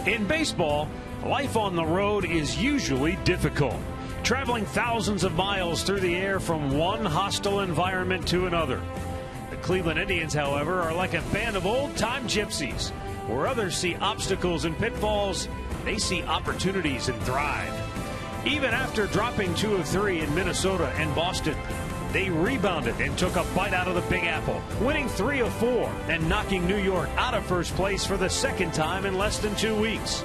In baseball, life on the road is usually difficult, traveling thousands of miles through the air from one hostile environment to another. The Cleveland Indians, however, are like a band of old-time gypsies. Where others see obstacles and pitfalls, they see opportunities and thrive. Even after dropping 2 of 3 in Minnesota and Boston, they rebounded and took a bite out of the Big Apple, winning 3 of 4 and knocking New York out of first place for the second time in less than 2 weeks.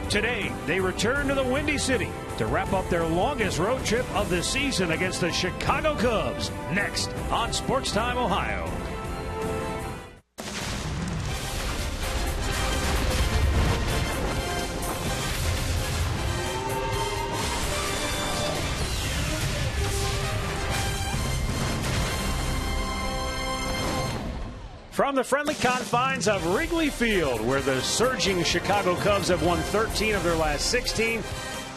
Today, they return to the Windy City to wrap up their longest road trip of the season against the Chicago Cubs, next on Sports Time Ohio. From the friendly confines of Wrigley Field, where the surging Chicago Cubs have won 13 of their last 16,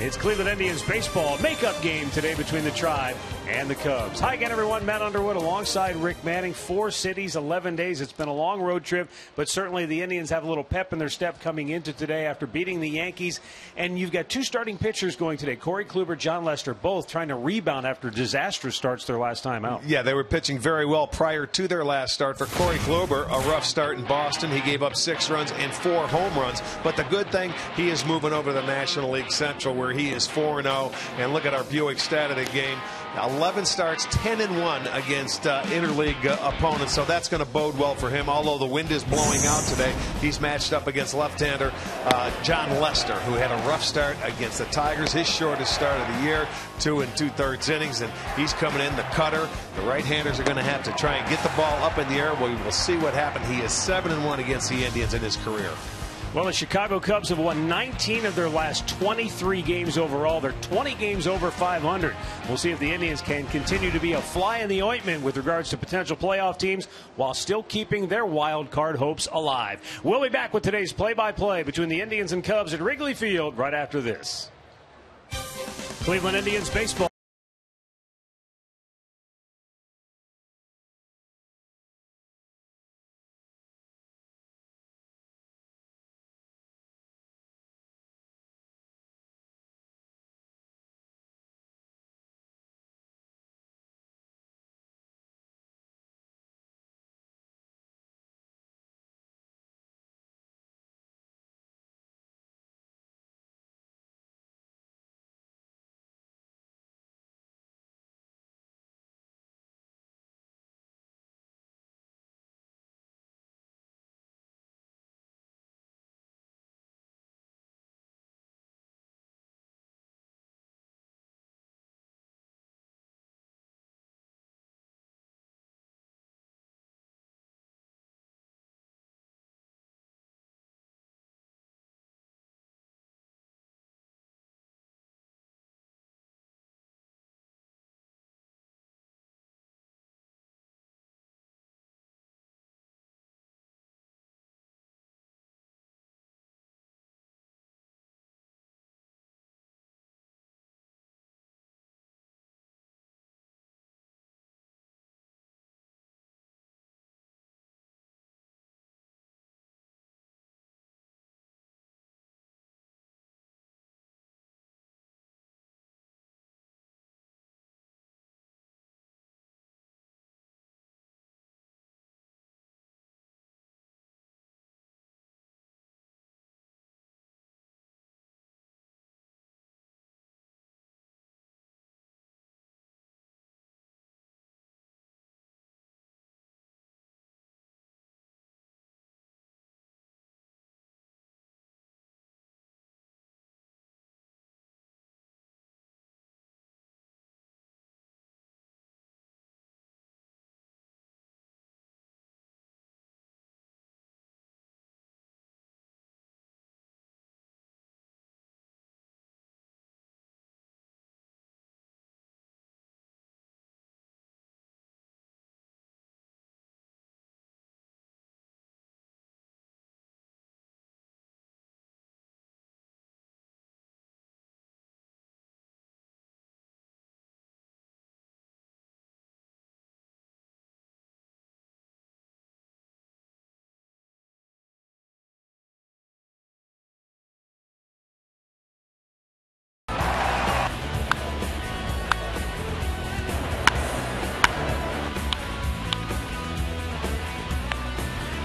it's Cleveland Indians baseball makeup game today between the Tribe and the Cubs. Hi again, everyone. Matt Underwood alongside Rick Manning. 4 cities, 11 days. It's been a long road trip, but certainly the Indians have a little pep in their step coming into today after beating the Yankees. And you've got 2 starting pitchers going today. Corey Kluber, John Lester, both trying to rebound after disastrous starts their last time out. Yeah, they were pitching very well prior to their last start. For Corey Kluber, a rough start in Boston. He gave up 6 runs and 4 home runs. But the good thing, he is moving over to the National League Central, where he is 4-0. And look at our Buick stat of the game. 11 starts, 10-1 against interleague opponents, so that's going to bode well for him. Although the wind is blowing out today, he's matched up against left-hander John Lester, who had a rough start against the Tigers, his shortest start of the year, 2 2/3 innings, and he's coming in the cutter. The right-handers are going to have to try and get the ball up in the air. We will see what happens. He is 7-1 against the Indians in his career. Well, the Chicago Cubs have won 19 of their last 23 games overall. They're 20 games over 500. We'll see if the Indians can continue to be a fly in the ointment with regards to potential playoff teams while still keeping their wild card hopes alive. We'll be back with today's play-by-play between the Indians and Cubs at Wrigley Field right after this. Cleveland Indians baseball.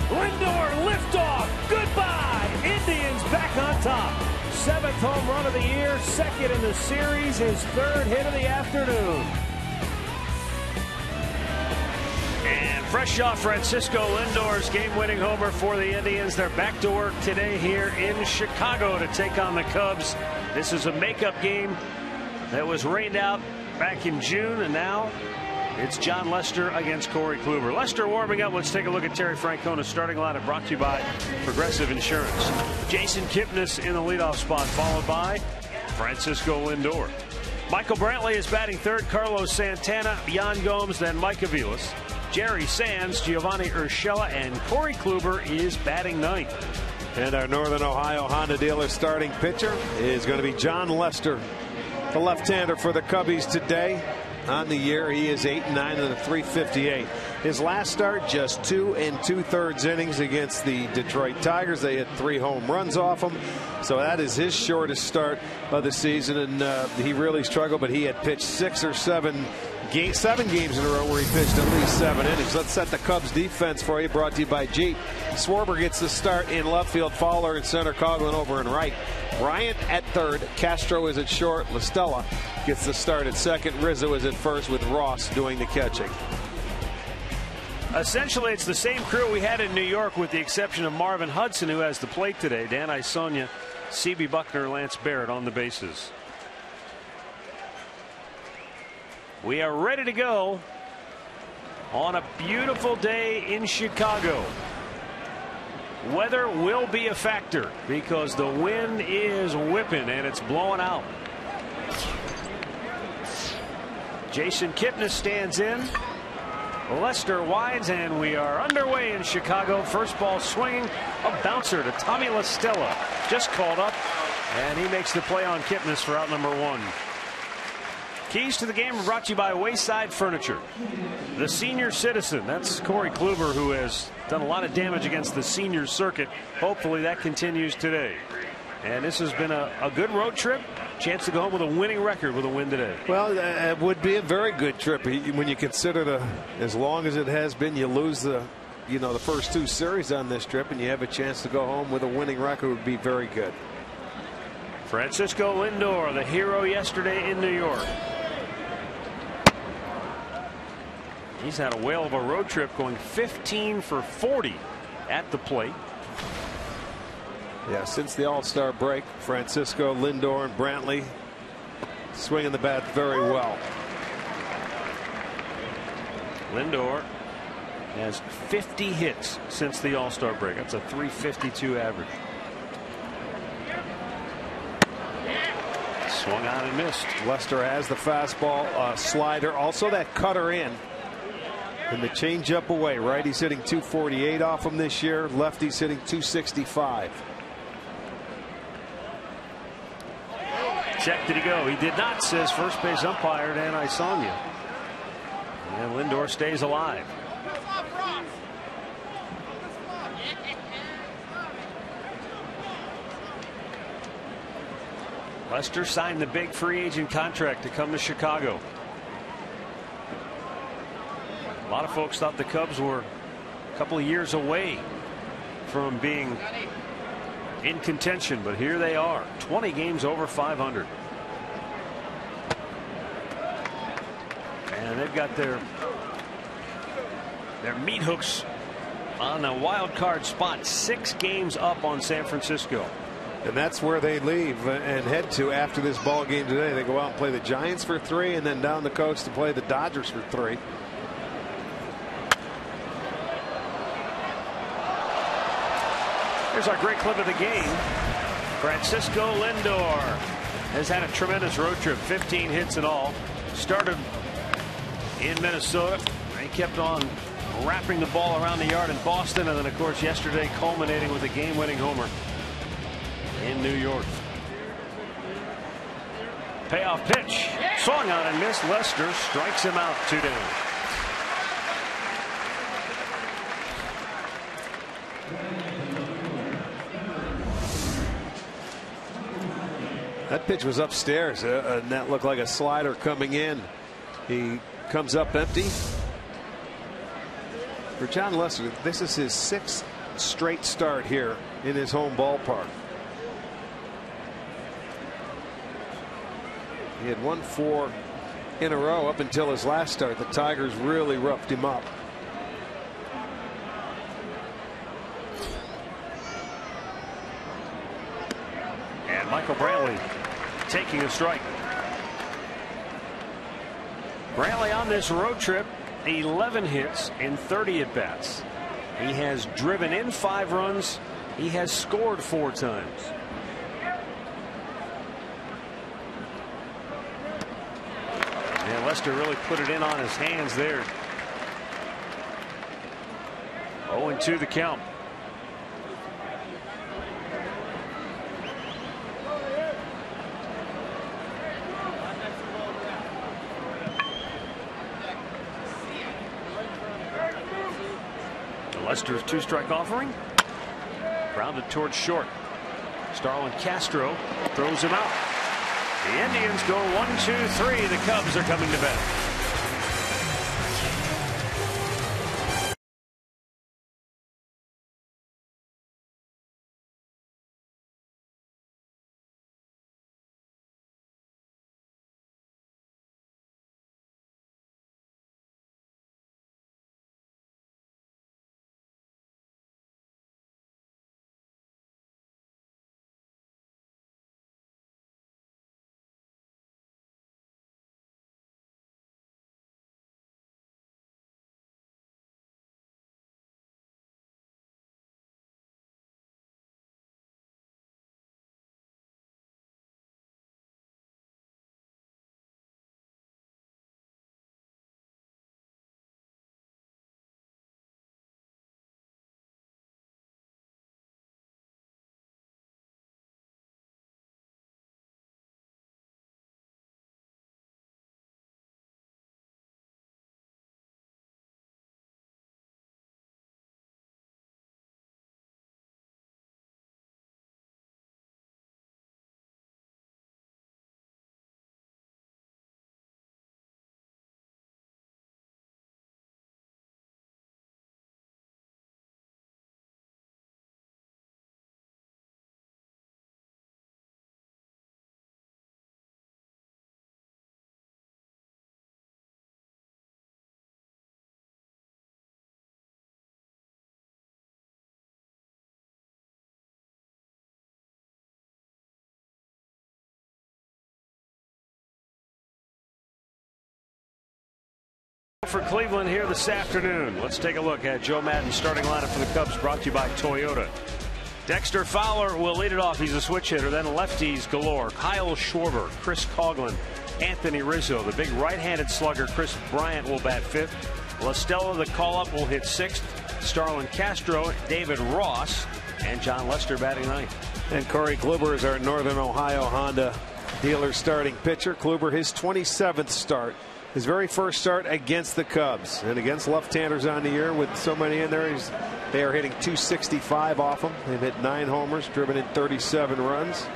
Lindor liftoff. Goodbye. Indians back on top. 7th home run of the year, 2nd in the series, his 3rd hit of the afternoon. And fresh off Francisco Lindor's game-winning homer for the Indians, they're back to work today here in Chicago to take on the Cubs. This is a makeup game that was rained out back in June, and now it's John Lester against Corey Kluber. Lester warming up. Let's take a look at Terry Francona's starting lineup, brought to you by Progressive Insurance. Jason Kipnis in the leadoff spot, followed by Francisco Lindor. Michael Brantley is batting 3rd. Carlos Santana, Yan Gomes, then Mike Aviles. Jerry Sands, Giovanni Urshela, and Corey Kluber is batting 9th. And our Northern Ohio Honda dealer starting pitcher is going to be John Lester, the left-hander for the Cubbies today. On the year, he is 8-9 and a .358. His last start, just 2 2/3 innings against the Detroit Tigers. They had 3 home runs off him, so that is his shortest start of the season, and he really struggled. But he had pitched 7 games in a row where he pitched at least 7 innings. Let's set the Cubs defense for you, brought to you by Jeep. Swarber gets the start in left field. Fowler in center. Coughlin over in right. Bryant at 3rd. Castro is at short. LaStella gets the start at 2nd. Rizzo is at 1st, with Ross doing the catching. Essentially, it's the same crew we had in New York, with the exception of Marvin Hudson, who has the plate today. Dan Isonia, C.B. Buckner, Lance Barrett on the bases. We are ready to go on a beautiful day in Chicago. Weather will be a factor because the wind is whipping and it's blowing out. Jason Kipnis stands in. Lester wides, and we are underway in Chicago. First ball swinging, a bouncer to Tommy LaStella, just called up, and he makes the play on Kipnis for out number 1. Keys to the game are brought to you by Wayside Furniture. The senior citizen, that's Corey Kluber, who has done a lot of damage against the senior circuit. Hopefully that continues today. And this has been a good road trip. Chance to go home with a winning record with a win today. Well, it would be a very good trip when you consider as long as it has been. You lose the first 2 series on this trip, and you have a chance to go home with a winning record. Would be very good. Francisco Lindor, the hero yesterday in New York. He's had a whale of a road trip, going 15 for 40 at the plate. Yeah, since the All-Star break, Francisco Lindor and Brantley swinging the bat very well. Lindor has 50 hits since the All-Star break. That's a .352 average. Swung on and missed. Lester has the fastball, slider, also that cutter in. And the changeup away. Righty's hitting .248 off him this year. Lefty's hitting .265. Check, did he go? He did not, says first base umpire Dan Isonia. And Lindor stays alive. Lester signed the big free agent contract to come to Chicago. A lot of folks thought the Cubs were a couple of years away from being in contention, but here they are, 20 games over 500. And they've got their meat hooks on a wild card spot, 6 games up on San Francisco. And that's where they leave and head to after this ball game today. They go out and play the Giants for 3, and then down the coast to play the Dodgers for 3. Here's our great clip of the game. Francisco Lindor has had a tremendous road trip, 15 hits in all. Started in Minnesota. He kept on wrapping the ball around the yard in Boston, and then of course yesterday culminating with a game-winning homer in New York. Payoff pitch, swung on and missed. Lester strikes him out, 2 down. That pitch was upstairs, and that looked like a slider coming in. He comes up empty. For John Lester, this is his 6th second straight start here in his home ballpark. He had won 4 in a row up until his last start. The Tigers really roughed him up. And Michael Brantley taking a strike. Brantley on this road trip, 11 hits in 30 at bats. He has driven in 5 runs. He has scored 4 times. And Lester really put it in on his hands there. 0-2 the count. Lester's 2-strike offering. Grounded towards short. Starlin Castro throws him out. The Indians go 1-2-3. The Cubs are coming to bat. For Cleveland here this afternoon. Let's take a look at Joe Maddon's starting lineup for the Cubs, brought to you by Toyota. Dexter Fowler will lead it off. He's a switch hitter. Then lefties galore. Kyle Schwarber, Chris Coughlin, Anthony Rizzo. The big right-handed slugger Chris Bryant will bat 5th. LaStella, the call-up, will hit 6th. Starlin Castro, David Ross, and John Lester batting 9th. And Corey Kluber is our Northern Ohio Honda dealer starting pitcher. Kluber, his 27th start. His very first start against the Cubs, and against left-handers on the year with so many in there. They are hitting .265 off him. They've hit 9 homers, driven in 37 runs.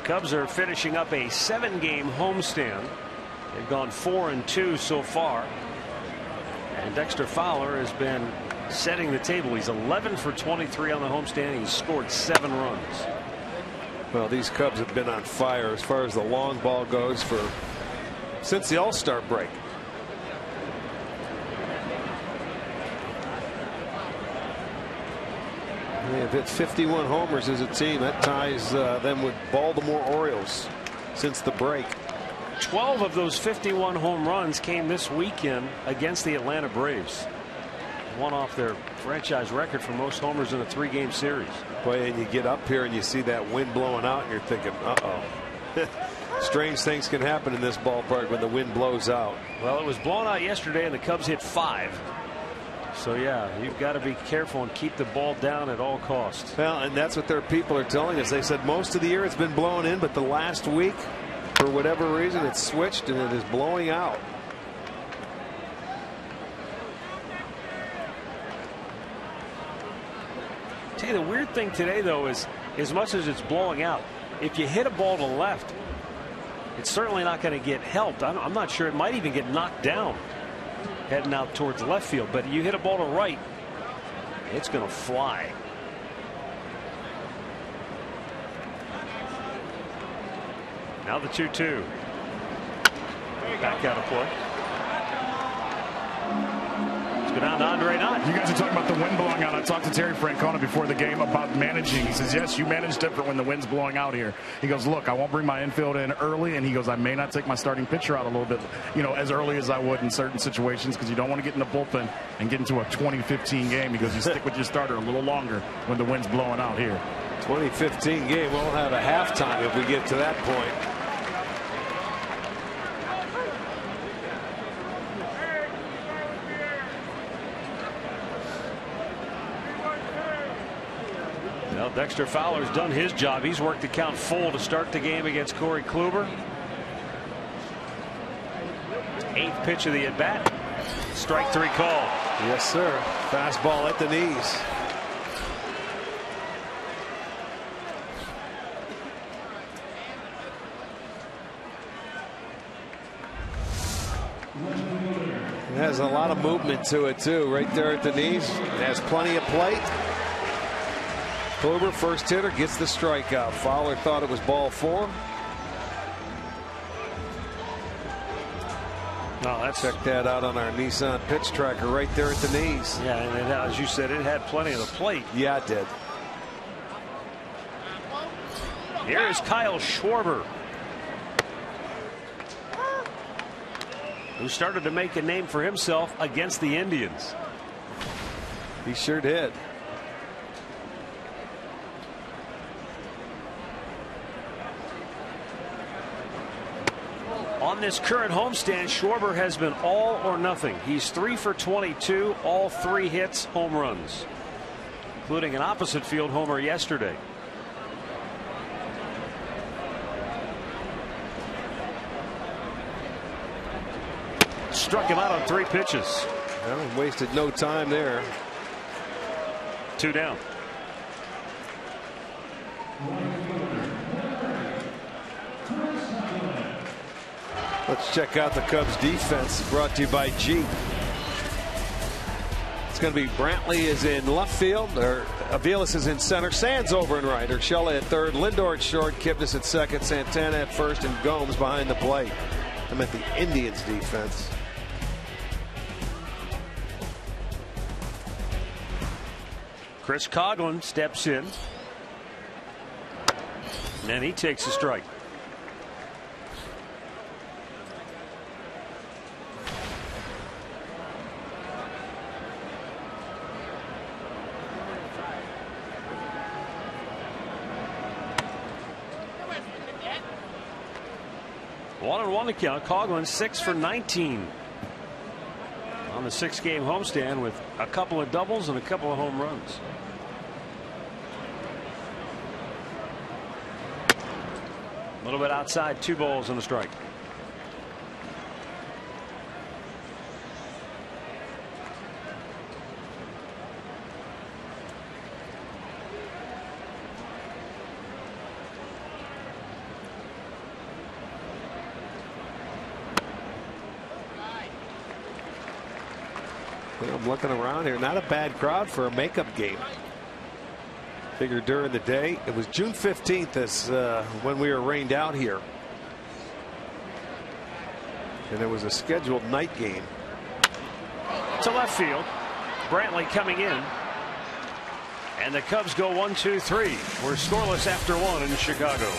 Cubs are finishing up a 7-game homestand. They've gone 4-2 so far. And Dexter Fowler has been setting the table. He's 11 for 23 on the homestand. He's scored 7 runs. Well, these Cubs have been on fire as far as the long ball goes since the All-Star break. They have hit 51 homers as a team. That ties them with Baltimore Orioles since the break. 12 of those 51 home runs came this weekend against the Atlanta Braves. One off their franchise record for most homers in a 3-game series. Boy, and you get up here and you see that wind blowing out and you're thinking, uh-oh. Strange things can happen in this ballpark when the wind blows out. Well, it was blown out yesterday and the Cubs hit 5. So yeah, you've got to be careful and keep the ball down at all costs. Well, and that's what their people are telling us. They said most of the year it's been blowing in, but the last week, for whatever reason, it's switched and it is blowing out. The weird thing today, though, is as much as it's blowing out, if you hit a ball to left, it's certainly not going to get helped. I'm not sure. It might even get knocked down heading out towards left field. But you hit a ball to right, it's going to fly. Now the 2-2. Back out of play. Let's go down to Andre Knott. You guys are talking about the wind blowing out. I talked to Terry Francona before the game about managing. He says, yes, you manage different when the wind's blowing out here. He goes, look, I won't bring my infield in early. And he goes, I may not take my starting pitcher out a little bit, as early as I would in certain situations, because you don't want to get in the bullpen and get into a 2015 game. He goes, you stick with your starter a little longer when the wind's blowing out here. 2015 game, we'll have a halftime if we get to that point. Well, Dexter Fowler's done his job. He's worked the count full to start the game against Corey Kluber. 8th pitch of the at bat. Strike 3 call. Yes, sir. Fastball at the knees. It has a lot of movement to it too, right there at the knees. It has plenty of plate. Kluber, first hitter, gets the strikeout. Fowler thought it was ball 4. No, that's check that out on our Nissan pitch tracker right there at the knees. Yeah, and as you said, it had plenty of the plate. Yeah, it did. Here is Kyle Schwarber, who started to make a name for himself against the Indians. He sure did. On this current homestand, Schwarber has been all or nothing. He's 3 for 22, all 3 hits, home runs, including an opposite field homer yesterday. Struck him out on 3 pitches. Well, wasted no time there. 2 down. Let's check out the Cubs defense, brought to you by Jeep. It's going to be Brantley is in left field, or Aviles is in center, Sands over in right, Urshela at third, Lindor at short, Kipnis at second, Santana at first, and Gomes behind the plate. I meant the Indians defense. Chris Coughlin steps in, and he takes a strike. One and one to count. Coughlin 6 for 19 on the 6-game homestand with a couple of doubles and a couple of home runs. A little bit outside, 2 balls and a strike. I'm looking around here. Not a bad crowd for a makeup game. Figured during the day. It was June 15th as when we were rained out here. And it was a scheduled night game. To left field. Brantley coming in. And the Cubs go 1-2-3. We're scoreless after 1 in Chicago.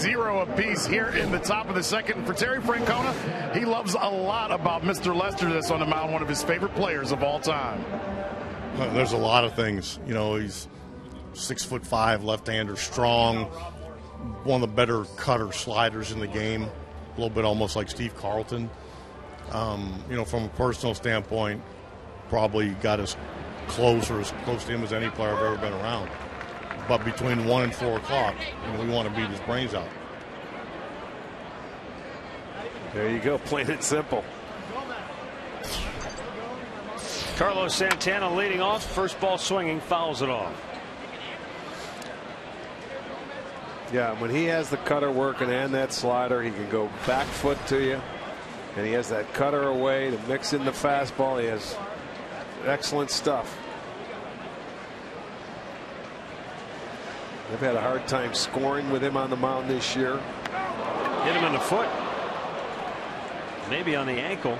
0 apiece here in the top of the second. And for Terry Francona, he loves a lot about Mr. Lester that's on the mound, one of his favorite players of all time. There's a lot of things. You know, he's 6'5", left-hander, strong, one of the better cutter sliders in the game, a little bit almost like Steve Carlton. You know, from a personal standpoint, probably got as close to him as any player I've ever been around. But between 1 and 4 o'clock, you know, we want to beat his brains out. There you go, plain and simple. Carlos Santana leading off, first ball swinging, fouls it off. Yeah, when he has the cutter working and that slider, he can go back foot to you, and he has that cutter away to mix in the fastball. He has excellent stuff. They've had a hard time scoring with him on the mound this year. Hit him in the foot, maybe on the ankle.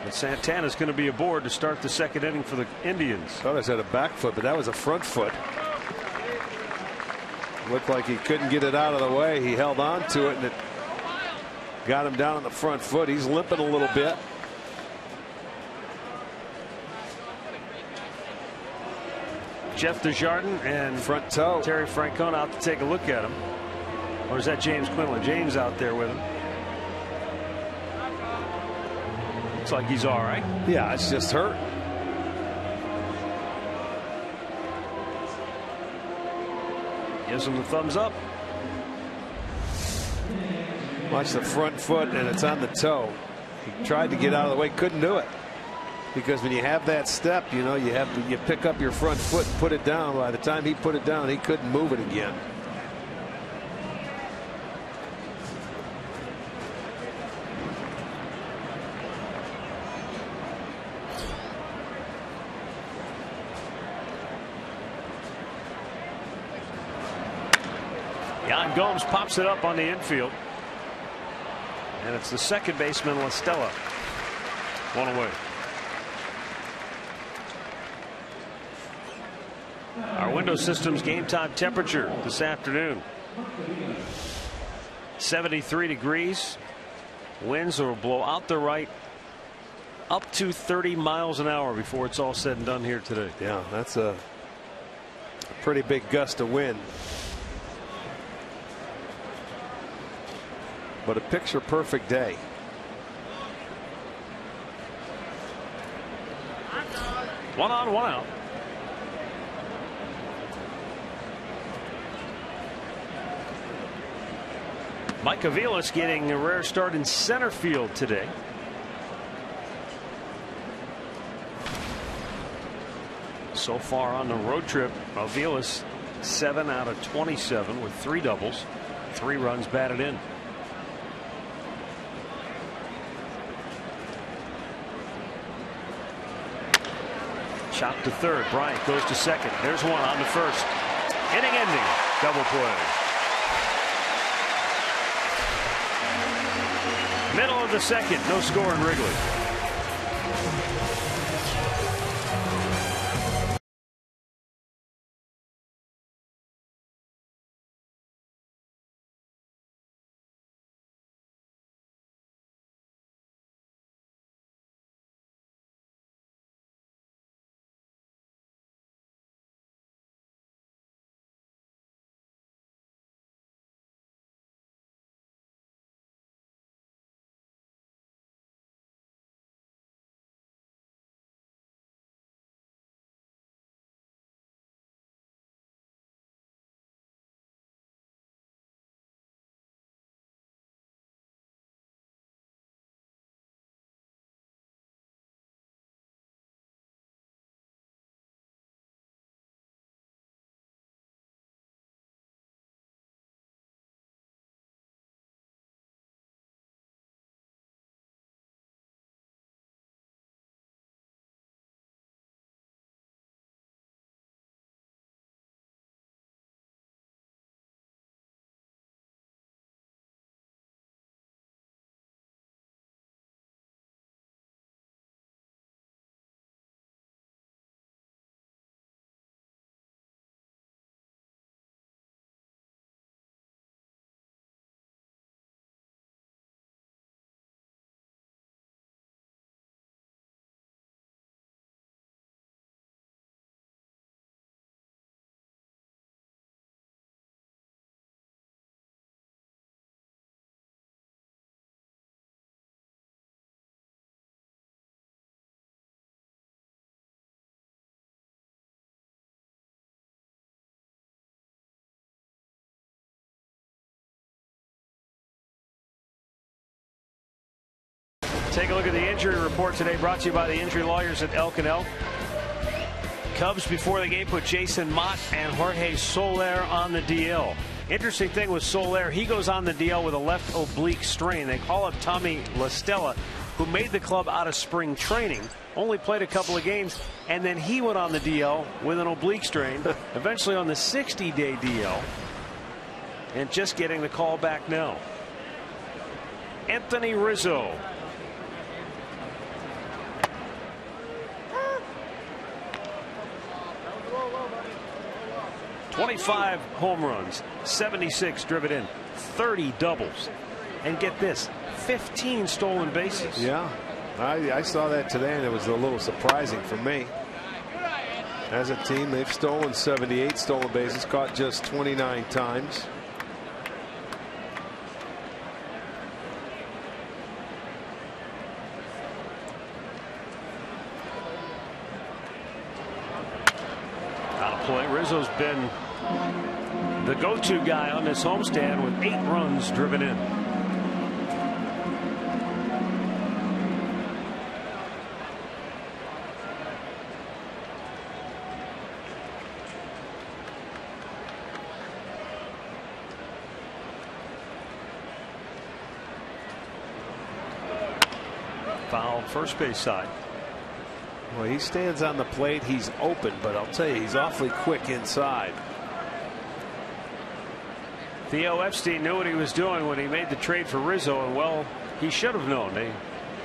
But Santana's going to be aboard to start the second inning for the Indians. Thought I said a back foot, but that was a front foot. Looked like he couldn't get it out of the way. He held on to it, and it got him down on the front foot. He's limping a little bit. Jeff Desjardins and front toe. Terry Francona out to take a look at him. Or is that James Quinlan? James out there with him. Looks like he's all right. Yeah, it's just hurt. Gives him the thumbs up. Watch the front foot, and it's on the toe. He tried to get out of the way, couldn't do it. Because when you have that step, you know, you pick up your front foot and put it down. By the time he put it down, he couldn't move it again. Yan Gomes pops it up on the infield. And it's the second baseman, La Stella. One away. Our window system's game time temperature this afternoon. 73 degrees. Winds will blow out the right up to 30 miles an hour before it's all said and done here today. Yeah, that's a pretty big gust of wind. But a picture perfect day. One on, one out. Mike Aviles getting a rare start in center field today. So far on the road trip, Aviles 7 out of 27 with 3 doubles, 3 runs batted in. Chop to third. Bryant goes to second. There's one on to first. Inning ending. Double play. Middle of the second. No score in Wrigley. Take a look at the injury report today, brought to you by the injury lawyers at Elk & Elk. Cubs before the game put Jason Mott and Jorge Soler on the DL. Interesting thing with Soler, he goes on the DL with a left oblique strain. They call up Tommy La Stella, who made the club out of spring training, only played a couple of games, and then he went on the DL with an oblique strain, eventually on the 60-day DL, and just getting the call back now. Anthony Rizzo. 25 home runs, 76 driven in, 30 doubles, and get this, 15 stolen bases. Yeah, I saw that today, and it was a little surprising for me. As a team, they've stolen 78 stolen bases, caught just 29 times. Out of play. Rizzo's been the go-to guy on this homestand with 8 runs driven in. Foul first base side. Well, he stands on the plate. He's open, but I'll tell you, he's awfully quick inside. Theo Epstein knew what he was doing when he made the trade for Rizzo, and well, he should have known. They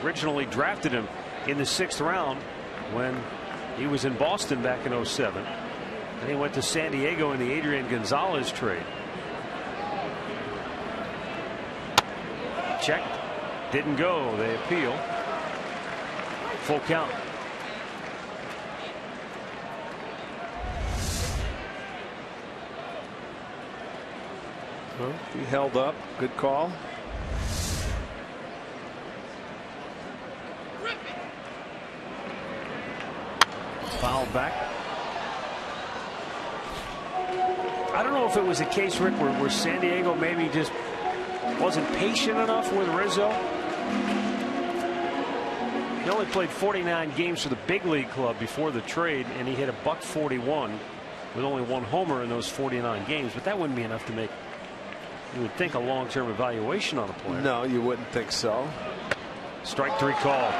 originally drafted him in the 6th round when he was in Boston back in '07. And he went to San Diego in the Adrian Gonzalez trade. Checked, didn't go. They appeal. Full count. Well, he held up. Good call. Foul back. I don't know if it was a case, Rick, where San Diego maybe just wasn't patient enough with Rizzo. He only played 49 games for the big league club before the trade, and he hit a .141 with only 1 homer in those 49 games. But that wouldn't be enough to make, you would think, a long-term evaluation on a player. No, you wouldn't think so. Strike 3 call.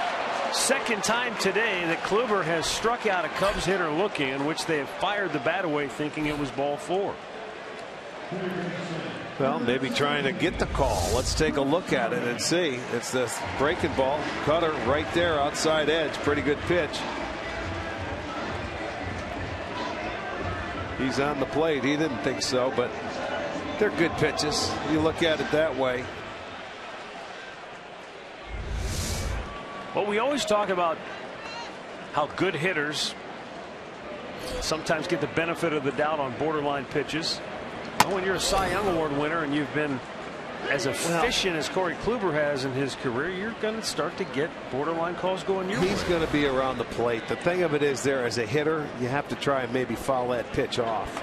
Second time today that Kluber has struck out a Cubs hitter looking, in which they have fired the bat away thinking it was ball 4. Well, maybe trying to get the call. Let's take a look at it and see. It's the breaking ball. Cutter right there, outside edge. Pretty good pitch. He's on the plate. He didn't think so, but they're good pitches. You look at it that way. Well, we always talk about how good hitters sometimes get the benefit of the doubt on borderline pitches. Well, when you're a Cy Young Award winner and you've been as efficient as Corey Kluber has in his career, you're going to start to get borderline calls going your way. He's going to be around the plate. The thing of it is, there as a hitter, you have to try and maybe foul that pitch off.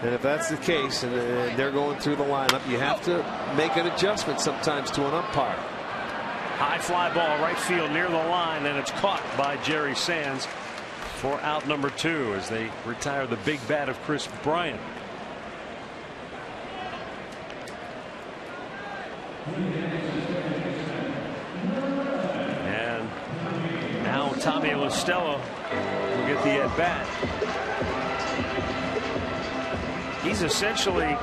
And if that's the case, and they're going through the lineup, you have to make an adjustment sometimes to an umpire. High fly ball right field near the line, and it's caught by Jerry Sands for out number 2 as they retire the big bat of Chris Bryant. And now Tommy La Stella will get the at bat. He's essentially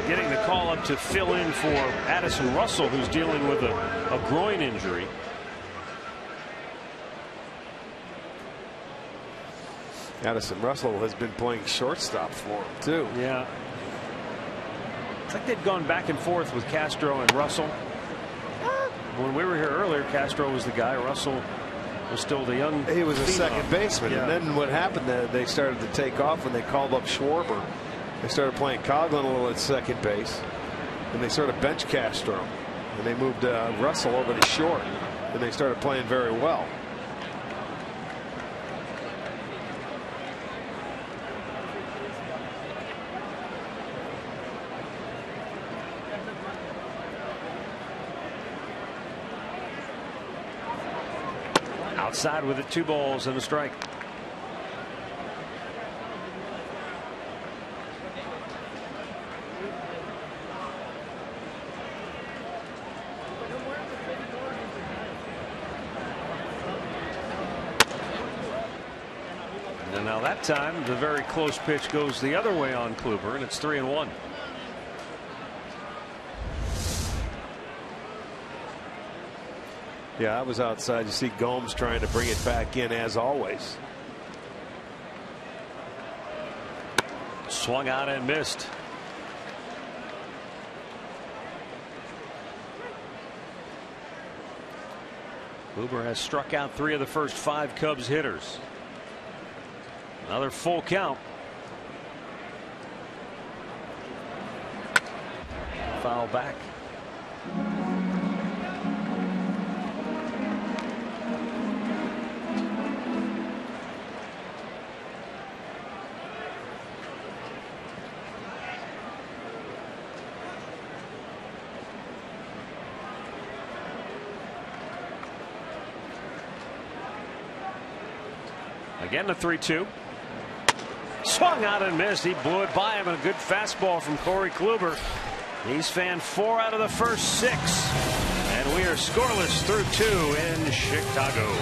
getting the call up to fill in for Addison Russell, who's dealing with a groin injury. Addison Russell has been playing shortstop for him too. Yeah. It's like they've gone back and forth with Castro and Russell. When we were here earlier, Castro was the guy. Russell was still the young. He was a second baseman. Yeah. And then what happened, they started to take off when they called up Schwarber. They started playing Coughlin a little at second base, and they sort of bench Castro, and they moved Russell over to short, and they started playing very well. outside with it, 2 balls and a strike. And now that time the very close pitch goes the other way on Kluber, and it's 3-1. Yeah, I was outside. You see Gomes trying to bring it back in as always. Swung out and missed. Kluber has struck out 3 of the first 5 Cubs hitters. Another full count. Foul back. Again, the 3-2. Swung out and missed. He blew it by him, and a good fastball from Corey Kluber. He's fanned 4 out of the first 6. And we are scoreless through 2 in Chicago.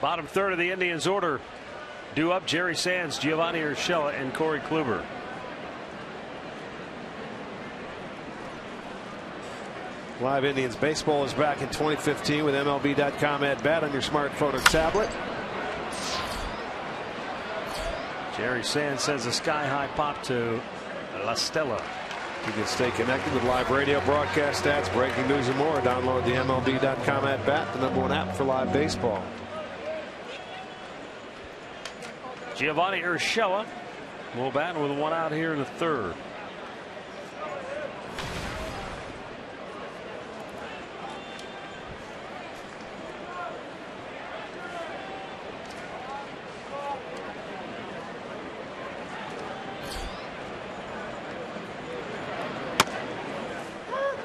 Bottom third of the Indians order. Due up Jerry Sands, Giovanni Urshela, and Corey Kluber. Live Indians baseball is back in 2015 with MLB.com at bat on your smartphone or tablet. Jerry Sands sends a sky-high pop to La Stella. You can stay connected with live radio broadcast stats, breaking news, and more. Download the MLB.com at bat, the #1 app for live baseball. Giovanni Urshela will bat with 1 out here in the 3rd.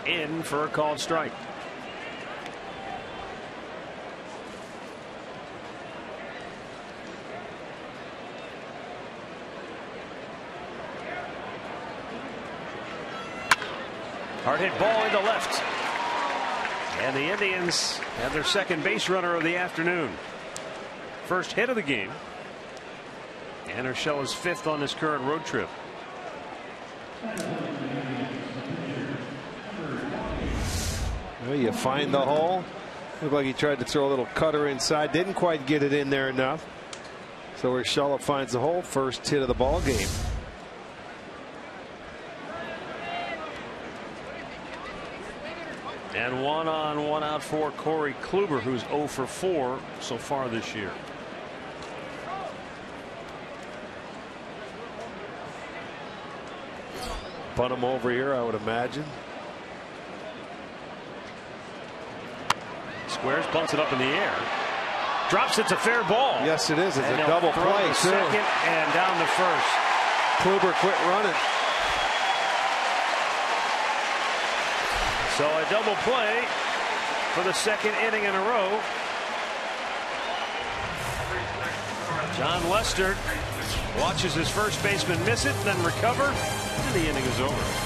In for a called strike. Hard hit ball into left. And the Indians have their second base runner of the afternoon. First hit of the game. And Urshela's 5th on this current road trip. Well, you find the hole, Looked like he tried to throw a little cutter inside. Didn't quite get it in there enough. So Urshela finds the hole. First hit of the ball game. And 1 on, 1 out for Corey Kluber, who's 0 for 4 so far this year. Bunt him over here, I would imagine. Squares, bunts it up in the air. Drops it to fair ball. Yes, it is. It's and a double play. Second and down to first. Kluber quit running. So a double play for the second inning in a row. John Lester watches his first baseman miss it, then recover, and the inning is over.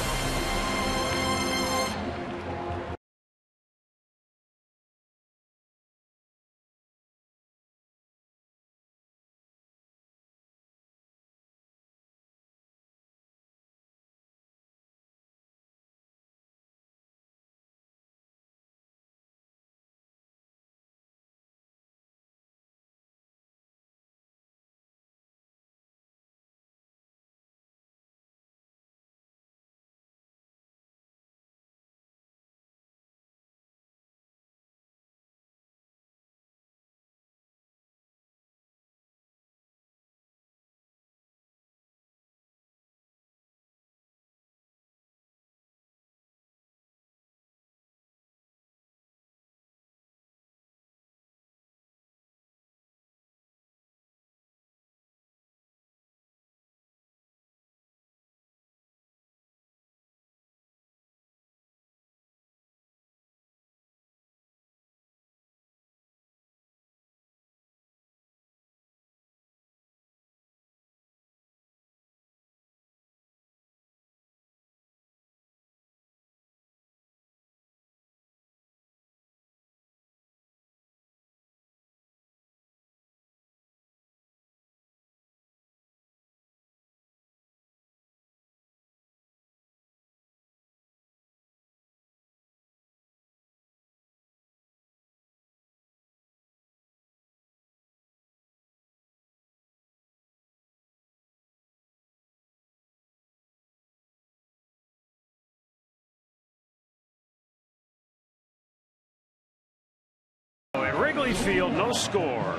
At Wrigley Field, no score.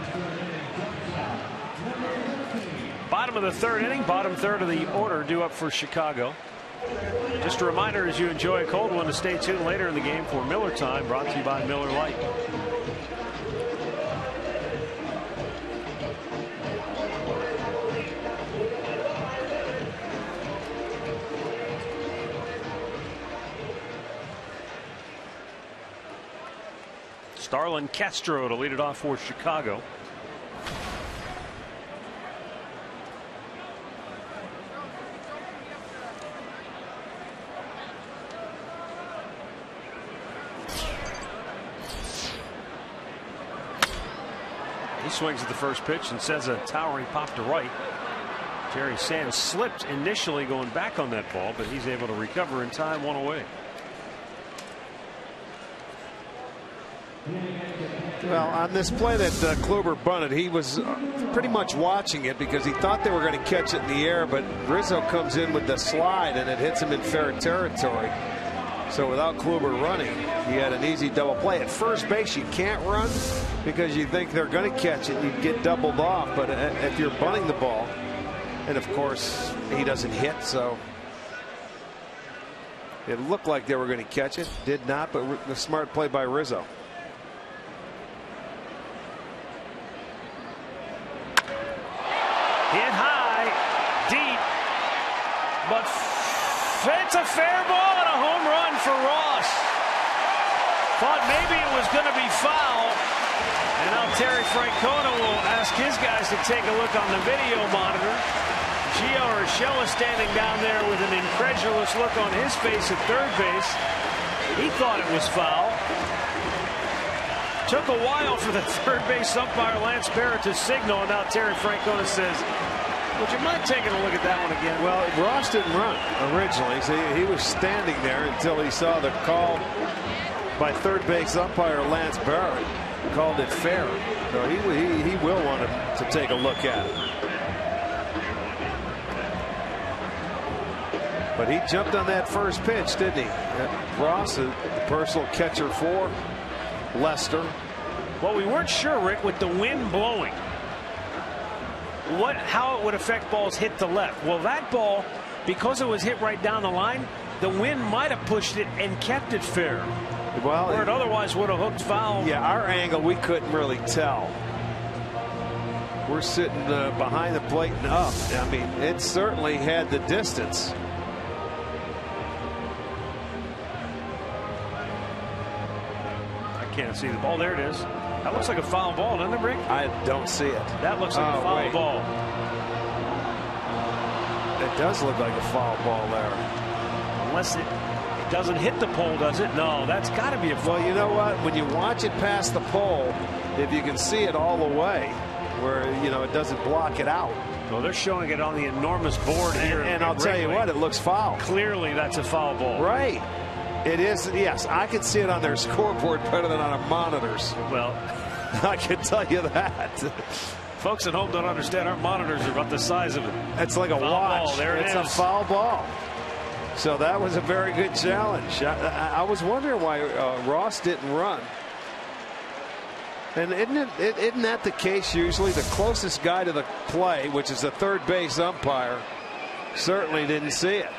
Bottom of the third inning, bottom third of the order due up for Chicago. Just a reminder, as you enjoy a cold one, to stay tuned later in the game for Miller Time, brought to you by Miller Lite. Starlin Castro to lead it off for Chicago. He swings at the first pitch and sends a towering pop to right. Jerry Sands slipped initially going back on that ball, but he's able to recover in time, 1 away. Well, on this play that Kluber bunted, he was pretty much watching it because he thought they were going to catch it in the air, but Rizzo comes in with the slide and it hits him in fair territory. So without Kluber running, he had an easy double play. At first base, you can't run because you think they're going to catch it and you get doubled off. But if you're bunting the ball, and of course he doesn't hit, so it looked like they were going to catch it. Did not, but the smart play by Rizzo. Hit high, deep, but it's a fair ball and a home run for Ross. Thought maybe it was going to be foul. And now Terry Francona will ask his guys to take a look on the video monitor. Gio Urshela standing down there with an incredulous look on his face at third base. He thought it was foul. Took a while for the third base umpire Lance Barrett to signal, and now Terry Francona says, would you mind taking a look at that one again? Well, Ross didn't run originally, so he was standing there until he saw the call by third base umpire Lance Barrett. Called it fair. So he will want to take a look at it. But he jumped on that first pitch, didn't he? Ross, the personal catcher for Lester. Well, we weren't sure, Rick, with the wind blowing, how it would affect balls hit to left. Well, that ball, because it was hit right down the line, the wind might have pushed it and kept it fair. Well, where it otherwise would have hooked foul. Yeah, our angle, we couldn't really tell. We're sitting behind the plate and up. I mean, it certainly had the distance. I can't see the ball. There it is. That looks like a foul ball, doesn't it, Rick? I don't see it. That looks like a foul ball. It does look like a foul ball there. Unless it doesn't hit the pole, does it? No, that's got to be a foul. Well, you know what? When you watch it past the pole, if you can see it all the way, where it doesn't block it out. Well, they're showing it on the enormous board here. And I'll tell you what, it looks foul. Clearly, that's a foul ball. Right. It is. Yes, I can see it on their scoreboard better than on our monitors. Well, I can tell you that. Folks at home don't understand. Our monitors are about the size of it. It's like a foul watch. Ball. There it is. It's a foul ball. So that was a very good challenge. I was wondering why Ross didn't run. And isn't that the case usually? The closest guy to the play, which is the third base umpire, certainly didn't see it.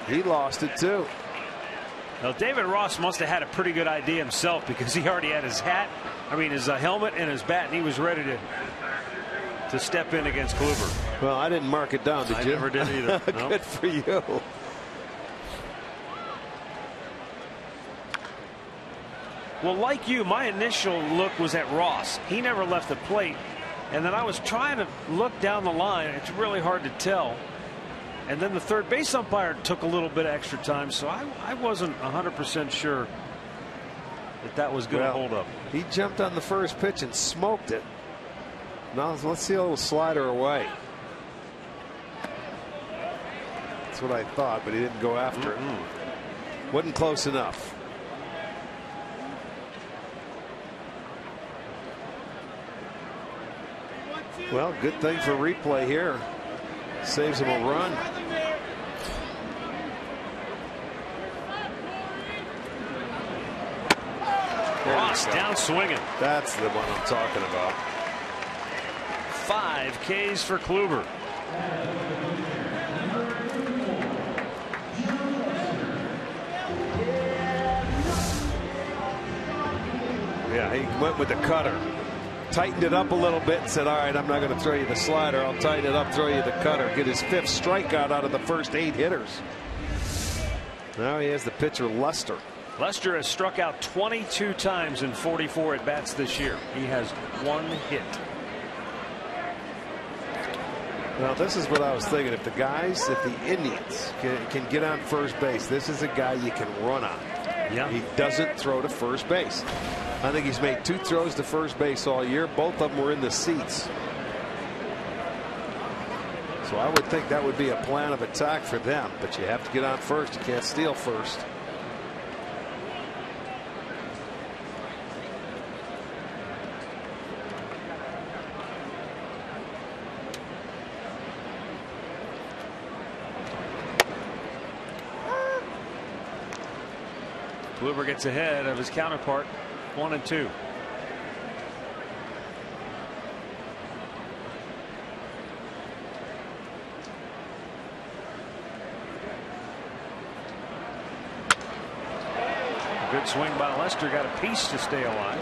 He lost it too. Well, David Ross must have had a pretty good idea himself, because he already had his his helmet and his bat, and he was ready to step in against Kluber. Well, I didn't mark it down, did you? I never did either. No. Good for you. Well, like you, my initial look was at Ross. He never left the plate. And then I was trying to look down the line. It's really hard to tell. And then the third base umpire took a little bit of extra time. So I wasn't 100% sure that was going to hold up. He jumped on the first pitch and smoked it. Now let's see a little slider away. That's what I thought, but he didn't go after it. Wasn't close enough. Well, good thing for replay here. Saves him a run. Ross down swinging. That's the one I'm talking about. 5 Ks for Kluber. Yeah, he went with the cutter. Tightened it up a little bit and said, all right, I'm not going to throw you the slider. I'll tighten it up, throw you the cutter. Get his 5th strikeout out of the first 8 hitters. Now he has the pitcher Lester. Lester has struck out 22 times in 44 at bats this year. He has 1 hit. Well, this is what I was thinking. If the Indians can get on first base, this is a guy you can run on. Yeah. He doesn't throw to first base. I think he's made 2 throws to first base all year. Both of them were in the seats. So I would think that would be a plan of attack for them. But you have to get on first. You can't steal first. Kluber gets ahead of his counterpart, 1-2. Good swing by Lester, got a piece to stay alive.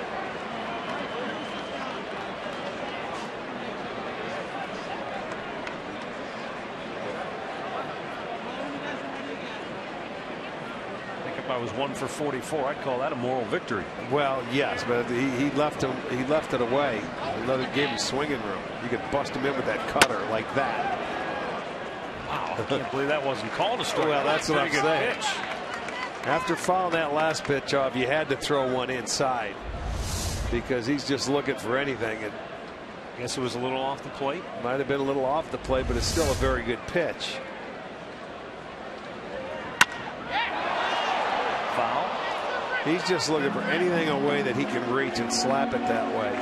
I was 1 for 44. I'd call that a moral victory. Well, yes, but he left him. He left it away. Gave him swinging room. You could bust him in with that cutter like that. Wow, I can't believe that wasn't called a strike. Well, that's what I'm saying. Pitch. After fouling that last pitch off, you had to throw one inside because he's just looking for anything. And I guess it was a little off the plate. Might have been a little off the plate, but it's still a very good pitch. He's just looking for anything away that he can reach and slap it that way.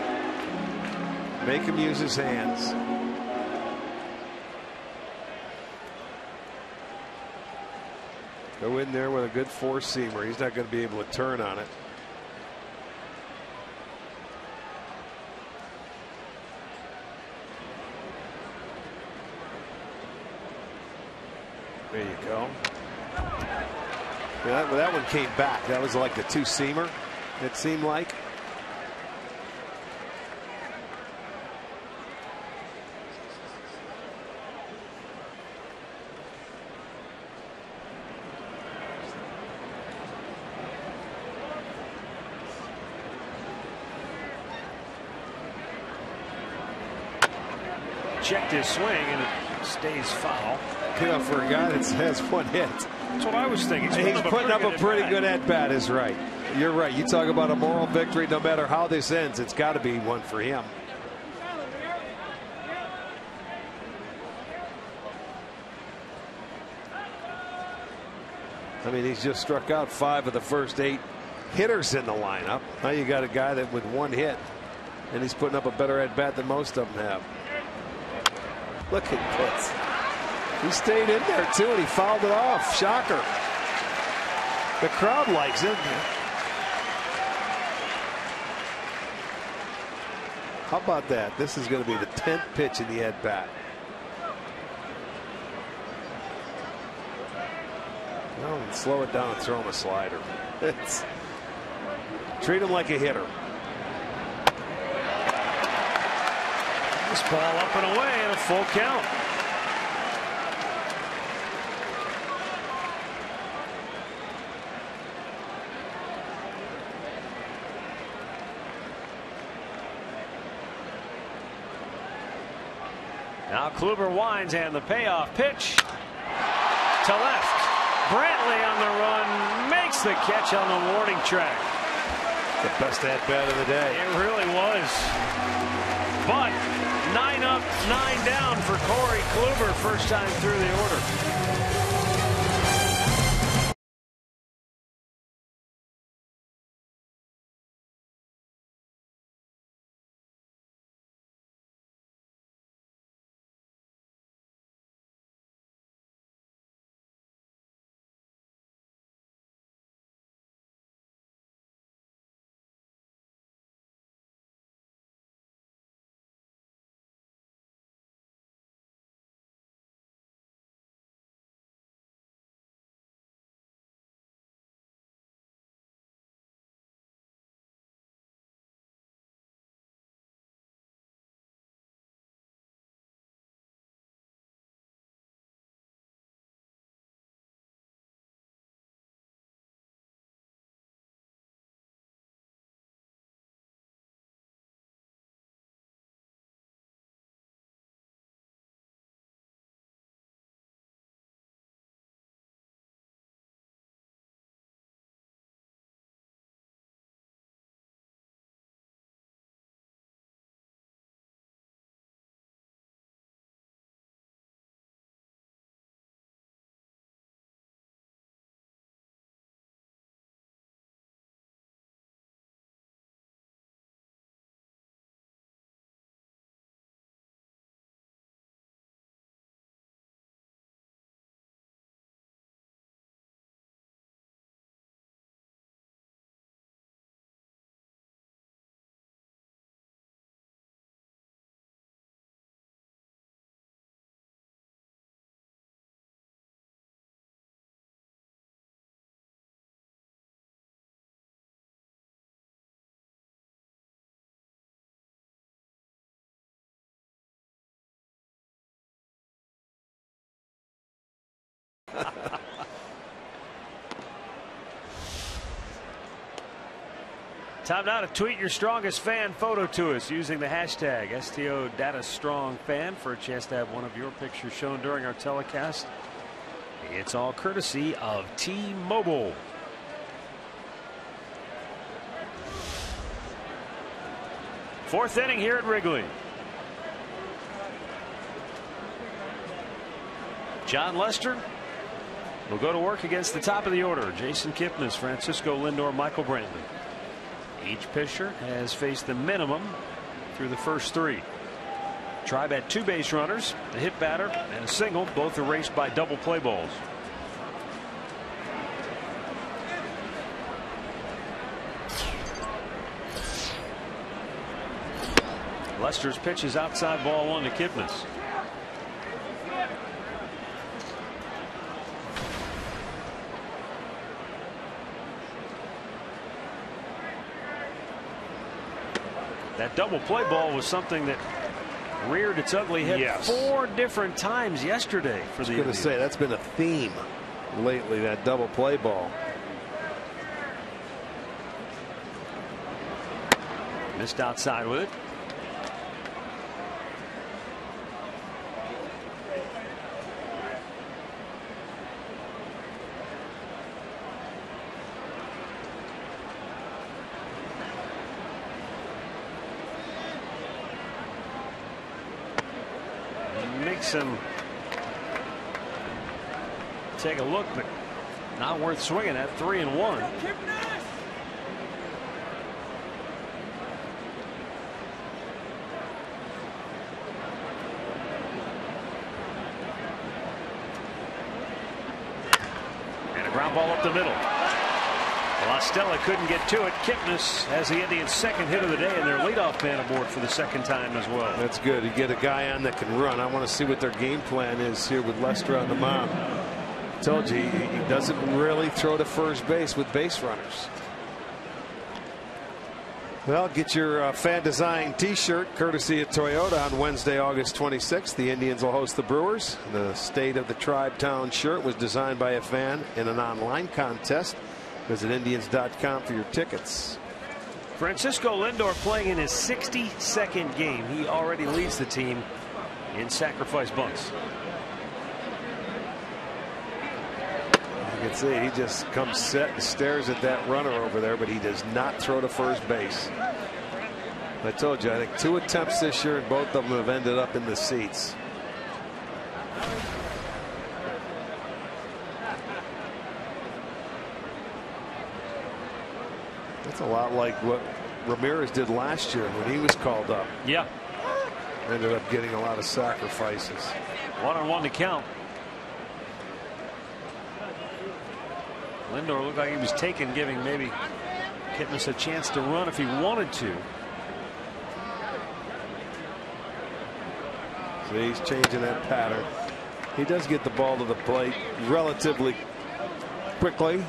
Make him use his hands. Go in there with a good four-seamer. He's not going to be able to turn on it. There you go. Yeah, that one came back. That was like the two-seamer, it seemed like. Checked his swing and it stays foul. Yeah, for a guy that has one hit. That's what I was thinking. He's putting up a pretty good at-bat is right. You're right. You talk about a moral victory. No matter how this ends, it's got to be one for him. I mean, he's just struck out 5 of the first 8 hitters in the lineup. Now you got a guy that with one hit, and he's putting up a better at-bat than most of them have. Look at this. He stayed in there too, and he fouled it off. Shocker. The crowd likes it. How about that? This is going to be the 10th pitch in the at-bat. Well, slow it down and throw him a slider. Treat him like a hitter. This ball up and away and a full count. Now Kluber winds and the payoff pitch to left. Brantley on the run makes the catch on the warning track. The best at-bat of the day. It really was. But 9 up, 9 down for Corey Kluber, first time through the order. Time now to tweet your strongest fan photo to us using the hashtag #STODataStrongFan for a chance to have one of your pictures shown during our telecast. It's all courtesy of T-Mobile. Fourth inning here at Wrigley. John Lester will go to work against the top of the order. Jason Kipnis, Francisco Lindor, Michael Brantley. Each pitcher has faced the minimum through the first 3. Tribe had 2 base runners, a hit batter and a single, both erased by double play balls. Lester's pitch is outside, ball 1 to Kipnis. That double play ball was something that reared its ugly head 4 different times yesterday for the Indians. I was going to say, that's been a theme lately, that double play ball. Missed outside with it. Makes him take a look, but not worth swinging at. 3-1. And a ground ball up the middle. La Stella couldn't get to it. Kipnis has the Indians' second hit of the day, and their leadoff man aboard for the second time as well. That's good. You get a guy on that can run. I want to see what their game plan is here with Lester on the mound. I told you, he doesn't really throw to first base with base runners. Well, get your fan designed t-shirt courtesy of Toyota on Wednesday, August 26th. The Indians will host the Brewers. The State of the Tribe Town shirt was designed by a fan in an online contest. Visit Indians.com for your tickets. Francisco Lindor playing in his 62nd game. He already leads the team in sacrifice bunts. You can see he just comes set and stares at that runner over there, but he does not throw to first base. I told you, I think 2 attempts this year, and both of them have ended up in the seats. That's a lot like what Ramirez did last year when he was called up. Yeah. Ended up getting a lot of sacrifices. 1-on-1 to count. Lindor looked like he was taken, giving maybe Kipnis a chance to run if he wanted to. So he's changing that pattern. He does get the ball to the plate relatively quickly.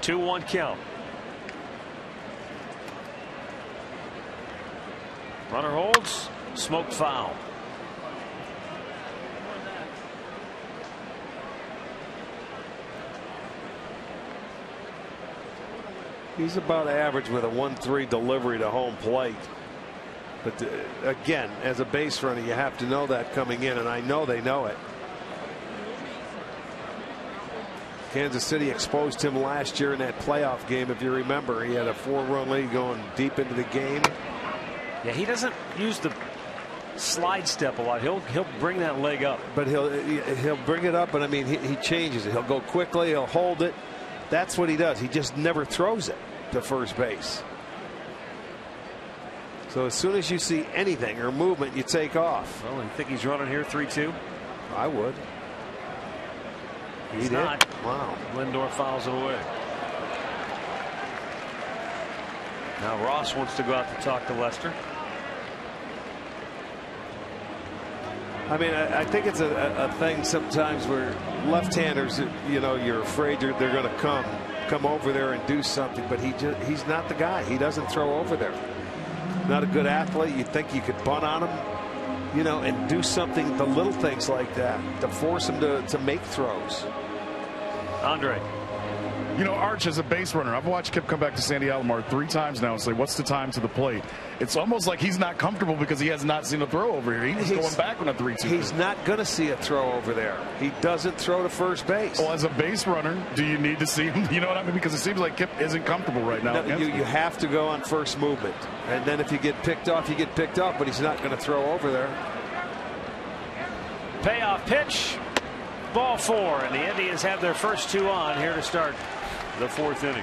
Two-one count. Runner holds, smoked foul. He's about average with a 1-3 delivery to home plate. But again, as a base runner, you have to know that coming in, and I know they know it. Kansas City exposed him last year in that playoff game. If you remember, he had a 4-run lead going deep into the game. Yeah, he doesn't use the slide step a lot. He'll bring that leg up. But he'll bring it up, but I mean he changes it. He'll go quickly. He'll hold it. That's what he does. He just never throws it to first base. So as soon as you see anything or movement, you take off. Well, you think he's running here 3-2? I would. He's not. Wow. Lindor fouls it away. Now Ross wants to go out to talk to Lester. I mean, I think it's a thing sometimes where left-handers, you know, you're afraid they're going to come over there and do something, but he's not the guy. He doesn't throw over there. Not a good athlete. You think you could bunt on him, you know, and do something, the little things like that to force him to make throws. Andre. You know, Arch, as a base runner, I've watched Kip come back to Sandy Alomar 3 times now and say, what's the time to the plate? It's almost like he's not comfortable because he has not seen a throw over here. He's going back on a 3-2. He's not going to see a throw over there. He doesn't throw to first base. Well, as a base runner, do you need to see him? You know what I mean? Because it seems like Kip isn't comfortable right now. No, you have to go on first movement. And then if you get picked off, you get picked off, but he's not going to throw over there. Payoff pitch. Ball 4, and the Indians have their first 2 on here to start the 4th inning.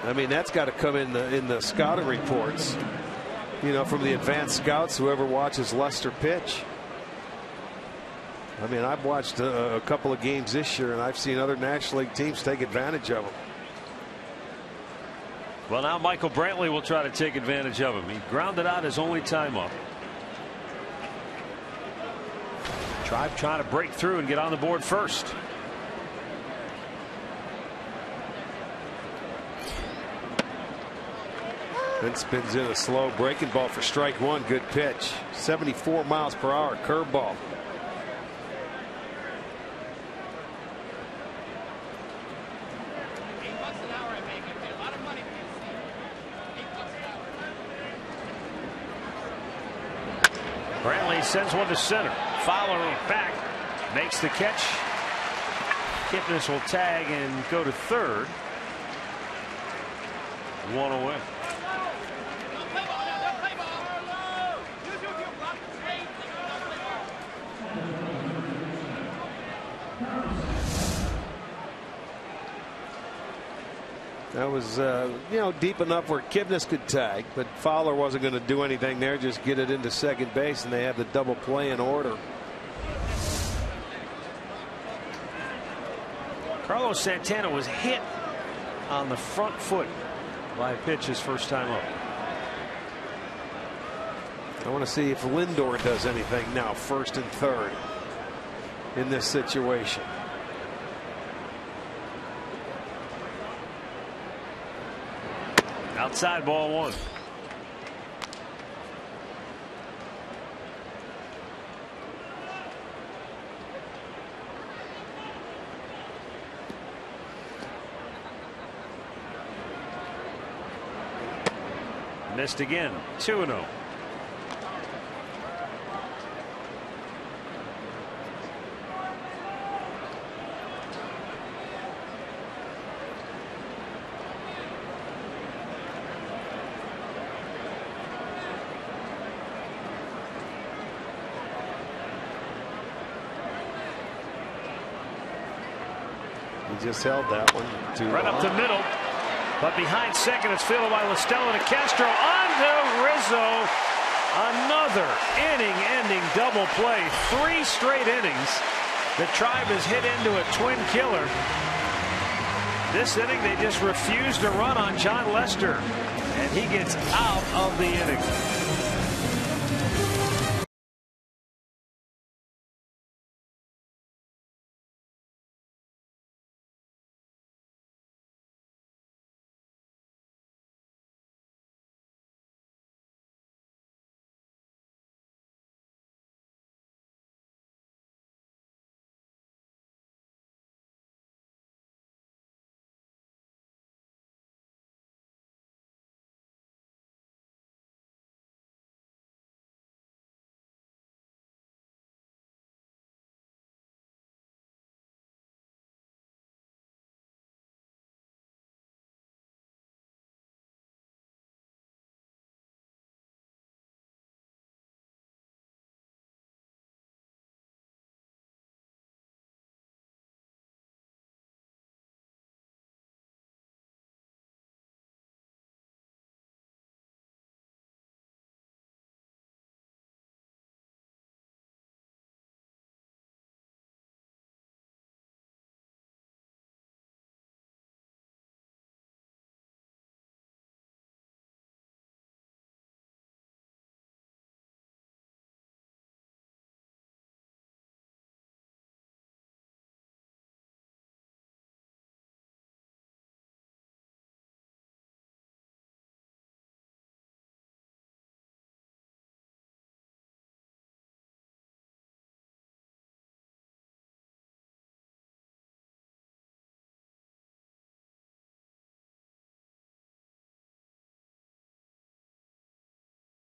I mean, that's got to come in the scouting reports, you know, from the advanced scouts, whoever watches Lester pitch. I mean, I've watched a couple of games this year, and I've seen other National League teams take advantage of them. Well, now Michael Brantley will try to take advantage of him. He grounded out his only time up. Tribe trying to break through and get on the board first. Then spins in a slow breaking ball for strike 1. Good pitch. 74 miles per hour curveball. Brantley sends one to center. Fowler back, makes the catch. Kipnis will tag and go to third. 1 away. That was, you know, deep enough where Kipnis could tag, but Fowler wasn't going to do anything there, just get it into second base, and they have the double play in order. Carlos Santana was hit on the front foot by a pitch his first time up. I want to see if Lindor does anything now, first and third, in this situation. Outside, ball 1. Missed again. 2-0. Just held that one right up the middle, but behind second it's fielded by Listella to Castro on to Rizzo. Another inning-ending double play. 3 straight innings. The Tribe has hit into a twin killer. This inning they just refused to run on John Lester, and he gets out of the inning.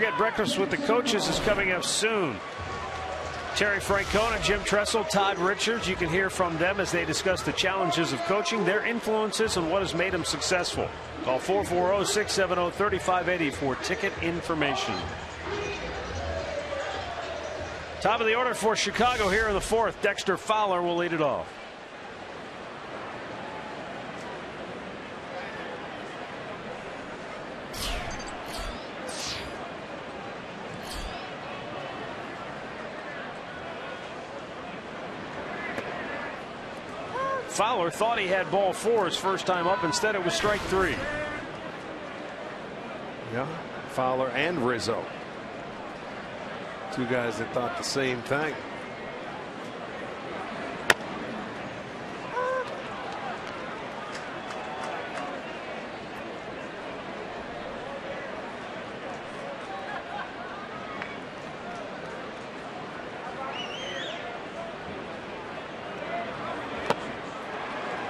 Get breakfast with the coaches is coming up soon. Terry Francona, Jim Tressel, Todd Richards. You can hear from them as they discuss the challenges of coaching, their influences, and what has made them successful. Call 440-670-3580 for ticket information. Top of the order for Chicago here in the fourth. Dexter Fowler will lead it off. Fowler thought he had ball 4 his first time up. Instead, it was strike 3. Yeah, Fowler and Rizzo. Two guys that thought the same thing.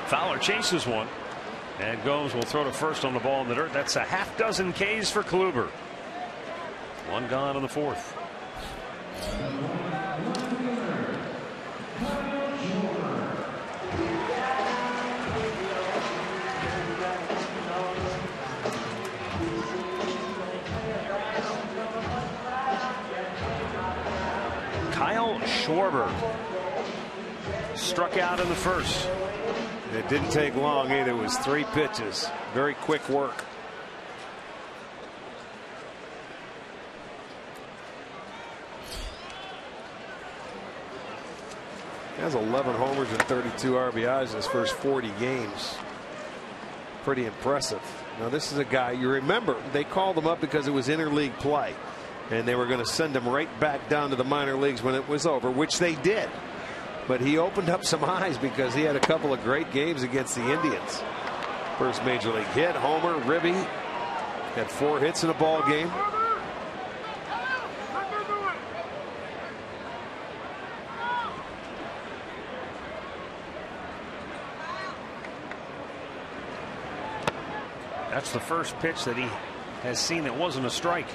Fowler chases one, and Gomes will throw to first on the ball in the dirt. That's a half dozen Ks for Kluber. One gone in the fourth. Kyle Schwarber struck out in the first. It didn't take long either. It was 3 pitches. Very quick work. He has 11 homers and 32 RBIs in his first 40 games. Pretty impressive. Now this is a guy, you remember, they called him up because it was interleague play. And they were going to send him right back down to the minor leagues when it was over, which they did. But he opened up some eyes because he had a couple of great games against the Indians. First major league hit, homer, ribby. Had 4 hits in a ball game. That's the first pitch that he has seen that wasn't a strike.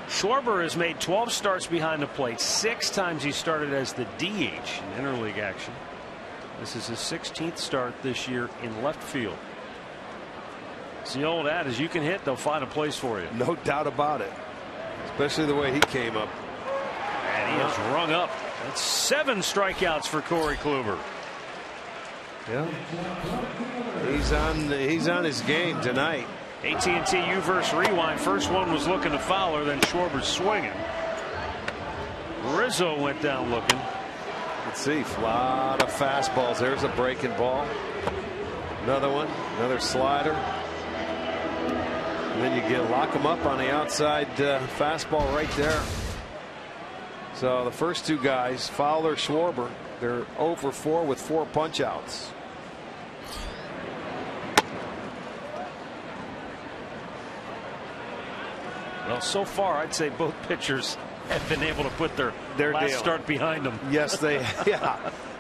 Schwarber has made 12 starts behind the plate. 6 times he started as the DH in interleague action. This is his 16th start this year in left field. It's the old adage, you can hit, they'll find a place for you. No doubt about it. Especially the way he came up. And he has rung up. That's 7 strikeouts for Corey Kluber. Yeah. He's on his game tonight. AT&T U-verse rewind. First one was looking to Fowler, then Schwarber swinging. Rizzo went down looking. Let's see, a lot of fastballs. There's a breaking ball. Another one, another slider. And then you lock him up on the outside fastball right there. So the first 2 guys, Fowler, Schwarber, they're 0 for 4 with 4 punch outs. Well, so far, I'd say both pitchers have been able to put their last deal. start behind them. Yes, they. Yeah.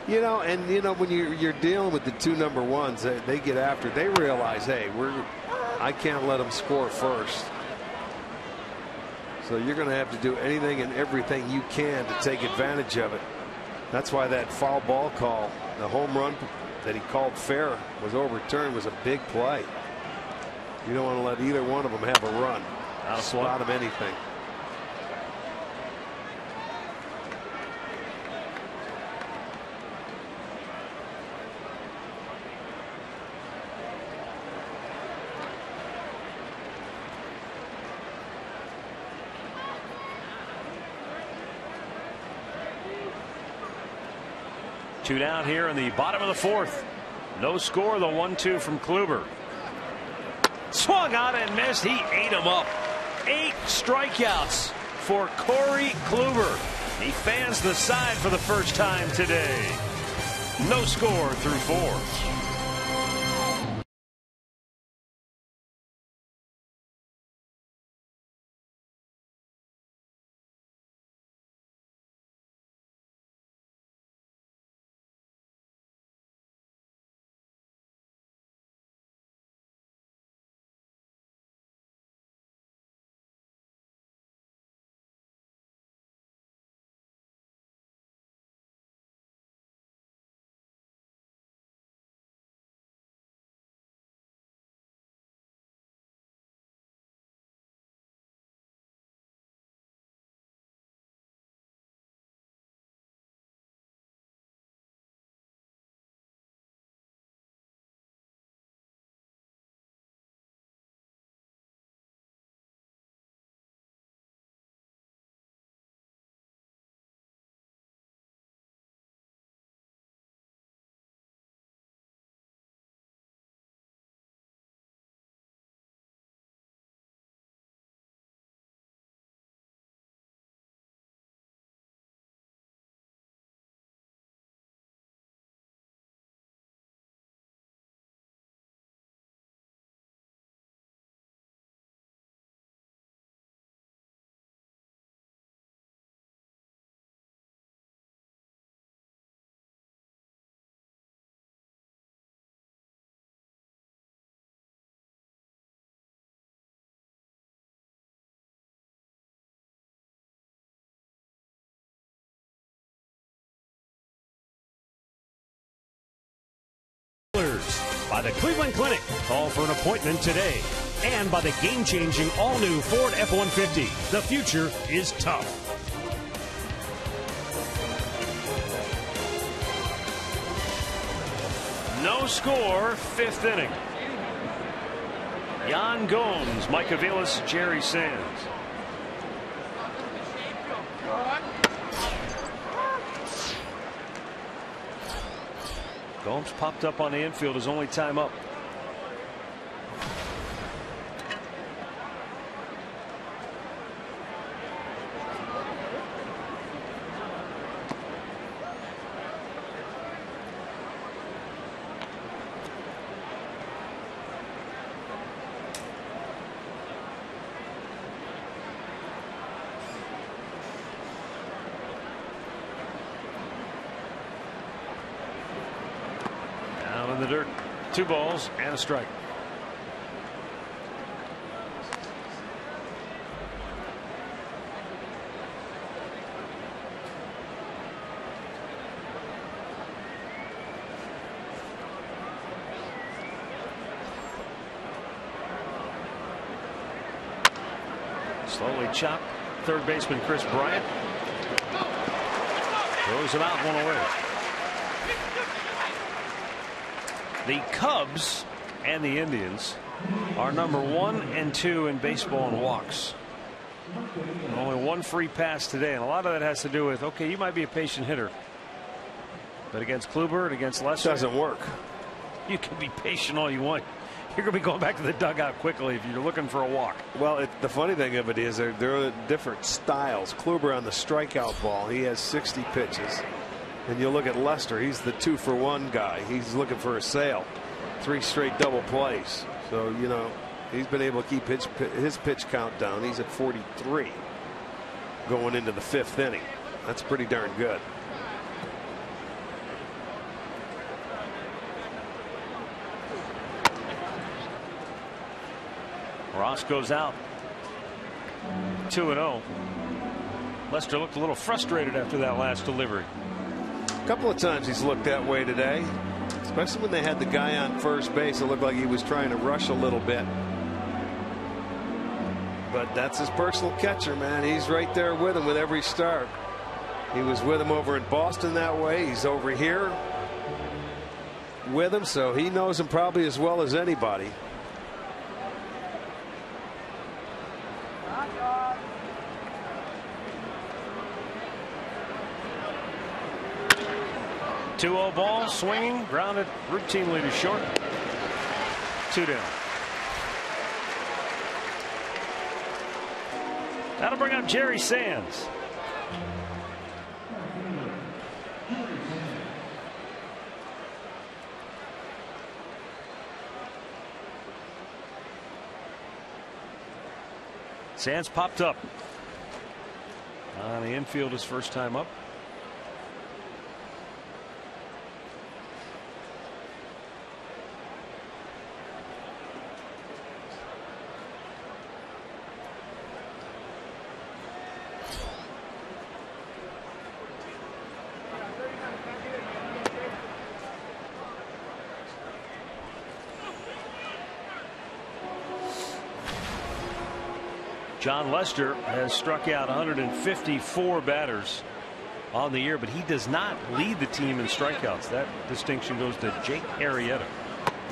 When you're dealing with the 2 number 1s, they get after it. They realize, hey, I can't let them score first. So you're going to have to do anything and everything you can to take advantage of it. That's why that foul ball call, the home run that he called fair, was overturned, was a big play. You don't want to let either one of them have a run. Spot him anything. Two down here in the bottom of the fourth. No score. The 1-2 from Kluber. Swung on and missed. He ate him up. 8 strikeouts for Corey Kluber. He fans the side for the first time today. No score through 4. by the Cleveland Clinic. Call for an appointment today. And by the game-changing all-new Ford F-150. The future is tough. No score, fifth inning. Yan Gomes, Mike Aviles, Jerry Sands. Gomes popped up on the infield, his only time up. In the dirt, 2 balls and a strike. Slowly chopped. Third baseman Chris Bryant throws him out, 1 away. The Cubs and the Indians are number 1 and 2 in baseball in walks. Only 1 free pass today, and a lot of that has to do with, okay, you might be a patient hitter, but against Kluber and against Lester, doesn't work. You can be patient all you want. You're going to be going back to the dugout quickly if you're looking for a walk. Well, the funny thing of it is they're different styles. Kluber on the strikeout ball, he has 60 pitches. And you look at Lester, he's the 2-for-1 guy. He's looking for a sale. 3 straight double plays. So, you know, he's been able to keep his pitch count down. He's at 43 going into the 5th inning. That's pretty darn good. Ross goes out. 2-0. Lester looked a little frustrated after that last delivery. A couple of times he's looked that way today, especially when they had the guy on first base. It looked like he was trying to rush a little bit. But that's his personal catcher, man. He's right there with him with every start. He was with him over in Boston that way. He's over here with him, so he knows him probably as well as anybody. Two-0 ball, swinging, grounded routinely to short. 2 down. That'll bring up Jerry Sands. Sands popped up on the infield his first time up. John Lester has struck out 154 batters on the year, but he does not lead the team in strikeouts. That distinction goes to Jake Arrieta.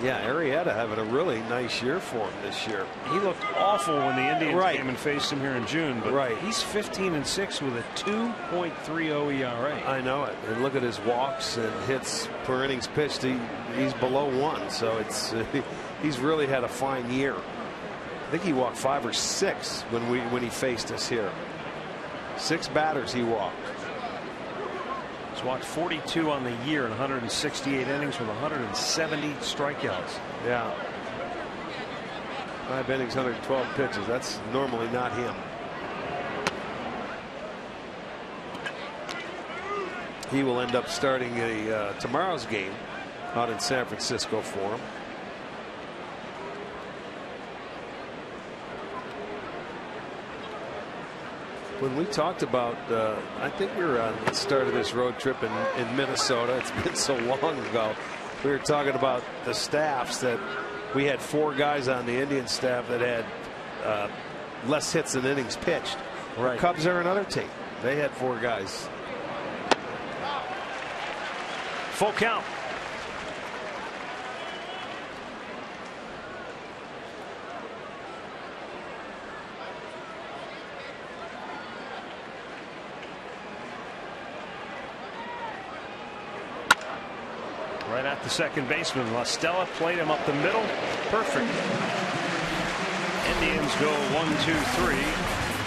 Yeah, Arrieta having a really nice year for him this year. He looked awful when the Indians came and faced him here in June, but he's 15-6 with a 2.30 ERA. I know it. And look at his walks and hits per innings pitched. He's below 1, so it's he's really had a fine year. I think he walked 5 or 6 when he faced us here. 6 batters he walked. He's walked 42 on the year in 168 innings with 170 strikeouts. Yeah. 5 innings, 112 pitches. That's normally not him. He will end up starting tomorrow's game out in San Francisco for him. When we talked about, I think we were on the start of this road trip in Minnesota. It's been so long ago. We were talking about the staffs that we had 4 guys on the Indian staff that had less hits than innings pitched. Right. The Cubs are another team. They had 4 guys. Full count. Right at the second baseman. La Stella played him up the middle. Perfect. Indians go 1-2-3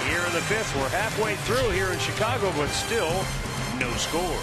here in the 5th. We're halfway through here in Chicago, but still no score.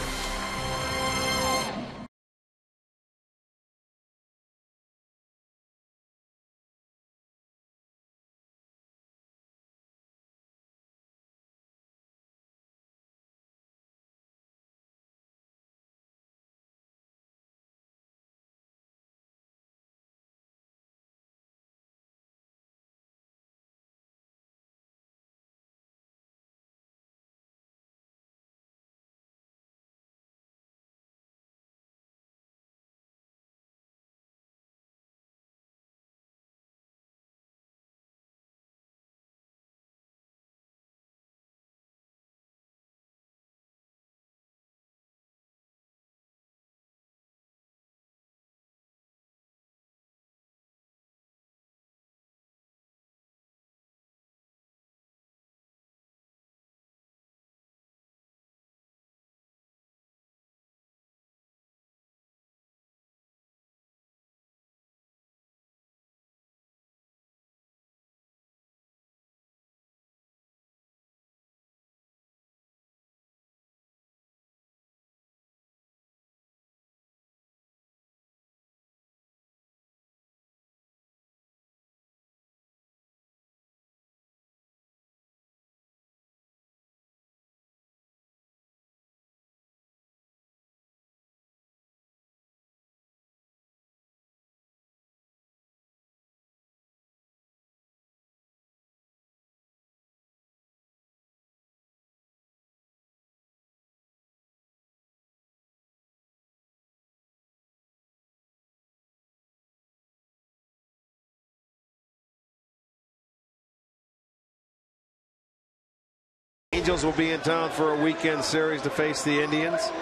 Angels will be in town for a weekend series to face the Indians.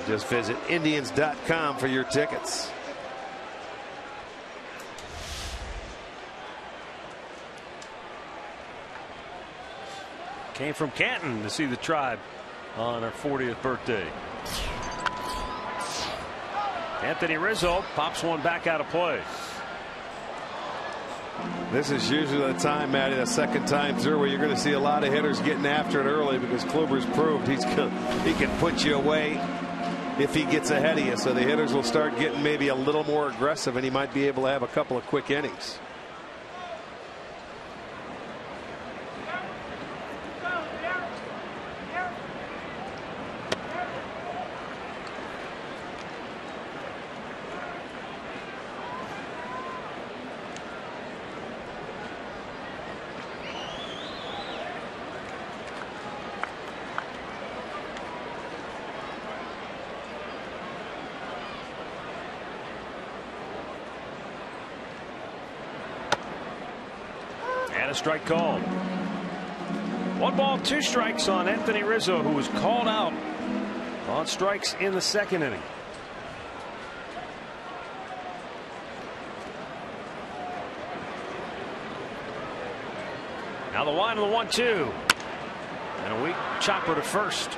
Just visit Indians.com for your tickets. Came from Canton to see the Tribe on her 40th birthday. Anthony Rizzo pops one back out of play. This is usually the time, Matty, the second time through, where you're going to see a lot of hitters getting after it early, because Kluber's proved he can put you away if he gets ahead of you. So the hitters will start getting maybe a little more aggressive, and he might be able to have a couple of quick innings. And a strike call. 1 ball, 2 strikes on Anthony Rizzo, who was called out on strikes in the second inning. Now the line of the 1-2. And a weak chopper to first.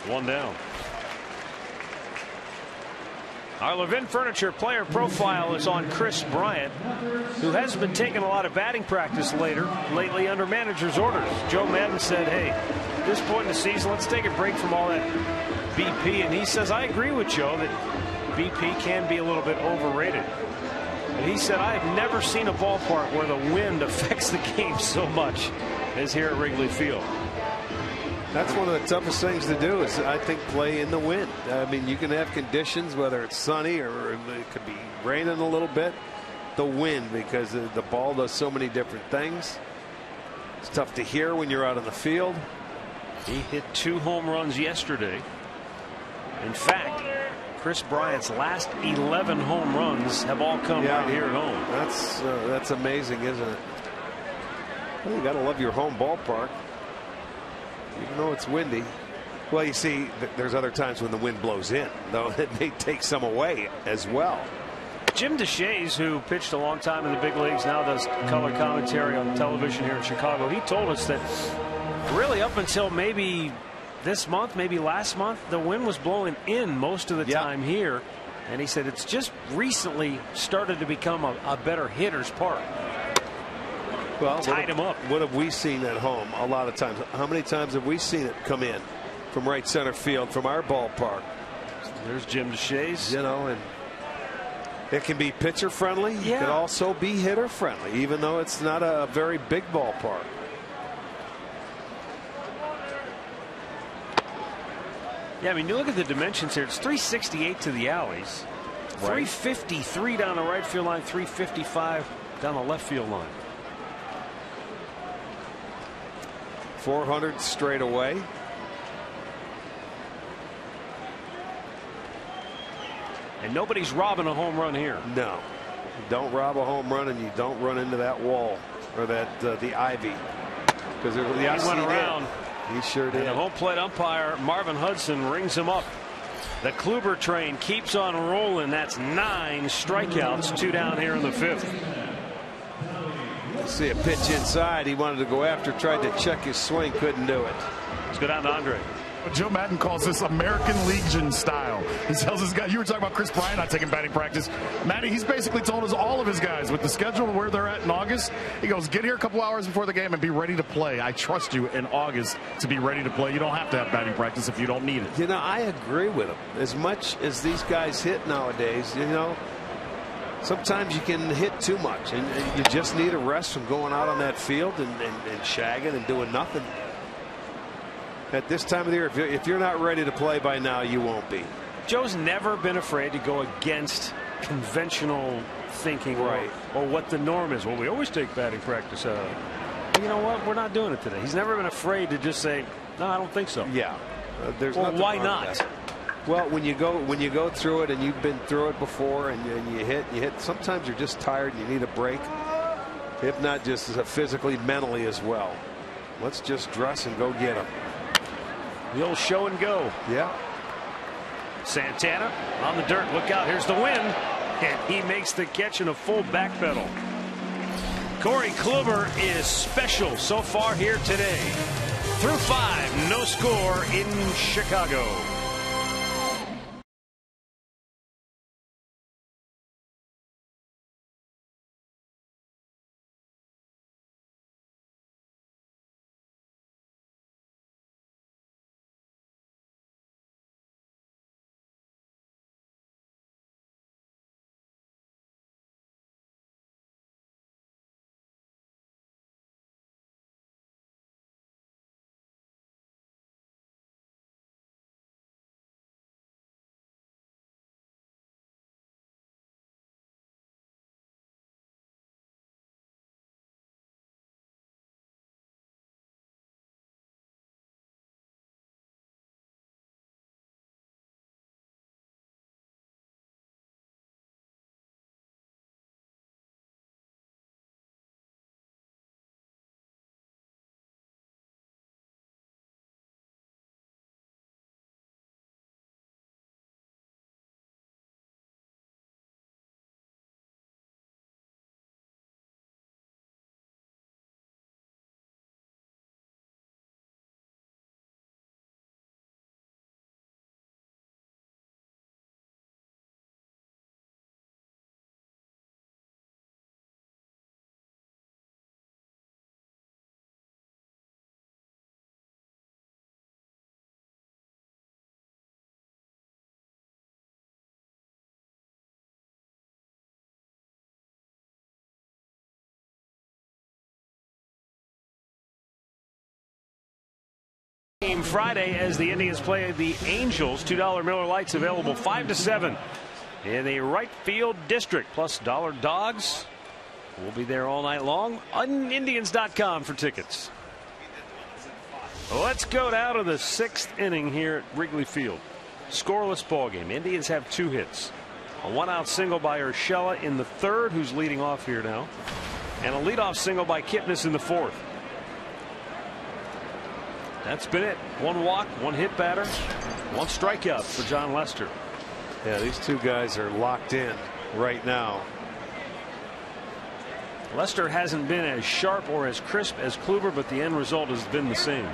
1 down. Our Levin Furniture player profile is on Chris Bryant, who hasn't been taking a lot of batting practice lately under manager's orders. Joe Madden said, hey, at this point in the season, let's take a break from all that BP. And he says, I agree with Joe that BP can be a little bit overrated. And he said, I have never seen a ballpark where the wind affects the game so much as here at Wrigley Field. That's one of the toughest things to do, is I think play in the wind. I mean, you can have conditions, whether it's sunny or it could be raining a little bit. The wind, because the ball does so many different things. It's tough to hear when you're out on the field. He hit 2 home runs yesterday. In fact, Chris Bryant's last 11 home runs have all come right here at home. That's amazing, isn't it? Well, you got to love your home ballpark, even though it's windy. Well, you see, there's other times when the wind blows in, though it may take some away as well. Jim DeShays, who pitched a long time in the big leagues, now does color commentary on television here in Chicago. He told us that really up until maybe this month, maybe last month, the wind was blowing in most of the time here. And he said it's just recently started to become a better hitter's park. Well, tied him up. What have we seen at home a lot of times? How many times have we seen it come in from right center field from our ballpark? There's Jim DeShays. You know, and it can be pitcher friendly. It can also be hitter friendly, even though it's not a very big ballpark. Yeah, I mean, you look at the dimensions here. It's 368 to the alleys, 353 down the right field line, 355 down the left field line. 400 straight away. And nobody's robbing a home run here. No, you don't rob a home run, and you don't run into that wall or that the ivy, because he went around. He sure did. And the home plate umpire Marvin Hudson rings him up. The Kluber train keeps on rolling. That's 9 strikeouts, 2 down here in the 5th. See a pitch inside. He wanted to go after, tried to check his swing, couldn't do it. Let's go down to Andre. Joe Madden calls this American Legion style. He tells his guy, you were talking about Chris Bryant not taking batting practice. Matty, he's basically told us, all of his guys, with the schedule where they're at in August, he goes, get here a couple hours before the game and be ready to play. I trust you in August to be ready to play. You don't have to have batting practice if you don't need it. You know, I agree with him. As much as these guys hit nowadays, you know, sometimes you can hit too much, and you just need a rest from going out on that field and shagging and doing nothing. At this time of the year, if you're not ready to play by now, you won't be. Joe's never been afraid to go against conventional thinking or what the norm is. Well, we always take batting practice. You know what? We're not doing it today. He's never been afraid to just say, no, I don't think so. Yeah. There's well, why not? Well, when you go through it, and you've been through it before, and you hit. Sometimes you're just tired and you need a break. If not, just physically, mentally as well. Let's just dress and go get them. The old show and go. Yeah. Santana on the dirt. Look out. Here's the wind. And he makes the catch in a full back pedal. Corey Kluber is special so far here today. Through 5, no score in Chicago. Friday as the Indians play the Angels. $2 Miller Lights available 5 to 7 in the right field district, plus dollar dogs. We'll be there all night long on Indians.com for tickets. Let's go down to the 6th inning here at Wrigley Field. Scoreless ball game. Indians have 2 hits. A 1-out single by Urshela in the 3rd, who's leading off here now, and a leadoff single by Kipnis in the 4th. That's been it. 1 walk, 1 hit batter, 1 strikeout for Jon Lester. Yeah, these 2 guys are locked in right now. Lester hasn't been as sharp or as crisp as Kluber, but the end result has been the same.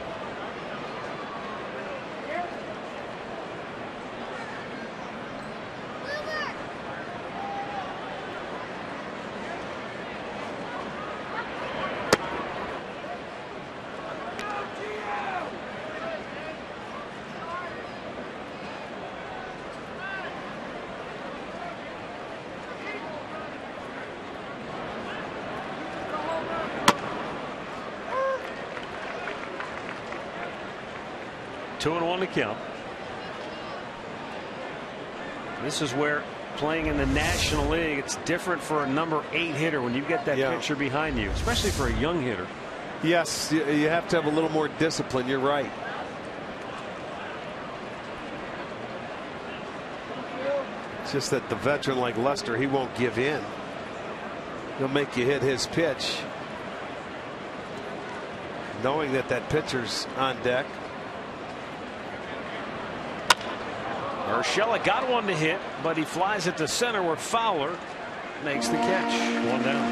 Two and 1 to count. This is where playing in the National League, it's different for a number 8 hitter when you get that pitcher behind you, especially for a young hitter. Yes, you have to have a little more discipline. You're right. It's just that the veteran like Lester, he won't give in. He'll make you hit his pitch, knowing that that pitcher's on deck. Urshela got one to hit, but he flies it to center where Fowler makes the catch. 1 down.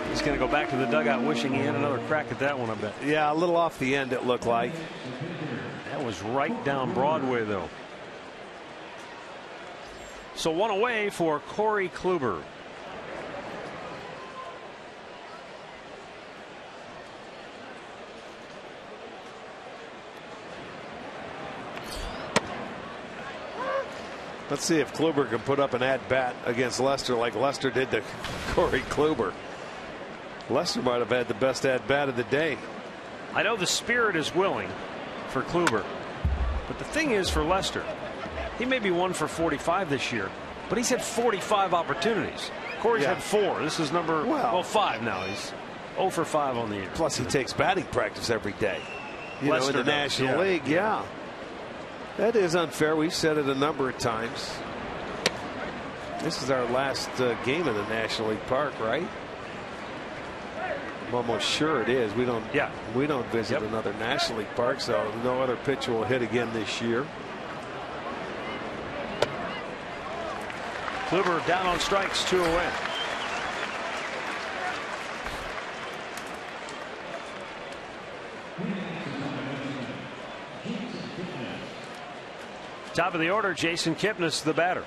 He's going to go back to the dugout wishing he had another crack at that one, I bet. Yeah, a little off the end it looked like. That was right down Broadway, though. So 1 away for Corey Kluber. Let's see if Kluber can put up an at-bat against Lester like Lester did to Corey Kluber. Lester might have had the best at-bat of the day. I know the spirit is willing for Kluber, but the thing is for Lester, he may be 1 for 45 this year, but he's had 45 opportunities. Corey's had 4. This is number 5 now. He's 0 for 5 on the year. Plus he takes batting practice every day. You know, in the National League, That is unfair. We've said it a number of times. This is our last game in the National League Park, right? I'm almost sure it is. We don't visit another National League Park, so no other pitcher will hit again this year. Kluber down on strikes, 2 away. Top of the order, Jason Kipnis, the batter.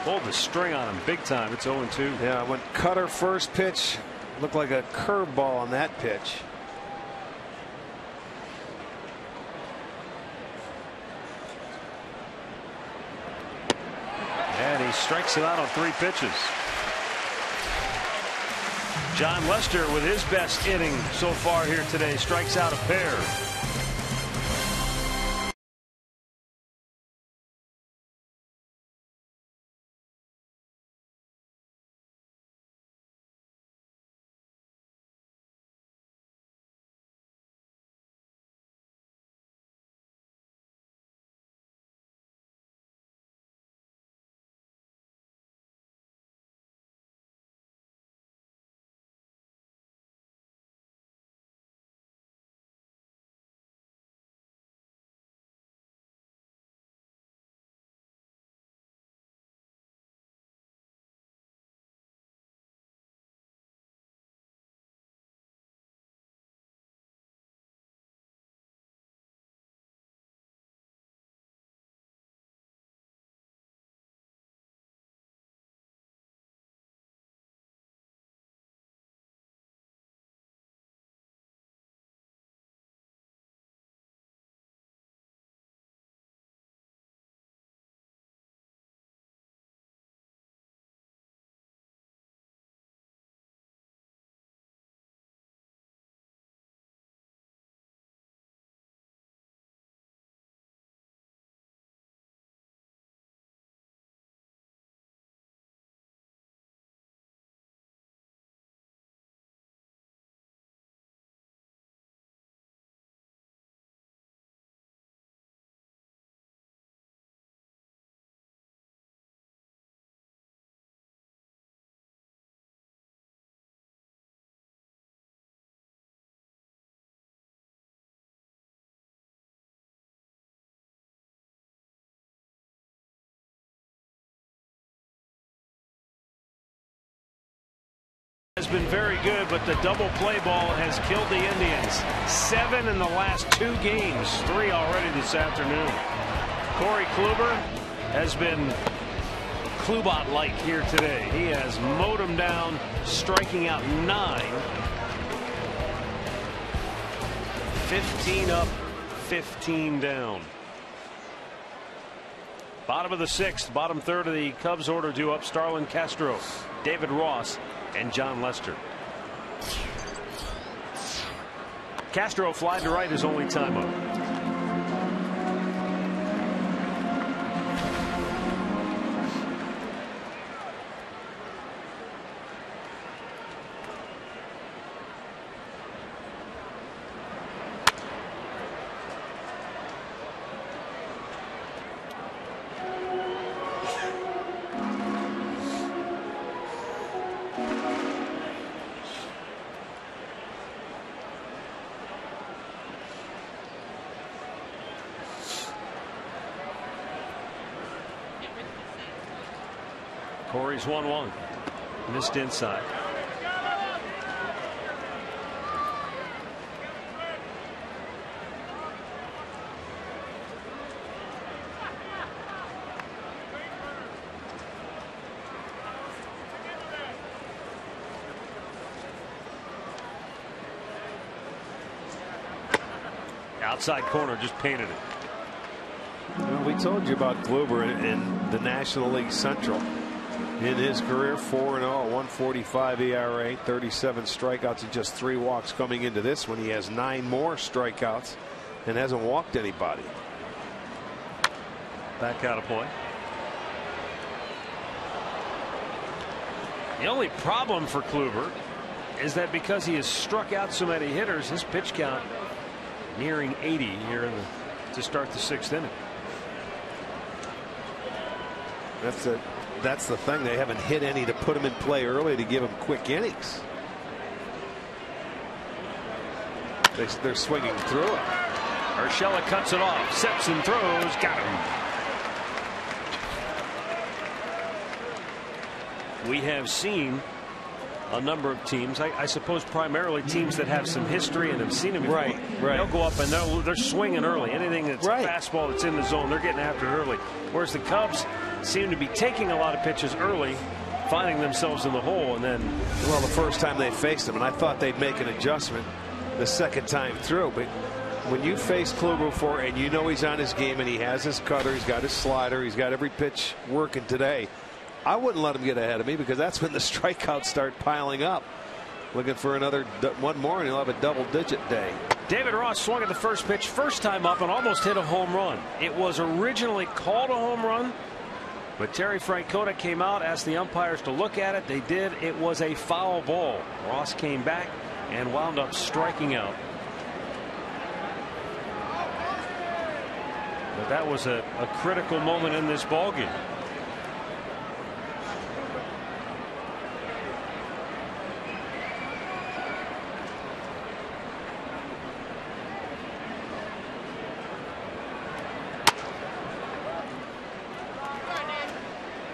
Pulled the string on him big time. It's 0-2. Yeah, when Cutter first pitch, looked like a curveball on that pitch. And he strikes it out on 3 pitches. Jon Lester with his best inning so far here today, strikes out a pair. has been very good, but the double play ball has killed the Indians. 7 in the last 2 games, 3 already this afternoon. Corey Kluber has been Kluber-like here today. He has mowed him down, striking out 9. 15 up, 15 down. Bottom of the 6th, bottom third of the Cubs order due up. Starlin Castro, David Ross, and John Lester. Castro flied to right, his only time up. Corey's 1-1. Missed inside. Outside corner, just painted it. Well, we told you about Kluber in the National League Central. In his career, 4-0, 1.45 ERA, 37 strikeouts and just 3 walks. Coming into this one, he has 9 more strikeouts and hasn't walked anybody. Back out of play. The only problem for Kluber is that because he has struck out so many hitters, his pitch count nearing 80 here to start the 6th inning. That's the thing. They haven't hit any to put him in play early to give him quick innings. They're swinging through it. Urshela cuts it off. Steps and throws. Got him. We have seen a number of teams. I suppose primarily teams that have some history and have seen him before. Right. They'll go up and they're swinging early. Anything that's a fastball that's in the zone, they're getting after it early. Whereas the Cubs seem to be taking a lot of pitches early, finding themselves in the hole, and then. Well, the first time they faced him, and I thought they'd make an adjustment the second time through, but when you face Kluber before and you know he's on his game and he has his cutter, he's got his slider, he's got every pitch working today, I wouldn't let him get ahead of me, because that's when the strikeouts start piling up. Looking for another one more and he'll have a double-digit day. David Ross swung at the first pitch, first time up, and almost hit a home run. It was originally called a home run, but Terry Francona came out, asked the umpires to look at it. They did. It was a foul ball. Ross came back and wound up striking out. But that was a critical moment in this ballgame.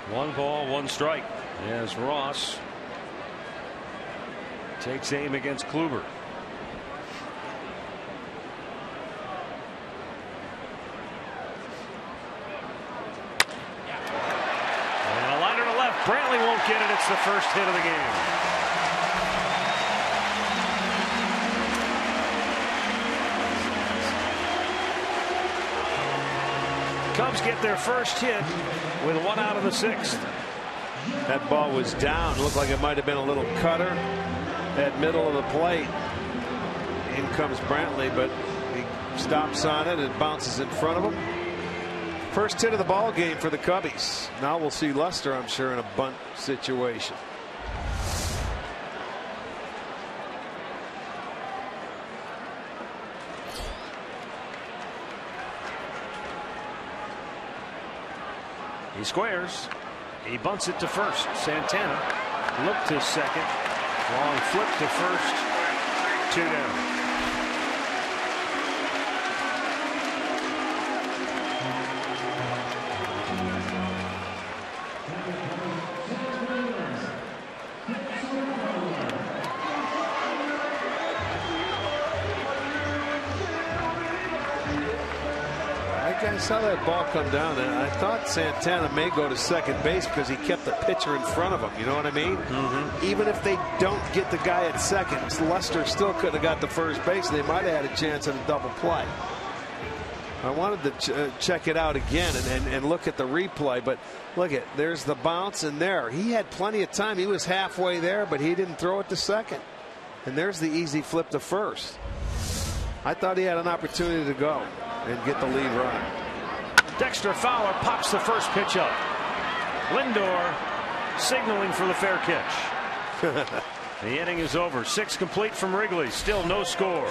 One ball, one strike as Ross takes aim against Kluber. And a liner to left. Brantley won't get it. It's the first hit of the game. Cubs get their first hit with 1 out of the 6th. That ball was down. Looked like it might have been a little cutter at middle of the plate. In comes Brantley, but he stops on it and bounces in front of him. First hit of the ball game for the Cubbies. Now we'll see Lester, I'm sure, in a bunt situation. He squares. He bunts it to first. Santana looked to second. Long flip to first. 2 down. I saw that ball come down, and I thought Santana may go to second base because he kept the pitcher in front of him. You know what I mean? Even if they don't get the guy at second, Lester still could have got the first base. They might have had a chance at a double play. I wanted to check it out again and look at the replay, but look at, there's the bounce, and there he had plenty of time. He was halfway there, but he didn't throw it to second. And there's the easy flip to first. I thought he had an opportunity to go and get the lead run. Dexter Fowler pops the first pitch up. Lindor signaling for the fair catch. The inning is over. 6 complete from Wrigley. Still no score.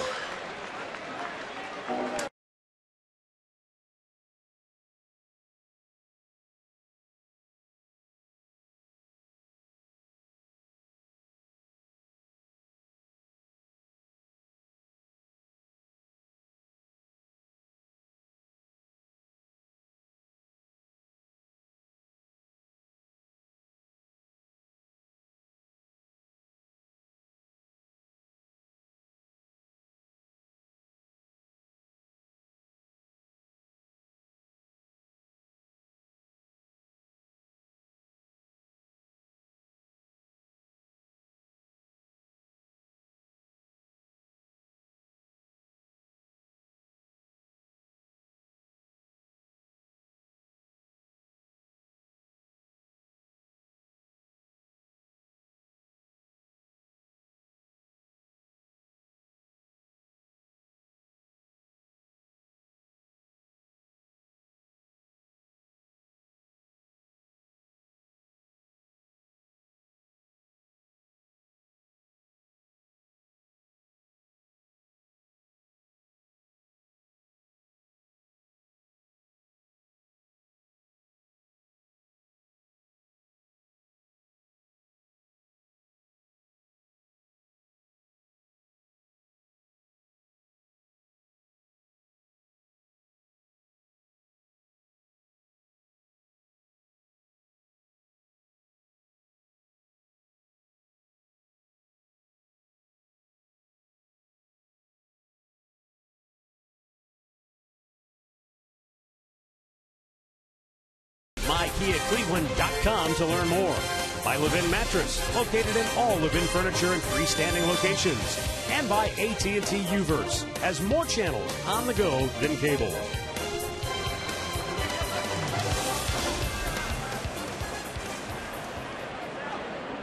MyKiaCleveland.com to learn more. By Levin Mattress, located in all Levin furniture and freestanding locations. And by AT&T Uverse, has more channels on the go than cable.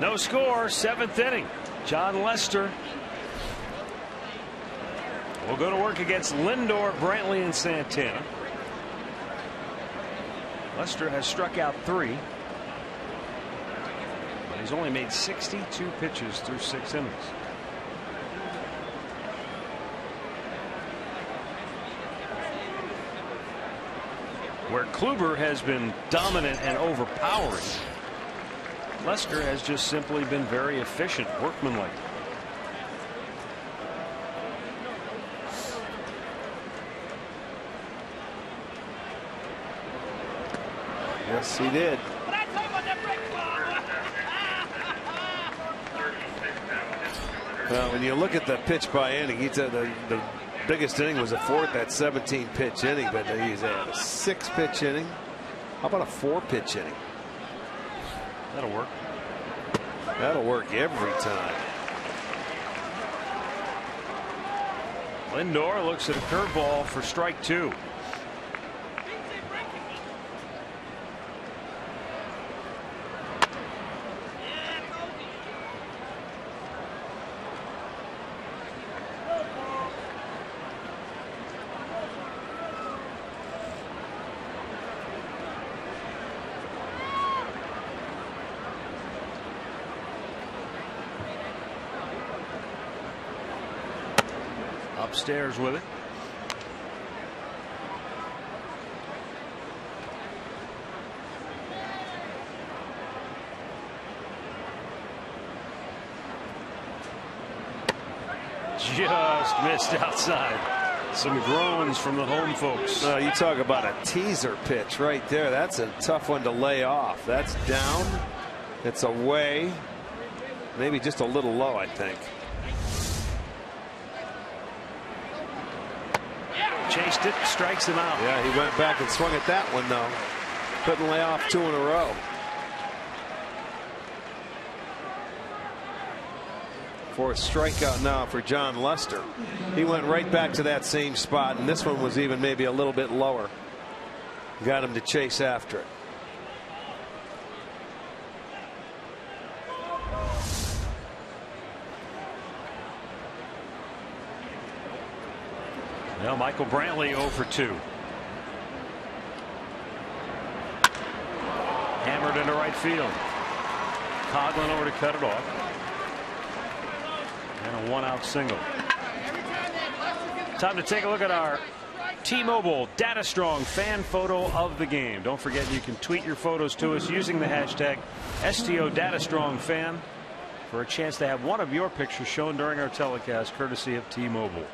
No score, 7th inning. John Lester will go to work against Lindor, Brantley, and Santana. Lester has struck out 3, but he's only made 62 pitches through 6 innings. Where Kluber has been dominant and overpowering, Lester has just simply been very efficient, workmanlike. Yes, he did. Well, when you look at the pitch by inning, he said the biggest inning was a 4th, that 17-pitch inning, but he's had a 6-pitch inning. How about a 4-pitch inning? That'll work. That'll work every time. Lindor looks at a curveball for strike 2. Upstairs with it. Just missed outside. Some groans from the home folks. You talk about a teaser pitch right there. That's a tough one to lay off. That's down. It's away. Maybe just a little low, I think. chased it, strikes him out. Yeah, he went back and swung at that one, though. Couldn't lay off 2 in a row. For a strikeout now for John Lester. He went right back to that same spot, and this one was even maybe a little bit lower. Got him to chase after it. Now Michael Brantley 0 for 2. Hammered into right field. Coughlin over to cut it off. And a 1-out single. Time to take a look at our T-Mobile Data Strong fan photo of the game. Don't forget you can tweet your photos to us using the hashtag STO Data Strong Fan for a chance to have one of your pictures shown during our telecast, courtesy of T-Mobile.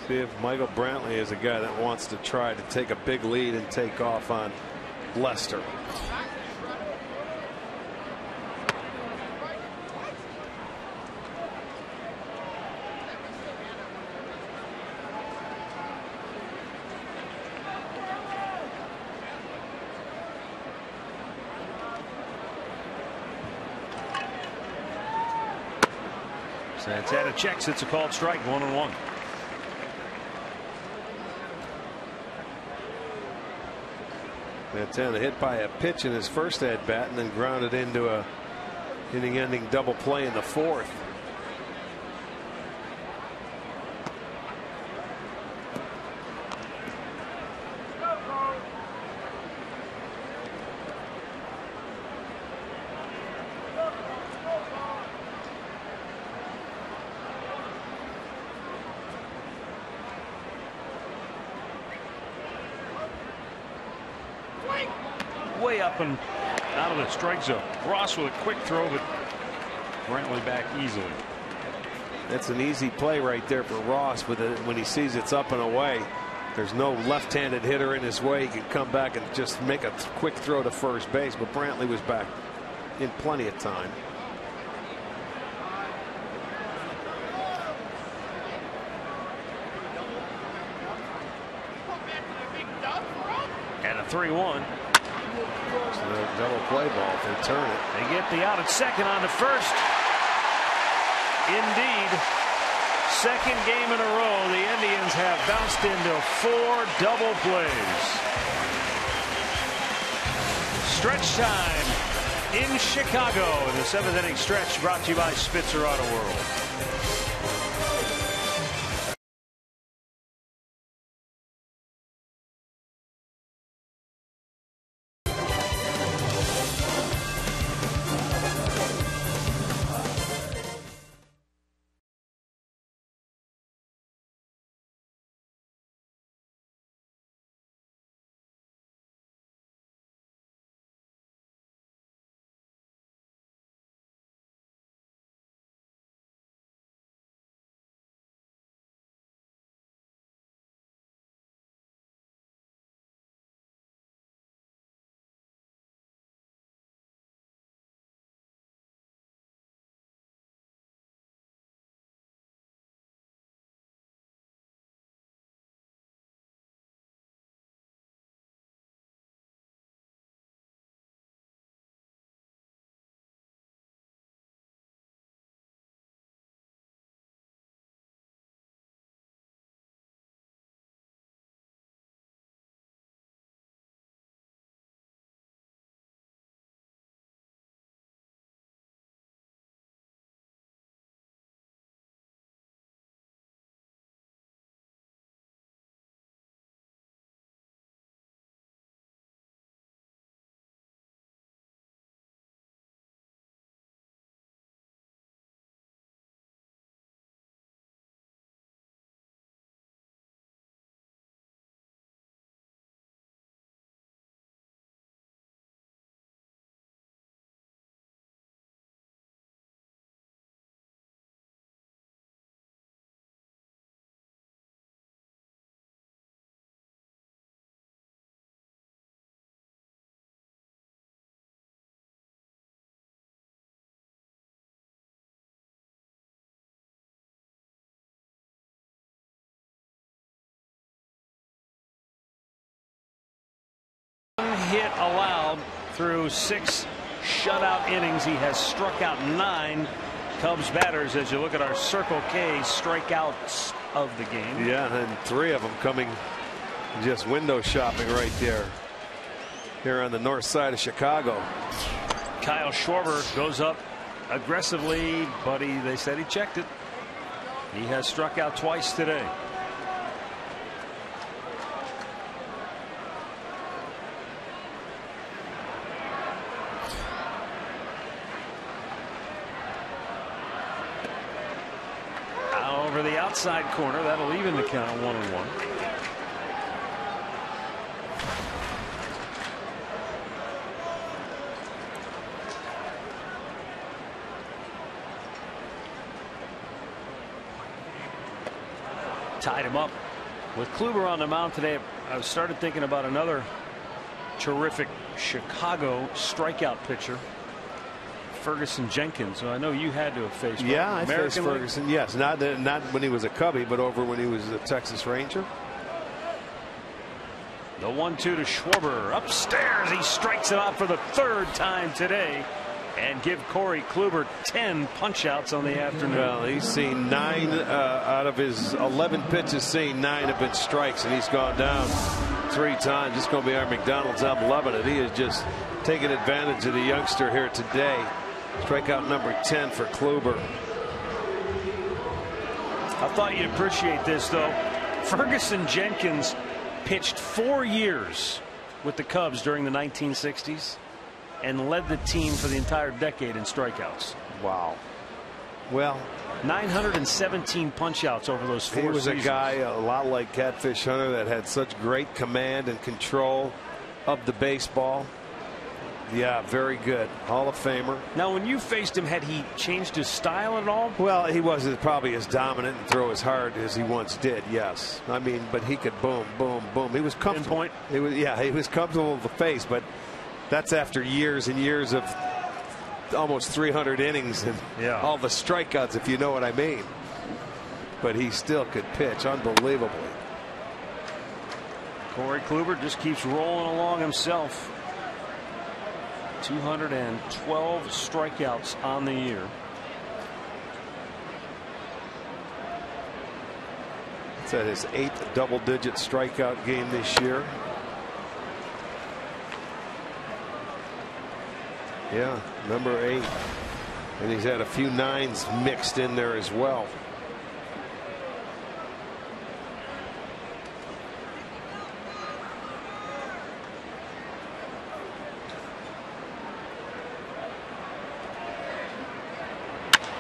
See if Michael Brantley is a guy that wants to try to take a big lead and take off on Lester. Santana checks. It's a called strike. 1-1. Santana hit by a pitch in his first at bat and then grounded into a inning-ending double play in the 4th. Way up and out of the strike zone. Ross with a quick throw, but Brantley back easily. That's an easy play right there for Ross with it when he sees it's up and away. There's no left-handed hitter in his way. He can come back and just make a quick throw to first base, but Brantley was back in plenty of time. And a 3-1. So a double play ball if they turn it. They get the out at second on to first. Indeed, second game in a row, the Indians have bounced into 4 double plays. Stretch time in Chicago in the 7th inning stretch, brought to you by Spitzer Auto World. hit allowed through 6 shutout innings. He has struck out 9 Cubs batters as you look at our Circle K strikeouts of the game. Yeah, and 3 of them coming just window shopping right there. Here on the north side of Chicago. Kyle Schwarber goes up aggressively, but they said he checked it. He has struck out twice today. Over the outside corner, that'll even the count 1-1. Tied him up. With Kluber on the mound today, I started thinking about another terrific Chicago strikeout pitcher, Ferguson Jenkins. So I know you had to have faced. Yeah, I faced League? Ferguson. Yes, not when he was a Cubby, but over when he was a Texas Ranger. The 1-2 to Schwarber. Upstairs, he strikes it out for the 3rd time today, and give Corey Kluber 10 punch-outs on the afternoon. Well, he's seen 9 out of his 11 pitches. Seen 9 have been strikes, and he's gone down 3 times. It's going to be our McDonald's. I'm loving it. He is just taking advantage of the youngster here today. Strikeout number 10 for Kluber. I thought you'd appreciate this, though. Ferguson Jenkins pitched 4 years with the Cubs during the 1960s and led the team for the entire decade in strikeouts. Wow. Well, 917 punch-outs over those 4 seasons. He was a guy a lot like Catfish Hunter that had such great command and control of the baseball. Yeah, very good. Hall of Famer. Now, when you faced him, had he changed his style at all? Well, he wasn't probably as dominant and throw as hard as he once did. Yes, I mean, but he could boom, boom, boom. He was comfortable. Pinpoint. He was, yeah, he was comfortable with the face, but that's after years and years of almost 300 innings and all the strikeouts, if you know what I mean. But he still could pitch unbelievably. Corey Kluber just keeps rolling along himself. 212 strikeouts on the year. It's at his 8th double-digit strikeout game this year. Yeah, number 8. And he's had a few 9s mixed in there as well.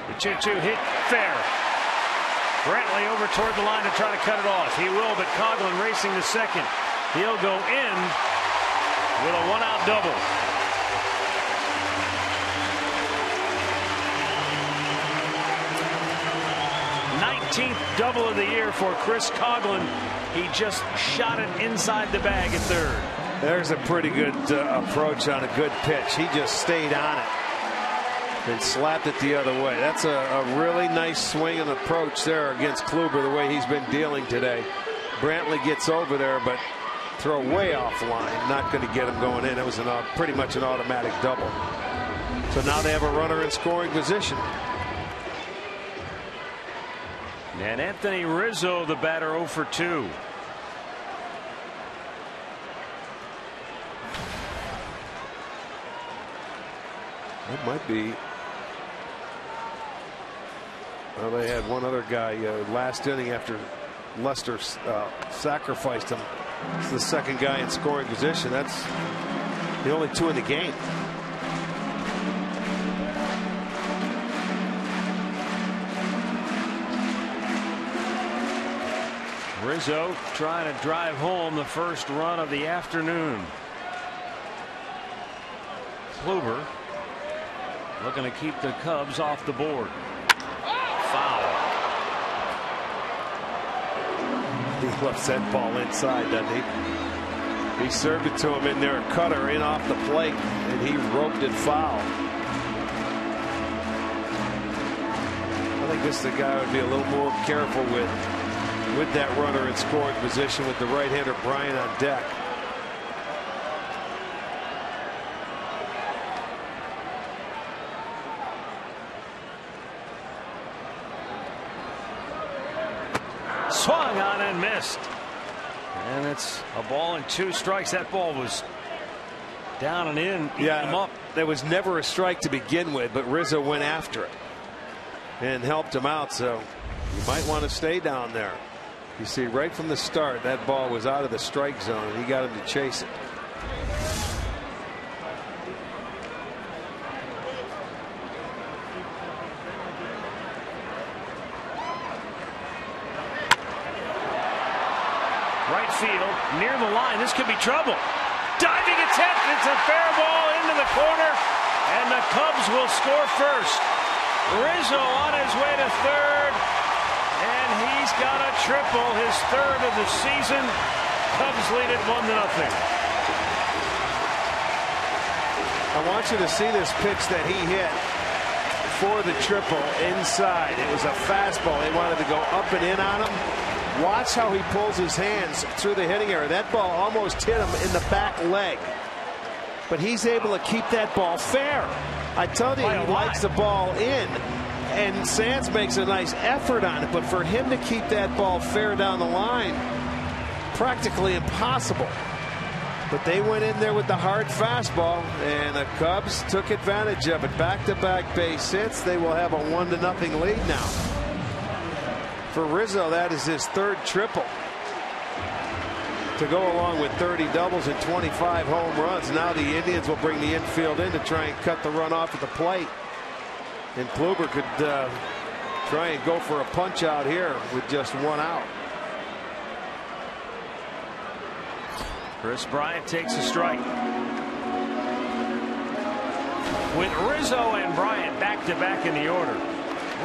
The 2-2 hit fair. Brantley over toward the line to try to cut it off. He will, but Coghlan racing to second. He'll go in with a 1-out double. Double of the year for Chris Coghlan. He just shot it inside the bag at 3rd. There's a pretty good approach on a good pitch. He just stayed on it and slapped it the other way. That's a really nice swing and approach there against Kluber, the way he's been dealing today. Brantley gets over there, but throw way off line. Not going to get him going in. It was pretty much an automatic double. So now they have a runner in scoring position. And Anthony Rizzo, the batter, 0 for 2. That might be. Well, they had one other guy last inning after Lester sacrificed him. It's the second guy in scoring position. That's the only 2 in the game. Rizzo trying to drive home the first run of the afternoon. Kluber looking to keep the Cubs off the board. Foul. He left that ball inside, doesn't he? He served it to him in there, a cutter in off the plate, and he roped it foul. I think this is the guy would be a little more careful with that runner in scoring position with the right-hander Bryant on deck. Swung on and missed. And it's a ball and 2 strikes. That ball was down and in. Yeah, him up. There was never a strike to begin with, but Rizzo went after it and helped him out. So you might want to stay down there. You see, right from the start, that ball was out of the strike zone, and he got him to chase it. Right field, near the line. This could be trouble. Diving attempt. It's a fair ball into the corner, and the Cubs will score first. Rizzo on his way to third, and he's got a triple, his 3rd of the season. Cubs lead it 1-0. I want you to see this pitch that he hit for the triple inside. It was a fastball. They wanted to go up and in on him. Watch how he pulls his hands through the hitting area. That ball almost hit him in the back leg. But he's able to keep that ball fair. I told you, he likes the ball in. And Sands makes a nice effort on it. But for him to keep that ball fair down the line, practically impossible. But they went in there with the hard fastball, and the Cubs took advantage of it. Back-to-back base hits. They will have a 1-0 lead now. For Rizzo, that is his 3rd triple, to go along with 30 doubles and 25 home runs. Now the Indians will bring the infield in to try and cut the run off at the plate, and Kluber could try and go for a punch out here with just 1 out. Chris Bryant takes a strike. With Rizzo and Bryant back-to-back in the order.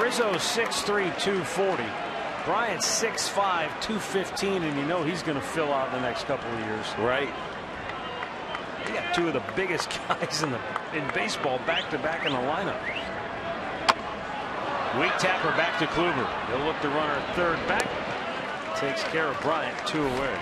Rizzo 6'3", 240. Bryant 6'5", 215, and you know he's going to fill out the next couple of years. Right. They got 2 of the biggest guys in baseball back-to-back in the lineup. Weak tapper back to Kluber. He'll look the runner at third back. Takes care of Bryant, 2 away.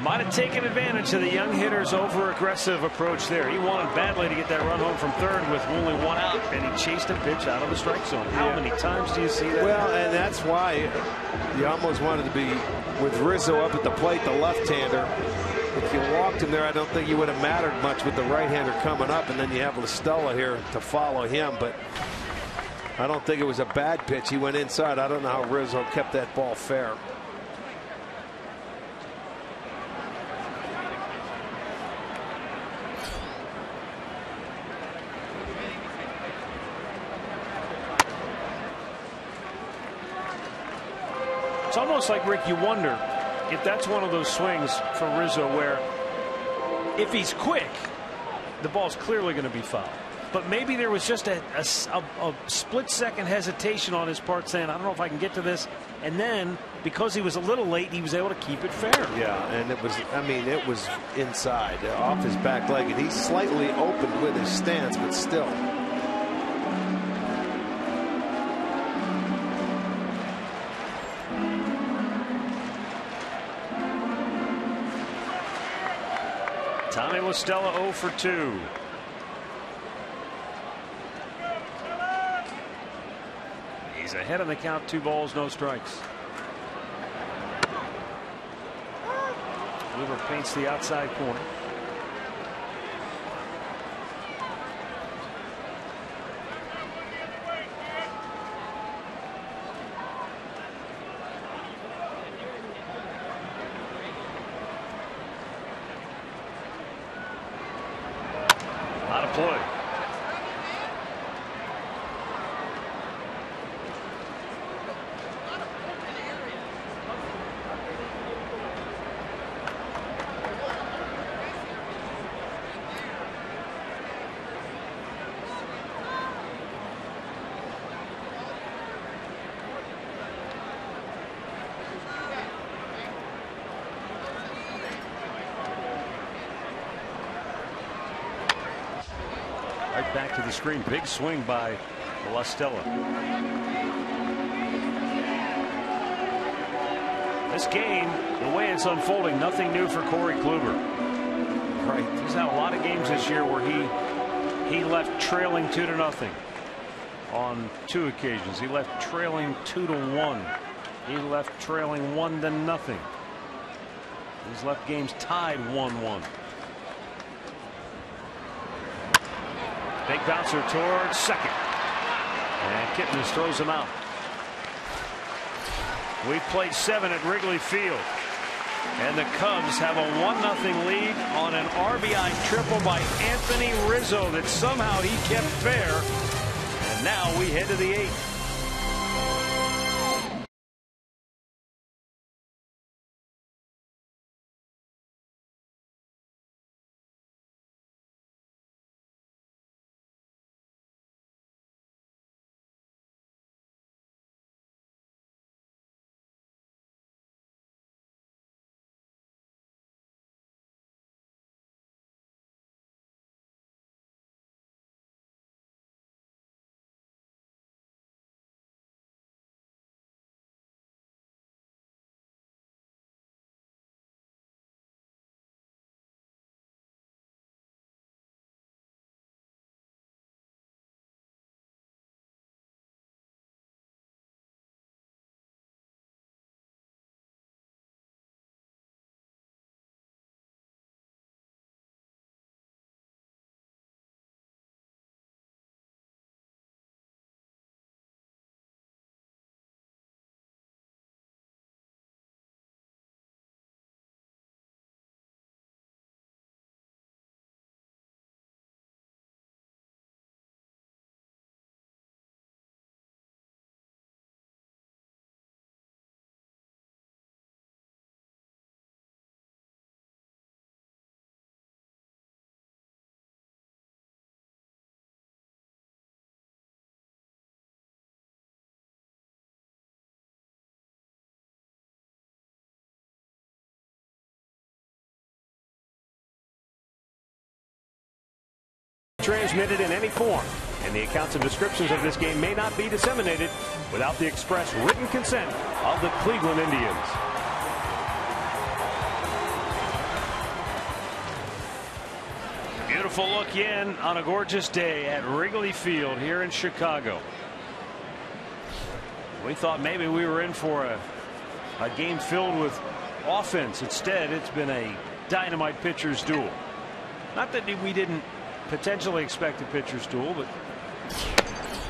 Might have taken advantage of the young hitter's over-aggressive approach there. He wanted badly to get that run home from third with only 1 out, and he chased a pitch out of the strike zone. How many times do you see that? Well, and that's why you almost wanted to be with Rizzo up at the plate, the left-hander. If you walked him there, I don't think he would have mattered much with the right-hander coming up, and then you have Listella here to follow him. But I don't think it was a bad pitch. He went inside. I don't know how Rizzo kept that ball fair. It's almost like, Rick, you wonder if that's one of those swings for Rizzo where if he's quick, the ball's clearly going to be fouled. But maybe there was just a split-second hesitation on his part saying, I don't know if I can get to this. And then, because he was a little late, he was able to keep it fair. Yeah, and it was, I mean, it was inside, off his back leg. And he slightly opened with his stance, but still. Tommy Listella 0 for 2. He's ahead on the count, 2 balls, no strikes. Kluber paints the outside corner. Out of play. Right back to the screen. Big swing by Listella. This game, the way it's unfolding, nothing new for Corey Kluber. Right. He's had a lot of games this year where He left trailing 2-0 on 2 occasions. He left trailing 2-1. He left trailing 1-0. He's left games tied 1-1. Big bouncer towards second. And Kittens throws him out. We've played 7 at Wrigley Field. And the Cubs have a 1-0 lead on an RBI triple by Anthony Rizzo that somehow he kept fair. And now we head to the 8th. Transmitted in any form, and the accounts and descriptions of this game may not be disseminated without the express written consent of the Cleveland Indians. Beautiful look in on a gorgeous day at Wrigley Field here in Chicago. We thought maybe we were in for a game filled with offense. Instead, it's been a dynamite pitcher's duel. Not that we didn't potentially expect a pitcher's duel, but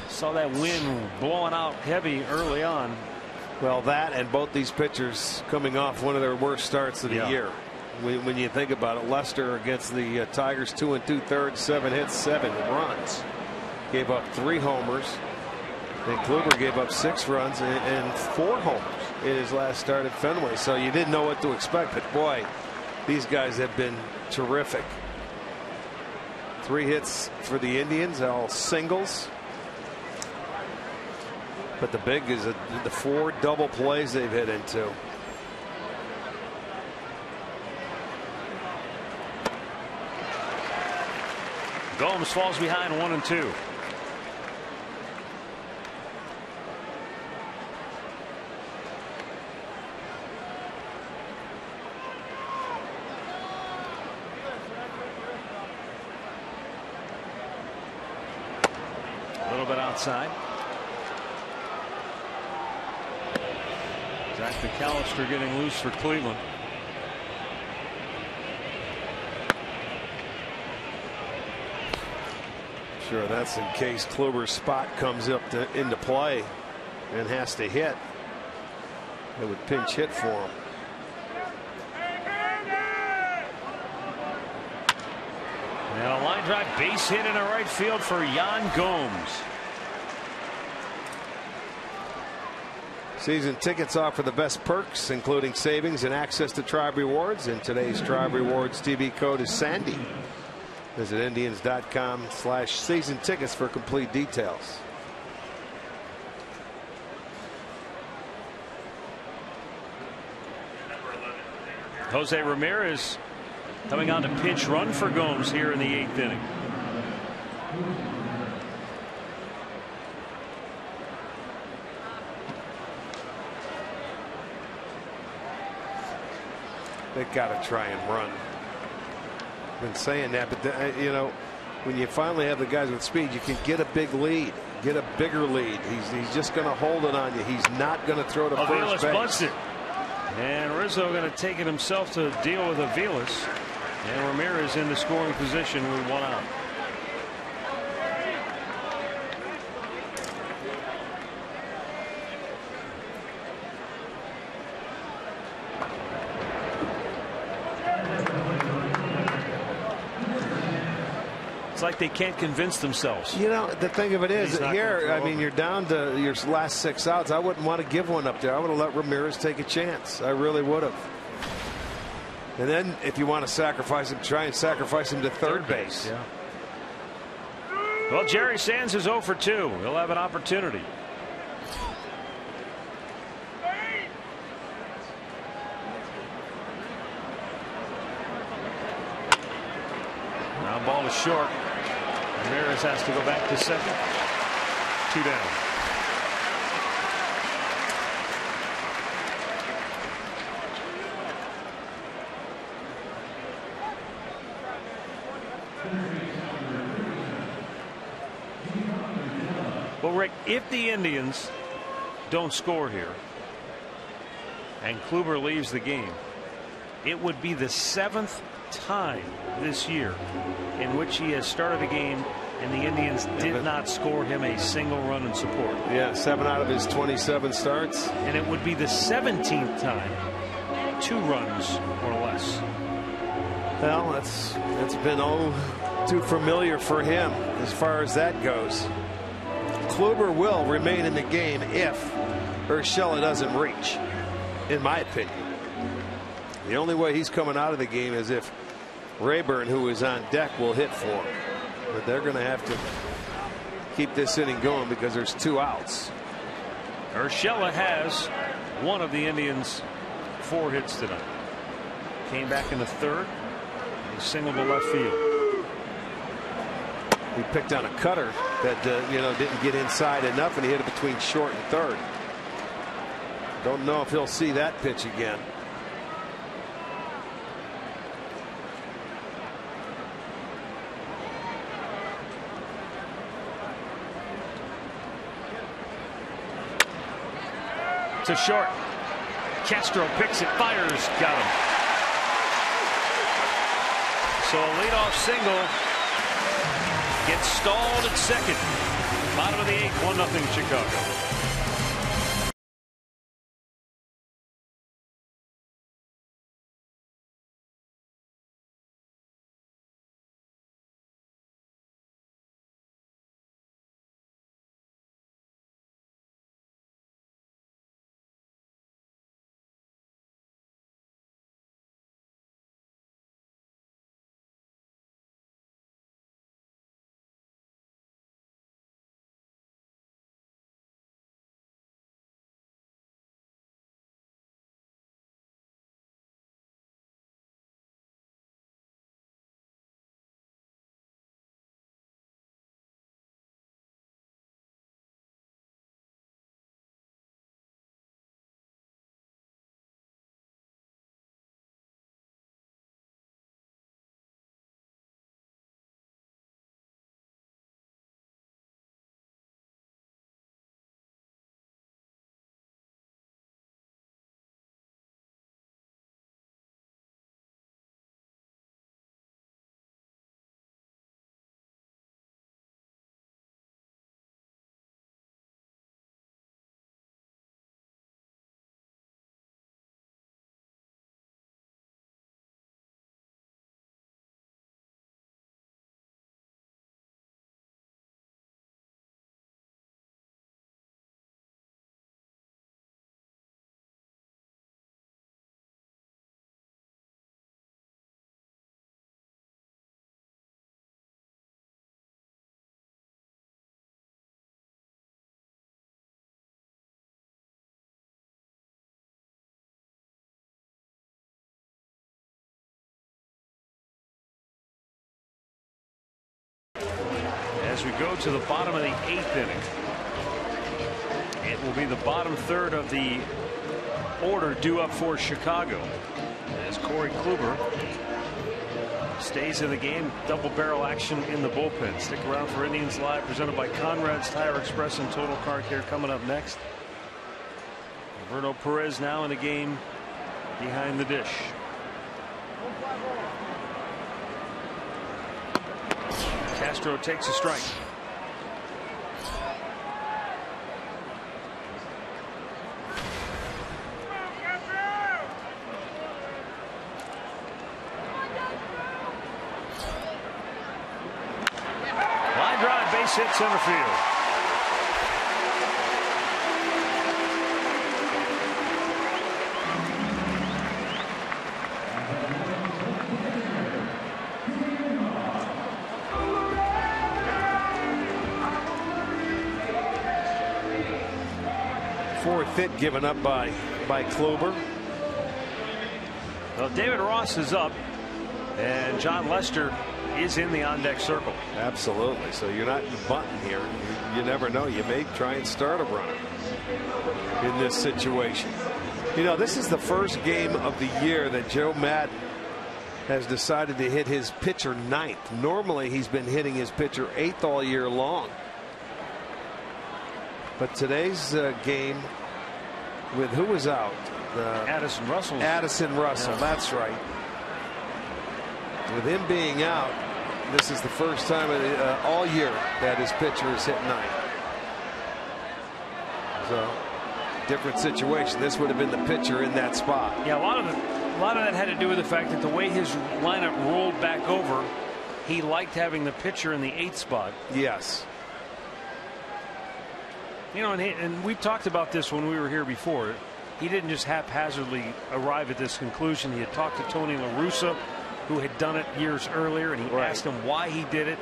saw that wind blowing out heavy early on. Well, that and both these pitchers coming off one of their worst starts of the year. When you think about it, Lester against the Tigers, 2 2/3, 7 hits, 7 runs, gave up 3 homers, and Kluber gave up 6 runs and 4 homers in his last start at Fenway. So you didn't know what to expect, but boy, these guys have been terrific. 3 hits for the Indians, all singles. But the big is the 4 double plays they've hit into. Gomes falls behind 1-2. A little bit outside. Zach McAllister getting loose for Cleveland. Sure, that's in case Kluber's spot comes up into play and has to hit. It would pinch hit for him. And a line drive base hit in the right field for Yan Gomes. Season tickets offer the best perks, including savings and access to Tribe Rewards. And today's Tribe Rewards TV code is Sandy. Visit Indians.com/season tickets for complete details. Jose Ramirez coming on to pitch run for Gomes here in the 8th inning. They've got to try and run. Been saying that, but you know, when you finally have the guys with speed, you can get a big lead, get a bigger lead. He's just going to hold it on you. He's not going to throw to first base. Bunts it. And Rizzo going to take it himself to deal with Aviles. And Ramirez in the scoring position with 1 out. It's like they can't convince themselves. You know, the thing of it is, here, I mean, you're down to your last 6 outs. I wouldn't want to give one up there. I would have let Ramirez take a chance. I really would have. And then if you want to sacrifice him, try and sacrifice him to third base. Yeah. Well, Jerry Sands is 0 for 2. He'll have an opportunity. Now ball is short. Ramirez has to go back to second. 2 down. Well, Rick, if the Indians don't score here and Kluber leaves the game, it would be the 7th time this year in which he has started a game and the Indians did not score him a single run in support. Yeah, 7 out of his 27 starts. And it would be the 17th time 2 runs or less. Well, it's been all too familiar for him as far as that goes. Kluber will remain in the game if Urshela doesn't reach, in my opinion. The only way he's coming out of the game is if Rayburn, who is on deck, will hit for him. But they're going to have to keep this inning going because there's 2 outs. Urshela has one of the Indians' 4 hits tonight. Came back in the 3rd. He singled to left field. He picked on a cutter that didn't get inside enough, and he hit it between short and third. Don't know if he'll see that pitch again. To short. Castro picks it, fires, got him. So a leadoff single gets stalled at second. Bottom of the 8th, 1-0 Chicago. As we go to the bottom of the 8th inning, it will be the bottom 3rd of the order due up for Chicago as Corey Kluber stays in the game. Double barrel action in the bullpen. Stick around for Indians Live, presented by Conrad's Tire Express and Total Car Care, coming up next. Roberto Perez now in the game behind the dish. Castro takes a strike. Line drive, base hit, center field. Fourth hit given up by Kluber. Well, David Ross is up, and John Lester is in the on-deck circle. Absolutely. So you're not bunting here. You never know. You may try and start a runner in this situation. You know, this is the first game of the year that Joe Madden has decided to hit his pitcher ninth. Normally, he's been hitting his pitcher eighth all year long. But today's game, with who was out? Addison Russell. Addison Russell, yeah. That's right. With him being out, this is the first time all year that his pitcher has hit ninth. So, different situation. This would have been the pitcher in that spot. Yeah, a lot of that had to do with the fact that the way his lineup rolled back over, he liked having the pitcher in the eighth spot. Yes. You know, and we talked about this when we were here before. He didn't just haphazardly arrive at this conclusion. He had talked to Tony La Russa, who had done it years earlier, and he asked him why he did it.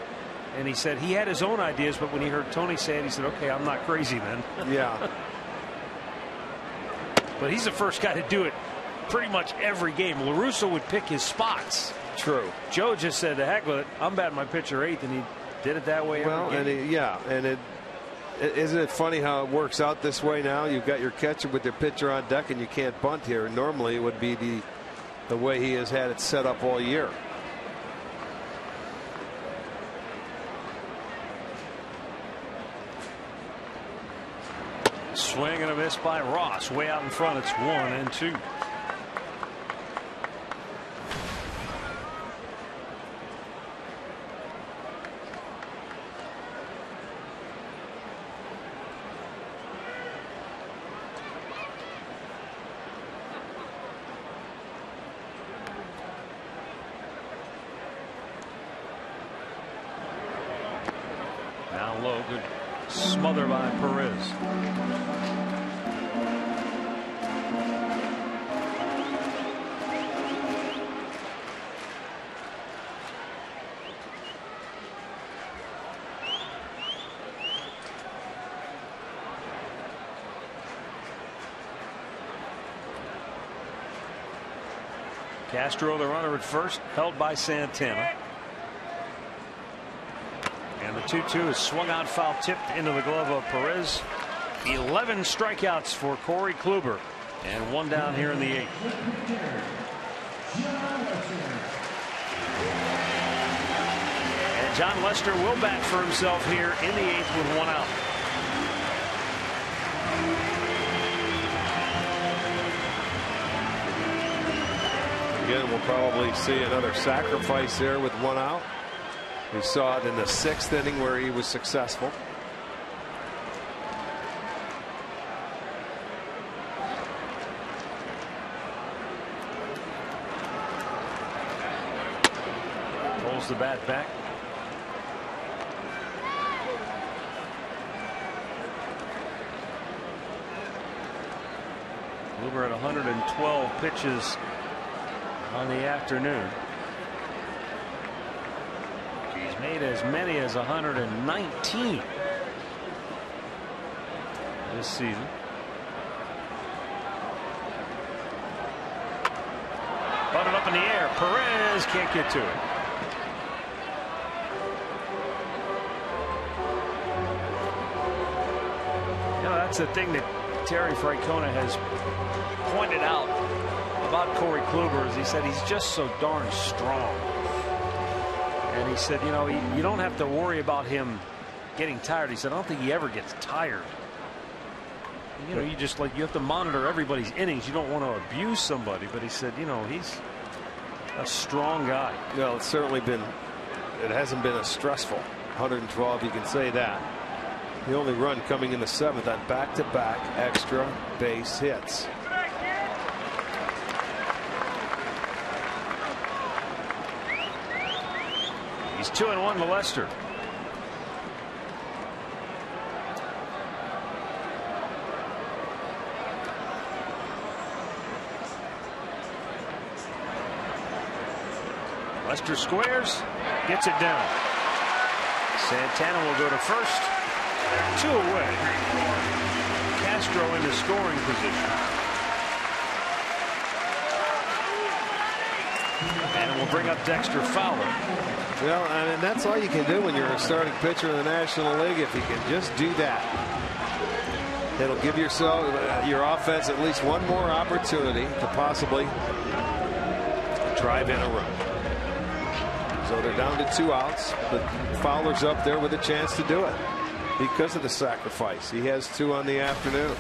And he said he had his own ideas, but when he heard Tony say it, he said, okay, I'm not crazy then. Yeah. But he's the first guy to do it pretty much every game. La Russa would pick his spots. True. Joe just said, the heck with it. I'm batting my pitcher eighth, and he did it that way every game. Isn't it funny how it works out this way now? You've got your catcher with your pitcher on deck, and you can't bunt here. Normally, it would be the way he has had it set up all year. Swing and a miss by Ross. Way out in front. It's 1-2. Down low. Good smother by Perez. Castro, the runner at first, held by Santana. And the 2-2 is swung out, foul tipped into the glove of Perez. 11 strikeouts for Corey Kluber, and one down here in the eighth. And John Lester will bat for himself here in the eighth with one out. Again, we'll probably see another sacrifice there with one out. We saw it in the sixth inning where he was successful. Pulls the bat back. Kluber at 112 pitches on the afternoon. He's made as many as 119 this season. Butted up in the air. Perez can't get to it. You know, that's the thing that Terry Francona has pointed out about Corey Kluber, is he said he's just so darn strong. And he said, you know, you don't have to worry about him getting tired. He said, I don't think he ever gets tired. You know, you have to monitor everybody's innings. You don't want to abuse somebody. But he said, you know, he's a strong guy. Well, it's certainly been, it hasn't been a stressful 112, you can say that. The only run coming in the 7th on back-to-back extra base hits. He's 2-1 to Lester. Lester squares, gets it down. Santana will go to first. 2 away. Castro into scoring position. And we'll bring up Dexter Fowler. Well, I mean, that's all you can do when you're a starting pitcher in the National League. If you can just do that, it'll give yourself, your offense, at least one more opportunity to possibly drive in a run. So they're down to 2 outs, but Fowler's up there with a chance to do it because of the sacrifice. He has 2 on the afternoon.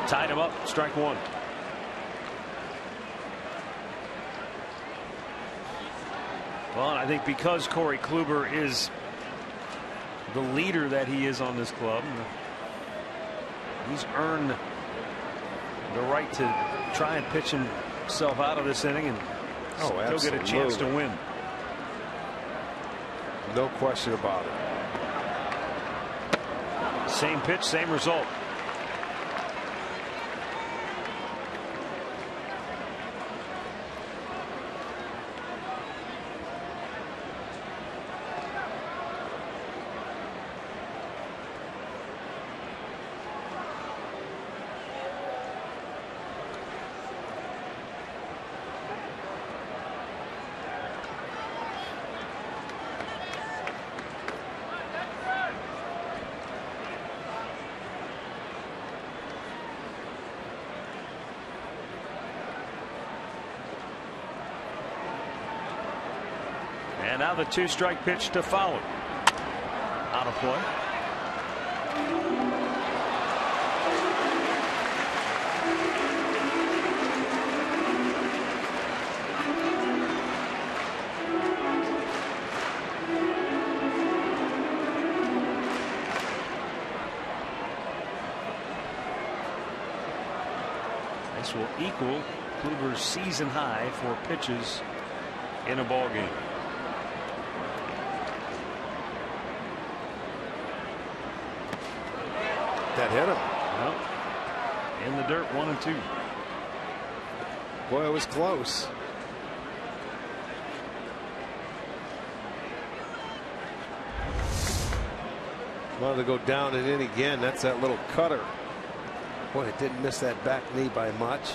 Tied him up, strike 1. Well, I think because Corey Kluber is the leader that he is on this club, he's earned the right to try and pitch himself out of this inning and still get a chance to win. No question about it. Same pitch, same result. And now the 2-strike pitch to Fowler. Out of play. This will equal Kluber's season high for pitches in a ball game. That hit him. Well, in the dirt, 1-2. Boy, it was close. Wanted to go down and in again. That's that little cutter. Boy, it didn't miss that back knee by much.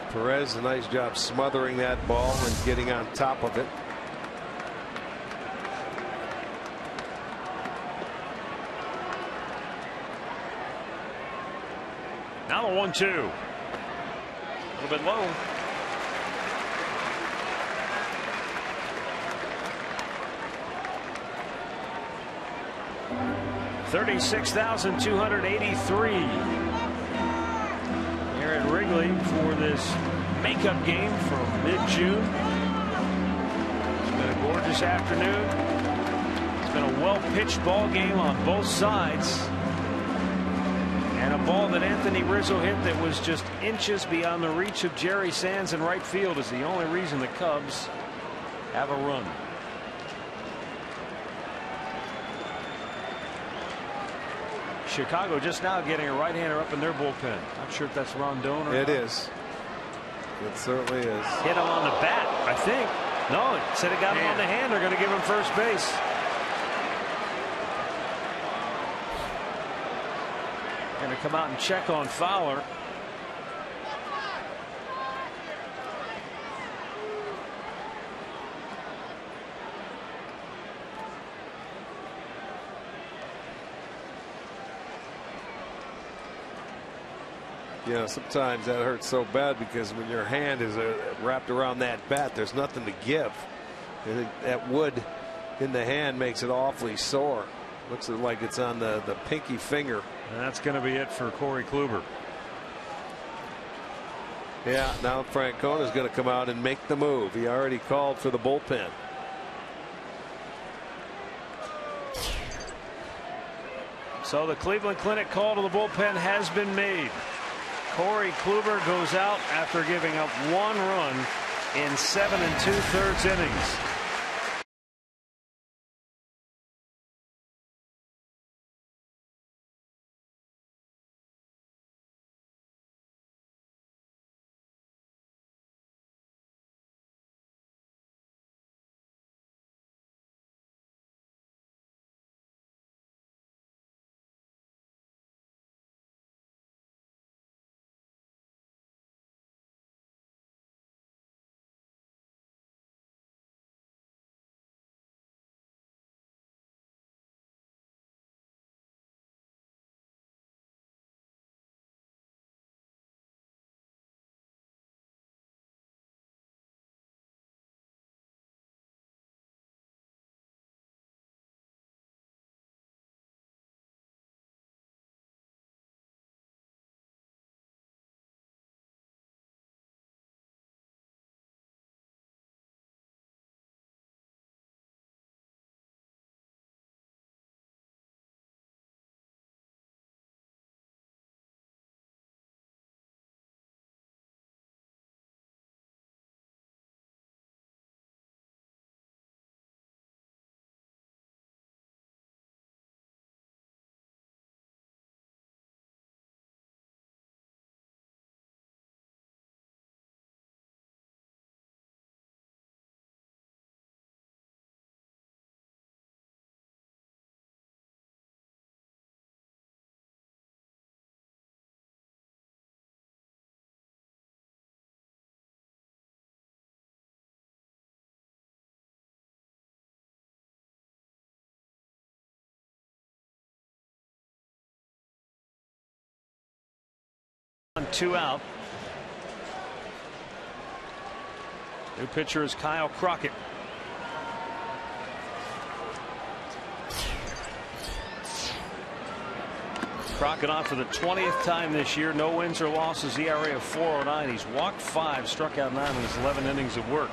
Perez, a nice job smothering that ball and getting on top of it. Now the 1-2. A little bit low. $36,283 here at Wrigley for this makeup game from mid-June. It's been a gorgeous afternoon. It's been a well-pitched ball game on both sides. And a ball that Anthony Rizzo hit that was just inches beyond the reach of Jerry Sands in right field is the only reason the Cubs have a run. Chicago just now getting a right-hander up in their bullpen. Not sure if that's Rondon or it not. is. It certainly is. Hit him on the bat, I think. No, it said it got him on the hand. They're going to give him first base. Going to come out and check on Fowler. Yeah, sometimes that hurts so bad because when your hand is wrapped around that bat, there's nothing to give. And that wood in the hand makes it awfully sore. Looks like it's on the pinky finger. And that's going to be it for Corey Kluber. Yeah, now Francona is going to come out and make the move. He already called for the bullpen. So the Cleveland Clinic call to the bullpen has been made. Corey Kluber goes out after giving up 1 run in 7 2/3 innings. On 2 out. New pitcher is Kyle Crockett. Crockett on for the 20th time this year. No wins or losses. ERA of 4.09. He's walked 5, struck out 9 in his 11 innings of work.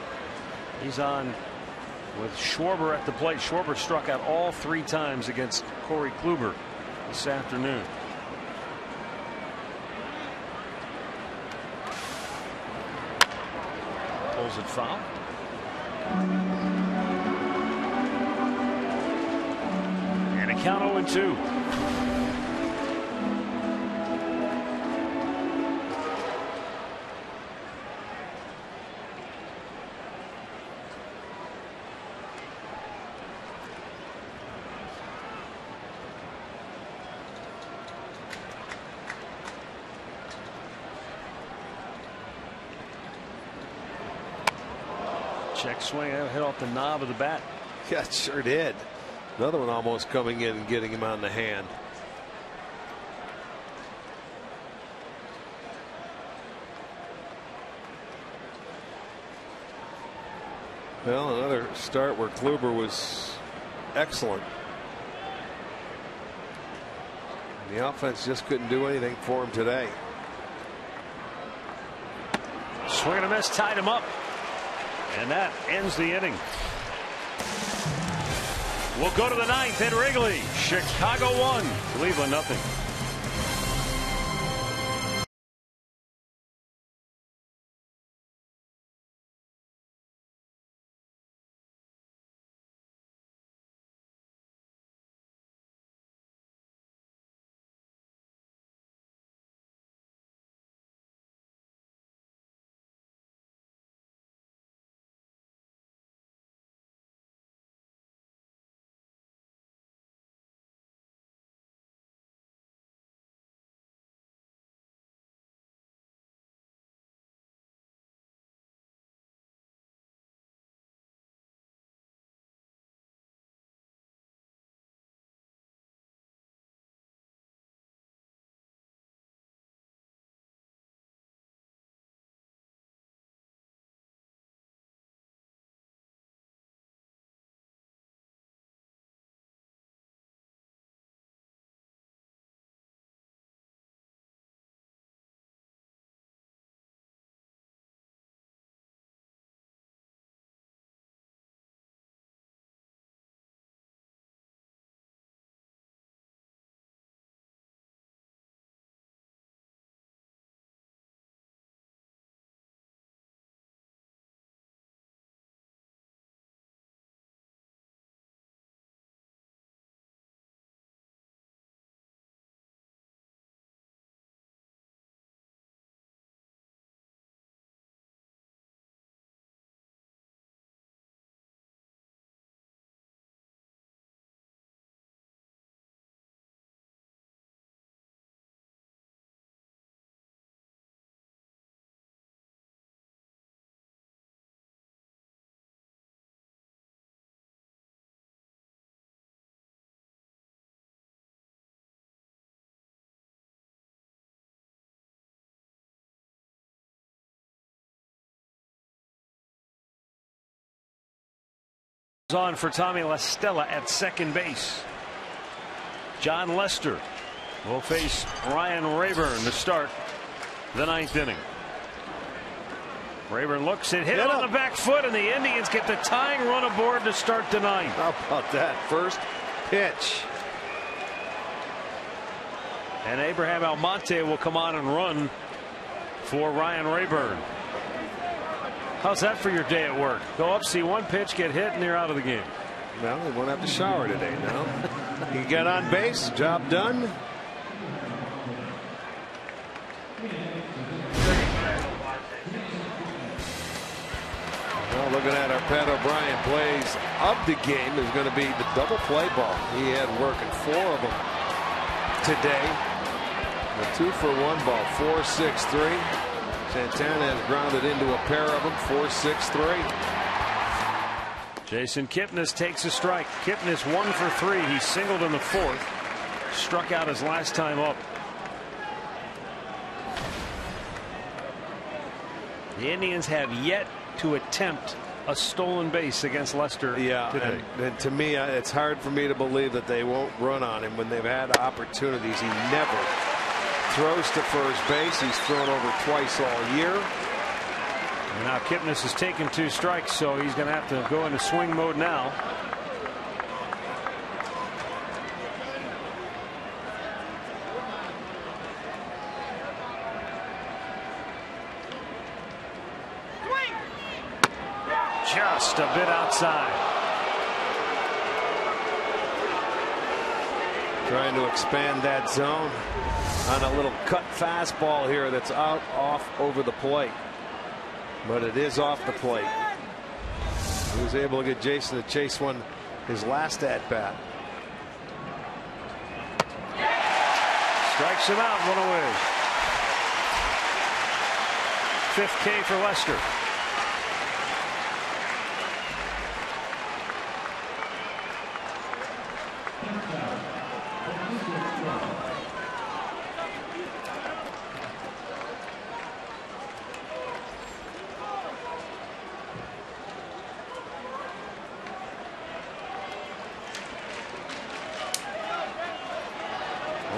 He's on with Schwarber at the plate. Schwarber struck out all 3 times against Corey Kluber this afternoon. Pulls it foul. And a count 0-2. Check swing, hit off the knob of the bat. Yeah, it sure did. Another one almost coming in and getting him on the hand. Well, another start where Kluber was excellent. The offense just couldn't do anything for him today. Swing and a miss, tied him up. And that ends the inning. We'll go to the 9th at Wrigley. Chicago 1, Cleveland 0. On for Tommy La Stella at second base. John Lester will face Ryan Rayburn to start the ninth inning. Rayburn looks and hit on the back foot, and the Indians get the tying run aboard to start the ninth. How about that first pitch? And Abraham Almonte will come on and run for Ryan Rayburn. How's that for your day at work? Go up, see one pitch, get hit, and you're out of the game. Well, he won't have to shower today now. He got on base, job done. Well, looking at our Pat O'Brien plays of the game is going to be the double play ball. He had working 4 of them today. The 2-for-1 ball, 4-6-3. Santana has grounded into a pair of them, 4-6-3. Jason Kipnis takes a strike. Kipnis 1 for 3. He singled in the 4th. Struck out his last time up. The Indians have yet to attempt a stolen base against Lester today. And to me, it's hard for me to believe that they won't run on him when they've had opportunities. He never throws to first base. He's thrown over twice all year. And now Kipnis has taken 2 strikes, so he's going to have to go into swing mode now. Just a bit outside. Trying to expand that zone on a little cut fastball here that's out off over the plate. But it is off the plate. He was able to get Jason to chase one his last at bat. Strikes him out, 1 away. 5th K for Lester.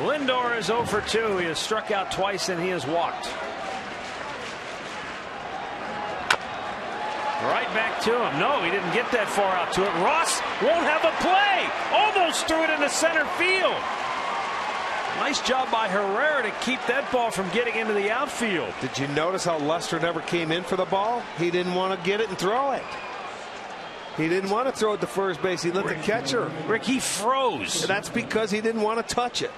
Lindor is 0 for 2. He has struck out twice and he has walked. Right back to him. No, he didn't get that far out to it. Ross won't have a play. Almost threw it into center field. Nice job by Herrera to keep that ball from getting into the outfield. Did you notice how Lester never came in for the ball? He didn't want to get it and throw it. He didn't want to throw it to first base. He let the catcher. Rick, he froze. And that's because he didn't want to touch it.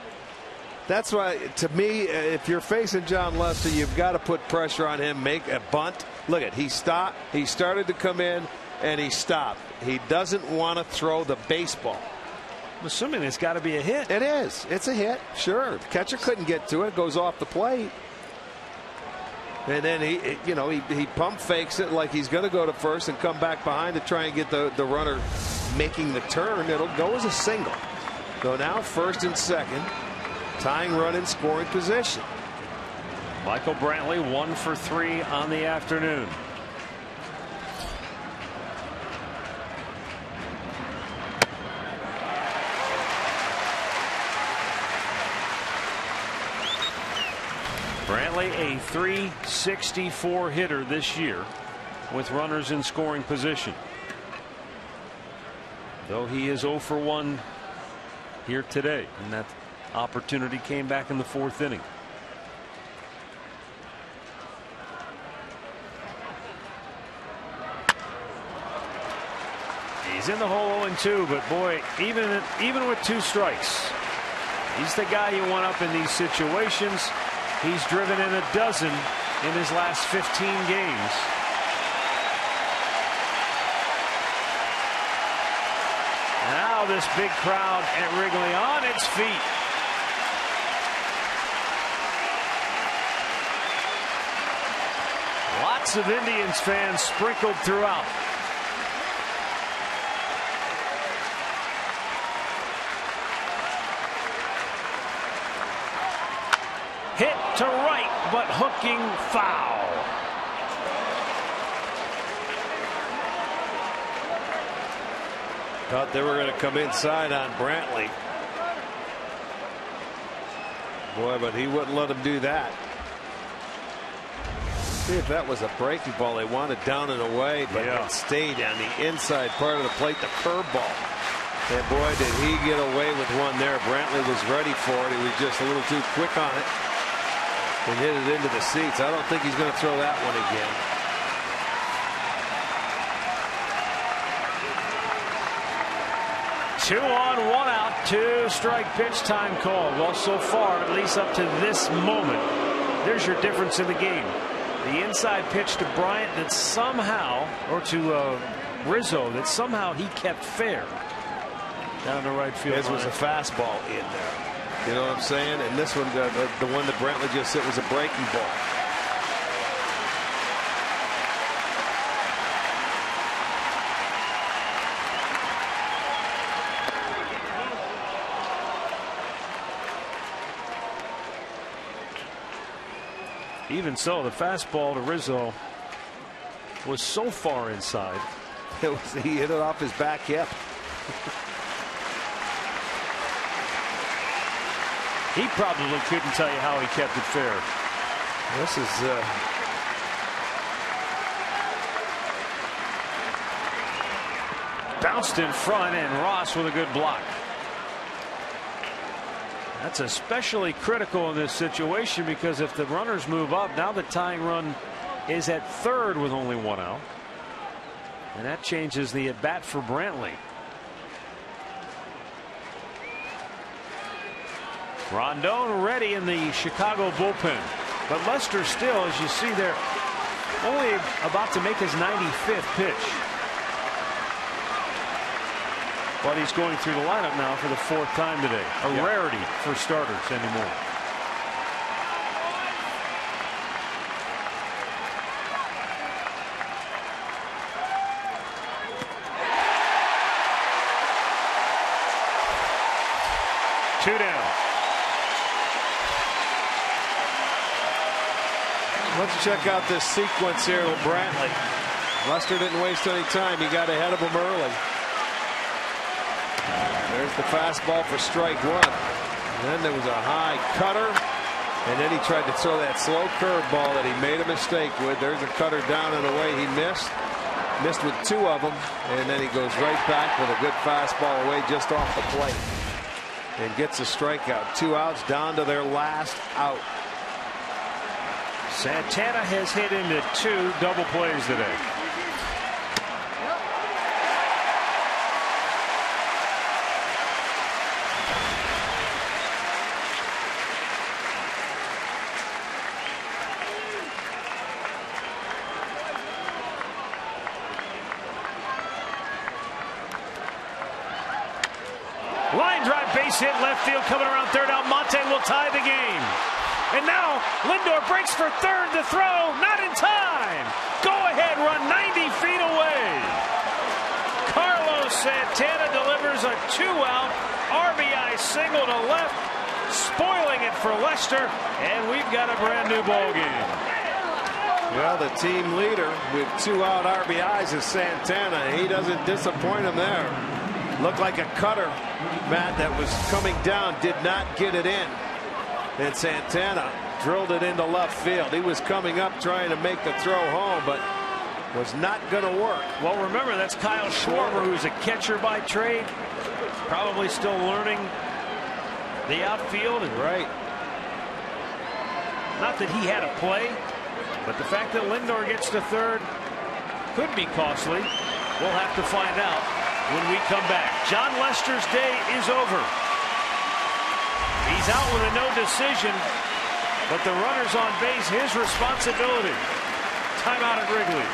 That's why, to me, if you're facing John Lester, you've got to put pressure on him, make a bunt. Look at, he stopped. He started to come in, and he stopped. He doesn't want to throw the baseball. I'm assuming it's got to be a hit. It is. It's a hit. Sure. The catcher couldn't get to it. It goes off the plate. And then he pump fakes it like he's going to go to first and come back behind to try and get the runner making the turn. It'll go as a single. So now first and second. Tying run in scoring position. Michael Brantley 1 for 3 on the afternoon. Brantley a .364 hitter this year with runners in scoring position. Though he is 0 for 1 here today, and that opportunity came back in the 4th inning. He's in the hole 0-2, but boy, even with 2 strikes, he's the guy you want up in these situations. He's driven in a dozen in his last 15 games. Now this big crowd at Wrigley on its feet. Lots of Indians fans sprinkled throughout. Hit to right, but hooking foul. Thought they were going to come inside on Brantley. Boy, but he wouldn't let him do that. See if that was a breaking ball. They wanted down and away, but it stayed on the inside part of the plate, the curveball. And boy, did he get away with one there. Brantley was ready for it. He was just a little too quick on it and hit it into the seats. I don't think he's going to throw that one again. Two on, one out, 2-strike pitch time called. Well, so far, at least up to this moment, there's your difference in the game. The inside pitch to Bryant that somehow, or to Rizzo, that somehow he kept fair down the right field. His was a fastball in there. You know what I'm saying? And this one, the one that Brantley just hit, was a breaking ball. Even so, the fastball to Rizzo was so far inside. He hit it off his back hip. He probably couldn't tell you how he kept it fair. This is bounced in front, and Ross with a good block. That's especially critical in this situation, because if the runners move up, now the tying run is at third with only one out. And that changes the at bat for Brantley. Rondon ready in the Chicago bullpen. But Lester still, as you see there, only about to make his 95th pitch. But he's going through the lineup now for the 4th time today. A rarity for starters anymore. Two down. Let's check out this sequence here with Brantley. Lester didn't waste any time. He got ahead of him early. There's the fastball for strike one. And then there was a high cutter. And then he tried to throw that slow curveball that he made a mistake with. There's a cutter down and away. He missed. Missed with 2 of them. And then he goes right back with a good fastball away just off the plate. And gets a strikeout. 2 outs down to their last out. Santana has hit into 2 double plays today. Line drive, base hit, left field, coming around third. Almonte will tie the game. And now Lindor breaks for third to throw, not in time. Go ahead run 90 feet away. Carlos Santana delivers a 2-out RBI single to left, spoiling it for Lester, and we've got a brand new ball game. Well, the team leader with 2-out RBIs is Santana. He doesn't disappoint him there. Looked like a cutter, Matt, that was coming down, did not get it in. And Santana drilled it into left field. He was coming up trying to make the throw home, but was not going to work. Well, remember, that's Kyle Schwarber, who's a catcher by trade. Probably still learning the outfield. Right. Not that he had a play, but the fact that Lindor gets to third could be costly. We'll have to find out when we come back. John Lester's day is over. He's out with a no decision, but the runner's on base, his responsibility. Timeout at Wrigley.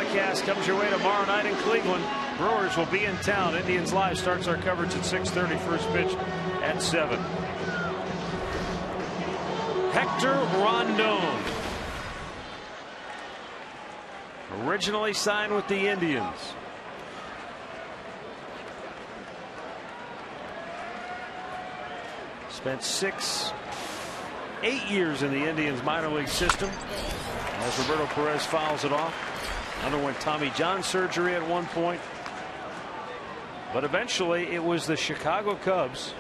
Podcast comes your way tomorrow night in Cleveland. Brewers will be in town. Indians Live starts our coverage at 6:30. First pitch at 7. Hector Rondon, originally signed with the Indians. Spent 8 years in the Indians minor league system as Roberto Perez fouls it off. Underwent Tommy John surgery at one point, but eventually it was the Chicago Cubs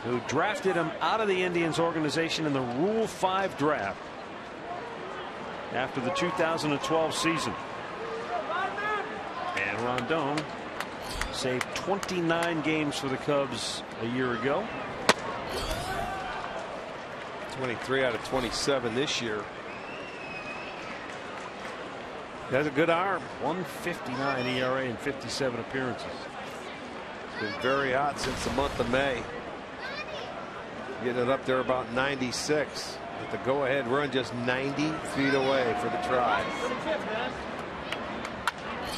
who drafted him out of the Indians organization in the Rule 5 draft after the 2012 season. And Rondon saved 29 games for the Cubs a year ago. 23 out of 27 this year. He has a good arm. 1.59 ERA in 57 appearances. It's been very hot since the month of May. Getting it up there about 96. With the go-ahead run just 90 feet away for the try.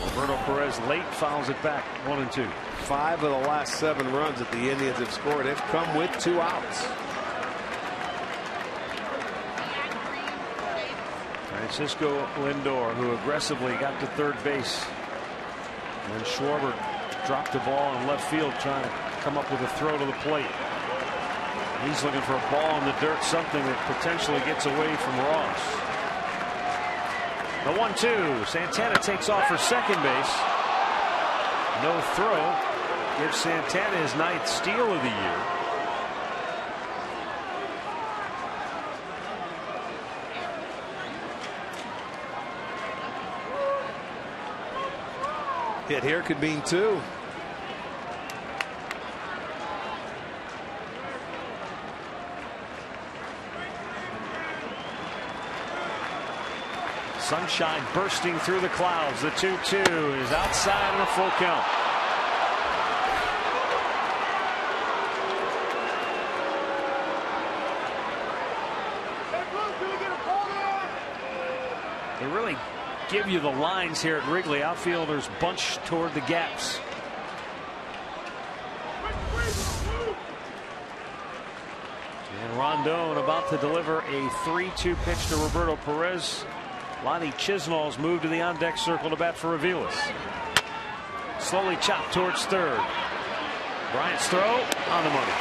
Roberto Perez late fouls it back. 1-2. 5 of the last 7 runs that the Indians have scored have come with 2 outs. Francisco Lindor, who aggressively got to third base, and Schwarber dropped the ball in left field trying to come up with a throw to the plate. He's looking for a ball in the dirt, something that potentially gets away from Ross. The 1-2. Santana takes off for second base. No throw. Gives Santana his 9th steal of the year. Hit here could mean 2. Sunshine bursting through the clouds. The 2-2 is outside and a full count. They really give you the lines here at Wrigley. Outfielders bunch toward the gaps. And Rondon about to deliver a 3-2 pitch to Roberto Perez. Lonnie Chisnall's moved to the on-deck circle to bat for Aviles. Slowly chopped towards third. Bryant's throw on the money.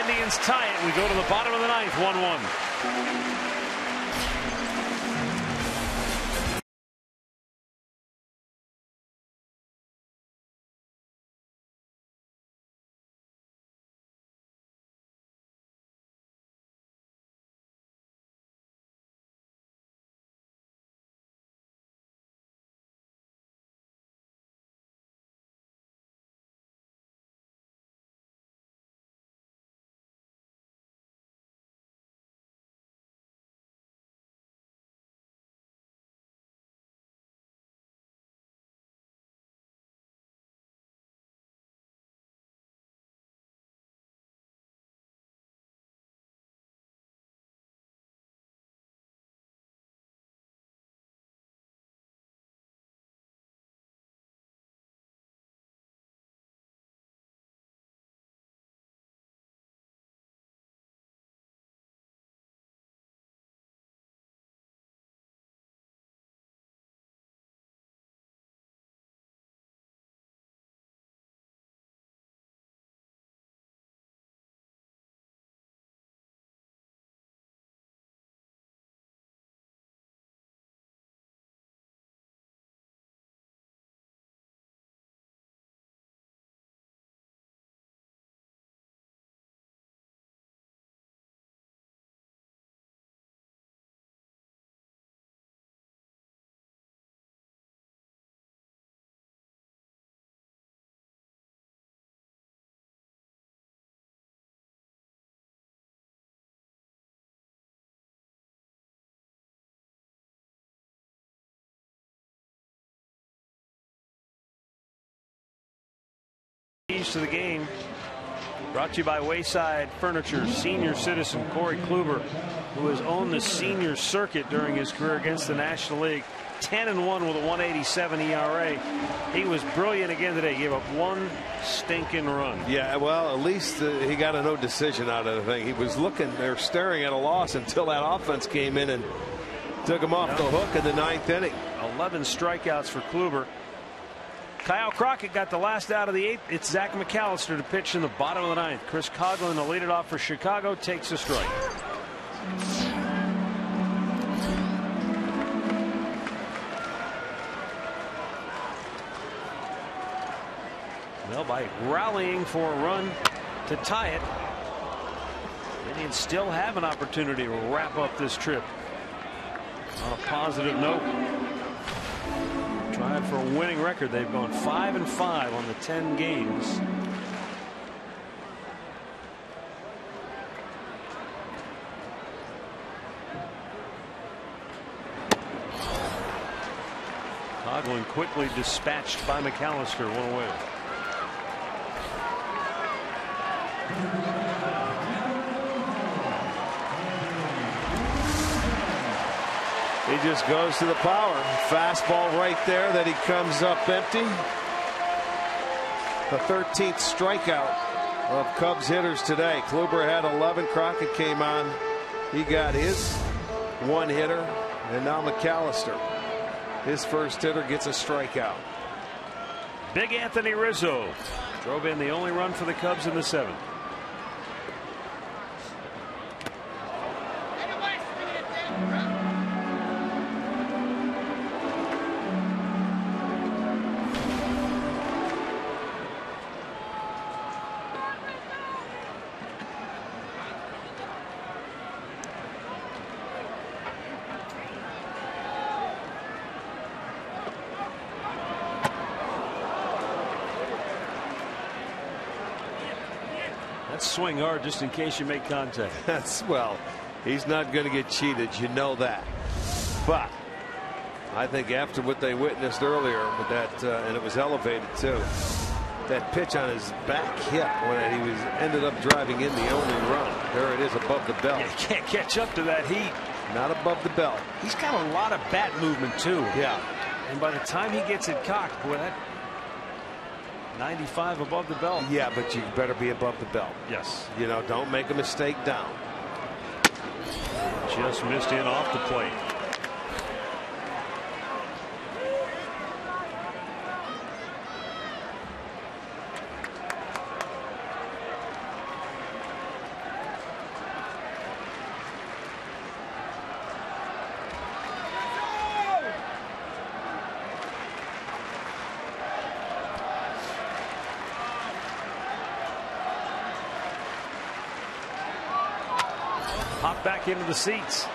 Indians tie it. We go to the bottom of the 9th. 1-1. To the game Brought to you by Wayside Furniture. Senior citizen Corey Kluber, who has owned the senior circuit during his career against the National League. 10-1 with a 1.87 ERA. He was brilliant again today. Gave up one stinking run. Yeah, well, at least he got a no decision out of the thing. He was looking there, staring at a loss until that offense came in and took him off the hook in the 9th inning. 11 strikeouts for Kluber. Kyle Crockett got the last out of the 8th. It's Zach McAllister to pitch in the bottom of the 9th. Chris Coughlin to lead it off for Chicago takes a strike. Well, by rallying for a run to tie it, Indians still have an opportunity to wrap up this trip on a positive note. Trying for a winning record. They've gone 5-5 on the 10 games. Coughlin quickly dispatched by McAllister, one away. He just goes to the power. Fastball right there that he comes up empty. The 13th strikeout of Cubs hitters today. Kluber had 11. Crockett came on. He got his one hitter. And now McAllister, his first hitter, gets a strikeout. Big Anthony Rizzo drove in the only run for the Cubs in the 7th. Swing hard just in case you make contact. Well, he's not going to get cheated, you know that. But I think after what they witnessed earlier with that, and it was elevated too, that pitch on his back hip when he was ended up driving in the only run. There it is above the belt. Yeah, he can't catch up to that heat. Not above the belt. He's got a lot of bat movement too. Yeah. And by the time he gets it cocked, boy, that 95 above the belt. Yeah, but you better be above the belt. Yes. You know, don't make a mistake down. Just missed in off the plate. Hop back into the seats.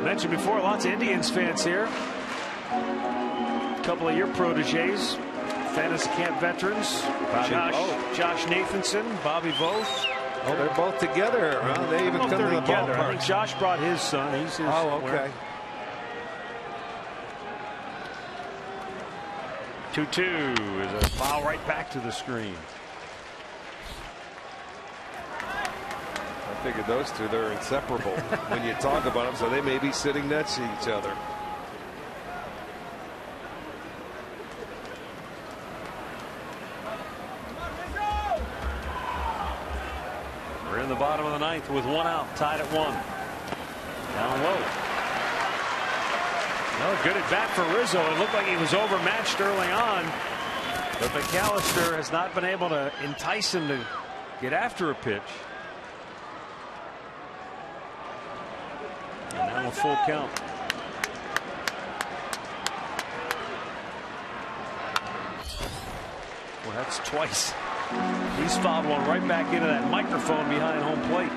Mentioned before, lots of Indians fans here. A couple of your proteges, fantasy camp veterans, Josh Nathanson, Bobby Voth. Oh, they're both together. Huh? They even come to the together. ballpark. I think Josh brought his son. He's his. Oh, okay. 2-2 is a foul right back to the screen. I figured those two, they're inseparable when you talk about them, so they may be sitting next to each other. We're in the bottom of the 9th with one out, tied at 1. Down low. No, good at bat for Rizzo. It looked like he was overmatched early on, but McAllister has not been able to entice him to get after a pitch. And now a full count. Well, that's twice. He's fouled one right back into that microphone behind home plate.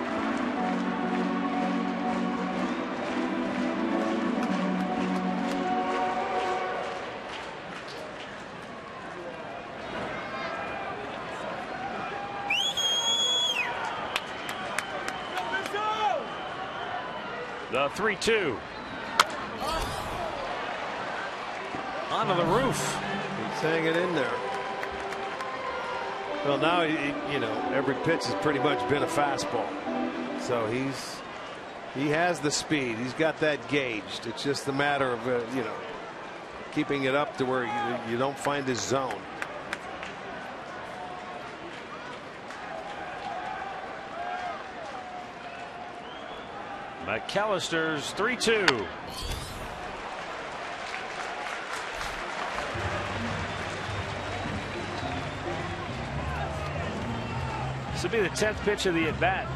The 3-2. Onto the roof. He's hanging in there. Well, now you know every pitch has pretty much been a fastball, so he has the speed. He's got that gauged. It's just a matter of you know, keeping it up to where you don't find his zone. McAllister's 3-2. This will be the 10th pitch of the at bat.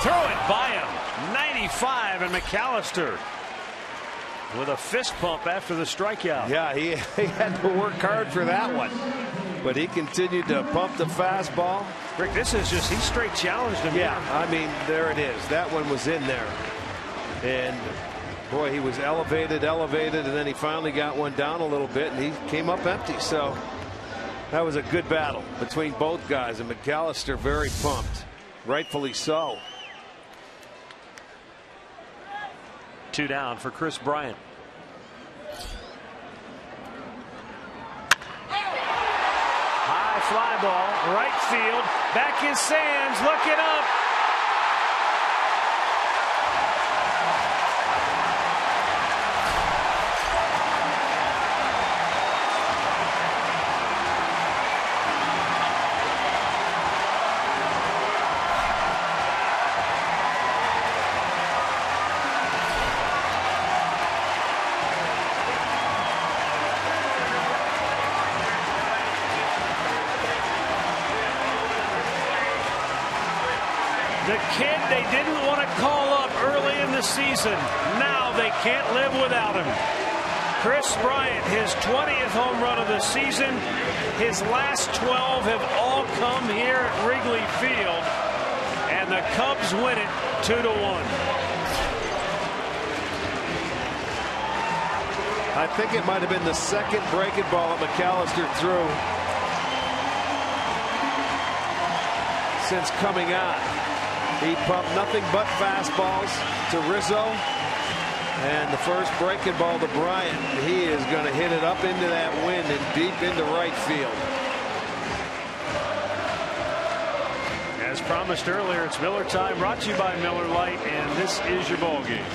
Throw it by him. 95, and McAllister with a fist pump after the strikeout. Yeah, he had to work hard for that one, but he continued to pump the fastball. Rick, this is just, he straight challenged him. Yeah, I mean, there it is. That one was in there, and boy, he was elevated, and then he finally got one down a little bit, and he came up empty. So that was a good battle between both guys, and McAllister very pumped, rightfully so. 2 down for Chris Bryant. High fly ball, right field. Back is Sands, looking up. The kid they didn't want to call up early in the season. Now they can't live without him. Chris Bryant, his 20th home run of the season. His last 12 have all come here at Wrigley Field. And the Cubs win it 2-1. I think it might have been the second breaking ball that McAllister threw since coming on. He pumped nothing but fastballs to Rizzo, and the first breaking ball to Bryant. He is going to hit it up into that wind and deep into right field. As promised earlier, it's Miller time, brought to you by Miller Lite, and this is your ball game.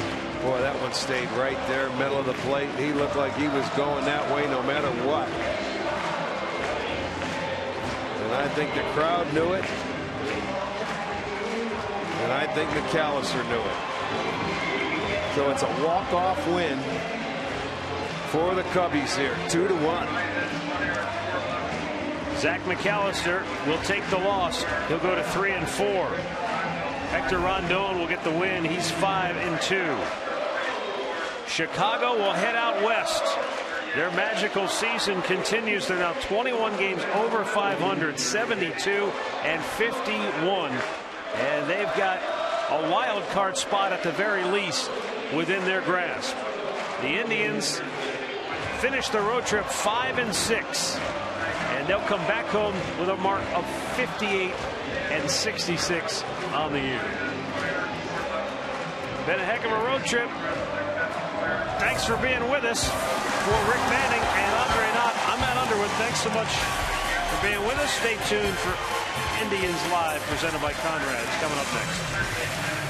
Boy, that one stayed right there, middle of the plate. He looked like he was going that way no matter what. And I think the crowd knew it. And I think McAllister knew it. So it's a walk-off win for the Cubbies here, 2-1. Zach McAllister will take the loss. He'll go to 3-4. Hector Rondon will get the win. He's 5-2. Chicago will head out west. Their magical season continues. They're now 21 games over 500, 72 and 51. And they've got a wild card spot at the very least within their grasp. The Indians finish the road trip 5-6, and they'll come back home with a mark of 58 and 66 on the year. Been a heck of a road trip. Thanks for being with us. For Rick Manning and Andre Knott, I'm Matt Underwood. Thanks so much for being with us. Stay tuned for Indians Live, presented by Conrad's, coming up next.